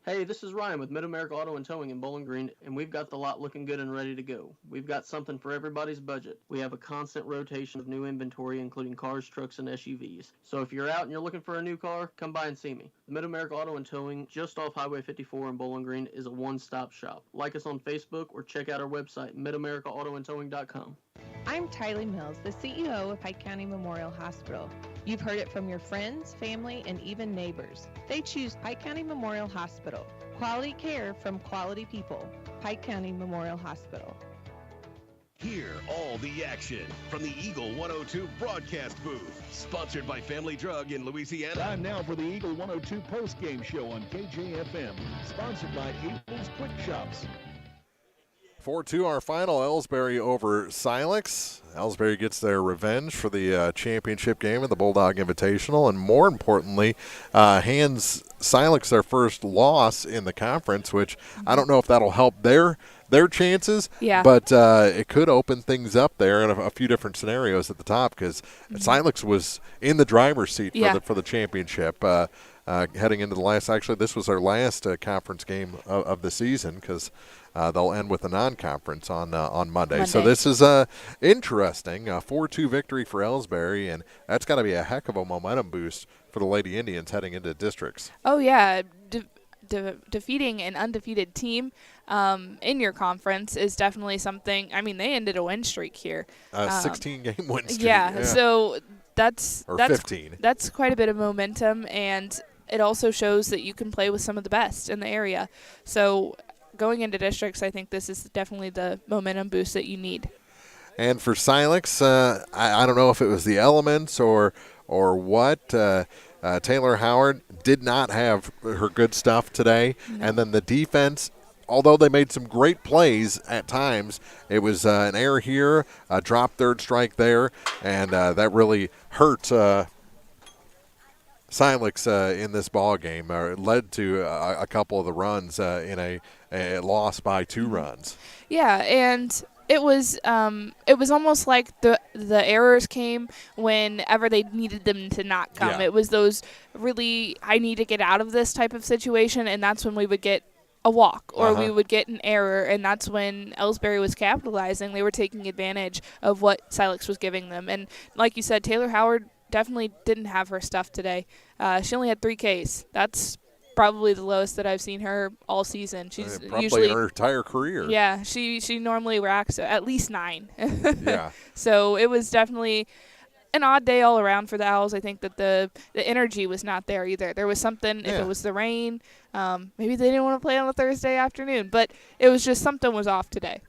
[SPEAKER 18] Hey, this is Ryan with Mid-America Auto and Towing in Bowling Green, and we've got the lot looking good and ready to go. We've got something for everybody's budget. We have a constant rotation of new inventory, including cars, trucks, and SUVs. So if you're out and you're looking for a new car, come by and see me. The Mid-America Auto and Towing, just off Highway 54 in Bowling Green, is a one-stop shop. Like us on Facebook or check out our website, midamericaautoandtowing.com.
[SPEAKER 19] I'm Tylee Mills, the CEO of Pike County Memorial Hospital. You've heard it from your friends, family, and even neighbors. They choose Pike County Memorial Hospital. Quality care from quality people. Pike County Memorial Hospital.
[SPEAKER 9] Hear all the action from the Eagle 102 broadcast booth. Sponsored by Family Drug in Louisiana.
[SPEAKER 5] Time now for the Eagle 102 postgame show on KJFM. Sponsored by Abel's Quick Shops.
[SPEAKER 2] 4-2 our final, Elsberry over Silex. Elsberry gets their revenge for the championship game of the Bulldog Invitational, and more importantly, hands Silex their first loss in the conference, which I don't know if that'll help their chances, but it could open things up there in a few different scenarios at the top, because Silex was in the driver's seat for the championship. Heading into the last, actually, this was their last conference game of the season, because they'll end with a non-conference on Monday. So this is interesting. 4-2 victory for Elsberry, and that's got to be a heck of a momentum boost for the Lady Indians heading into districts.
[SPEAKER 3] Oh, yeah. Defeating an undefeated team in your conference is definitely something. I mean, they ended a win streak here.
[SPEAKER 2] 16-game win streak.
[SPEAKER 3] Yeah, so that's
[SPEAKER 2] 15.
[SPEAKER 3] That's quite a bit of momentum, and it also shows that you can play with some of the best in the area. So going into districts, I think this is definitely the momentum boost that you need.
[SPEAKER 2] And for Silex, I don't know if it was the elements or what. Taylor Howard did not have her good stuff today. No. And then the defense, although they made some great plays at times, it was an error here, a drop third strike there, and that really hurt Silex in this ball game. It led to a couple of the runs in a loss by 2 runs.
[SPEAKER 3] Yeah, and it was almost like the errors came whenever they needed them to not come. Yeah. It was those really, I need to get out of this type of situation, and that's when we would get a walk or we would get an error, and that's when Elsberry was capitalizing. They were taking advantage of what Silex was giving them. And like you said, Taylor Howard definitely didn't have her stuff today. She only had 3 Ks. That's probably the lowest that I've seen her all season. She's
[SPEAKER 2] probably
[SPEAKER 3] usually
[SPEAKER 2] her entire career.
[SPEAKER 3] Yeah, she normally racks at least 9.
[SPEAKER 2] Yeah.
[SPEAKER 3] So it was definitely an odd day all around for the Owls. I think that the energy was not there either. There was something, if it was the rain, maybe they didn't want to play on a Thursday afternoon, but it was just something was off today.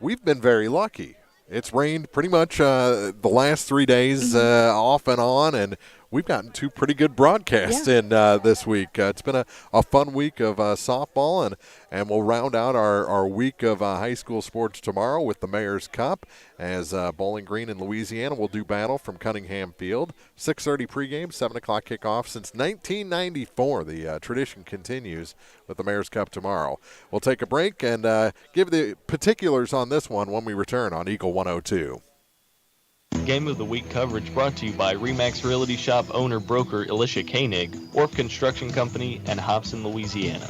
[SPEAKER 2] We've been very lucky. It's rained pretty much the last 3 days off and on, and we've gotten 2 pretty good broadcasts in this week. It's been a fun week of softball, and we'll round out our week of high school sports tomorrow with the Mayor's Cup, as Bowling Green and Louisiana will do battle from Cunningham Field. 6:30 pregame, 7 o'clock kickoff. Since 1994, the tradition continues with the Mayor's Cup tomorrow. We'll take a break and give the particulars on this one when we return on Eagle 102.
[SPEAKER 4] Game of the Week coverage brought to you by Remax Realty Shop owner-broker Alicia Koenig, Orp Construction Company, and Hobson, Louisiana.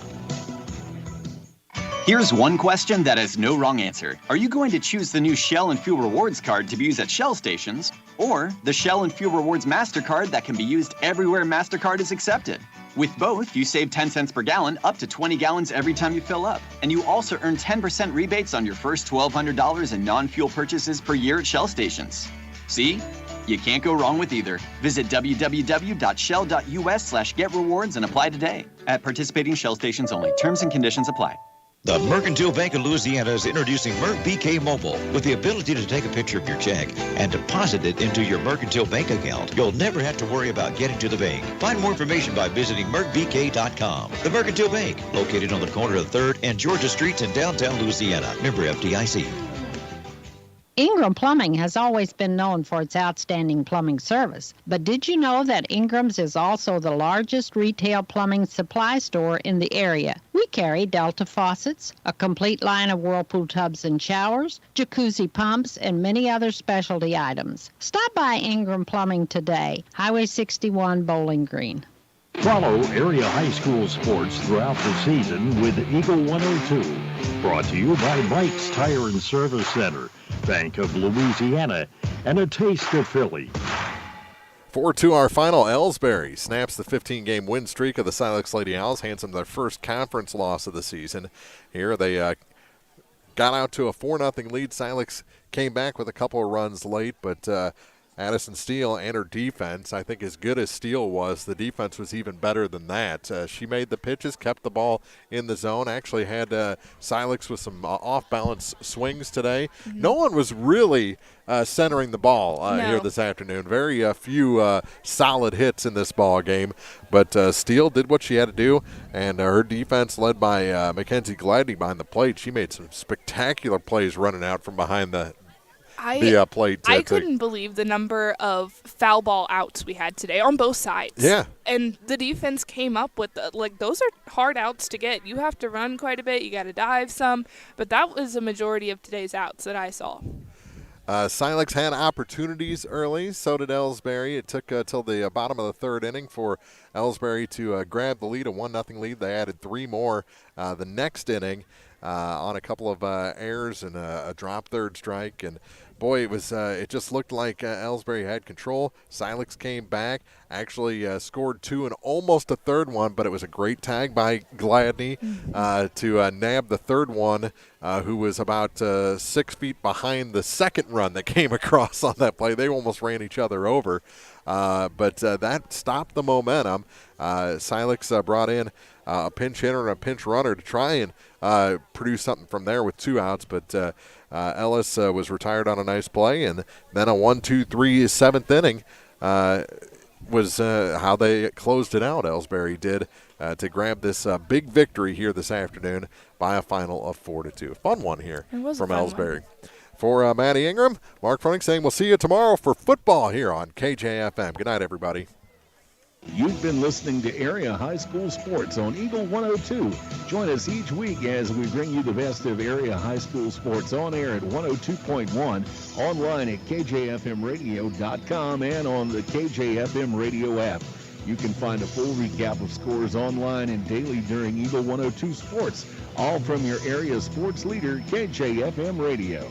[SPEAKER 21] Here's one question that has no wrong answer. Are you going to choose the new Shell and Fuel Rewards card to be used at Shell stations, or the Shell and Fuel Rewards MasterCard that can be used everywhere MasterCard is accepted? With both, you save 10 cents per gallon, up to 20 gallons every time you fill up. And you also earn 10% rebates on your first $1,200 in non-fuel purchases per year at Shell stations. See? You can't go wrong with either. Visit www.shell.us/getrewards and apply today. At participating Shell stations only. Terms and conditions apply.
[SPEAKER 1] The Mercantile Bank of Louisiana is introducing Merc BK Mobile with the ability to take a picture of your check and deposit it into your Mercantile Bank account. You'll never have to worry about getting to the bank. Find more information by visiting mercbk.com. The Mercantile Bank, located on the corner of 3rd and Georgia Streets in downtown Louisiana. Member FDIC.
[SPEAKER 20] Ingram Plumbing has always been known for its outstanding plumbing service, but did you know that Ingram's is also the largest retail plumbing supply store in the area? We carry Delta faucets, a complete line of Whirlpool tubs and showers, jacuzzi pumps, and many other specialty items. Stop by Ingram Plumbing today, Highway 61, Bowling Green.
[SPEAKER 8] Follow area high school sports throughout the season with Eagle 102. Brought to you by Mike's Tire and Service Center, Bank of Louisiana, and a taste of Philly.
[SPEAKER 2] 4-2 our final. Elsberry snaps the 15-game win streak of the Silex Lady Owls, hands them their first conference loss of the season. Here they got out to a 4-0 lead. Silex came back with a couple of runs late, but Addison Steele and her defense. I think as good as Steele was, the defense was even better than that. She made the pitches, kept the ball in the zone, actually had Silex with some off-balance swings today. No one was really centering the ball here this afternoon. Very few solid hits in this ball game, but Steele did what she had to do, and her defense led by Mackenzie Gladney behind the plate. She made some spectacular plays running out from behind the plate.
[SPEAKER 3] I couldn't believe the number of foul ball outs we had today on both sides.
[SPEAKER 2] Yeah.
[SPEAKER 3] And the defense came up with, those are hard outs to get. You have to run quite a bit. You got to dive some. But that was the majority of today's outs that I saw.
[SPEAKER 2] Silex had opportunities early. So did Elsberry. It took till the bottom of the third inning for Elsberry to grab the lead, a 1-0 lead. They added 3 more the next inning on a couple of errors and a drop third strike. And boy, it just looked like Elsberry had control. Silex came back, actually scored 2 and almost a third one, but it was a great tag by Gladney to nab the third one, who was about 6 feet behind the second run that came across on that play. They almost ran each other over, but that stopped the momentum. Silex brought in a pinch hitter and a pinch runner to try and produce something from there with 2 outs, but Ellis was retired on a nice play, and then a 1-2-3 7th inning was how they closed it out. Elsberry did to grab this big victory here this afternoon by a final of 4-2. Fun one here from Elsberry. For Maddie Ingram, Mark Froning saying we'll see you tomorrow for football here on KJFM. Good night, everybody.
[SPEAKER 8] You've been listening to Area High School Sports on Eagle 102. Join us each week as we bring you the best of area high school sports on air at 102.1, online at kjfmradio.com, and on the KJFM radio app. You can find a full recap of scores online and daily during Eagle 102 Sports, all from your area sports leader, KJFM Radio.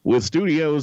[SPEAKER 8] With studios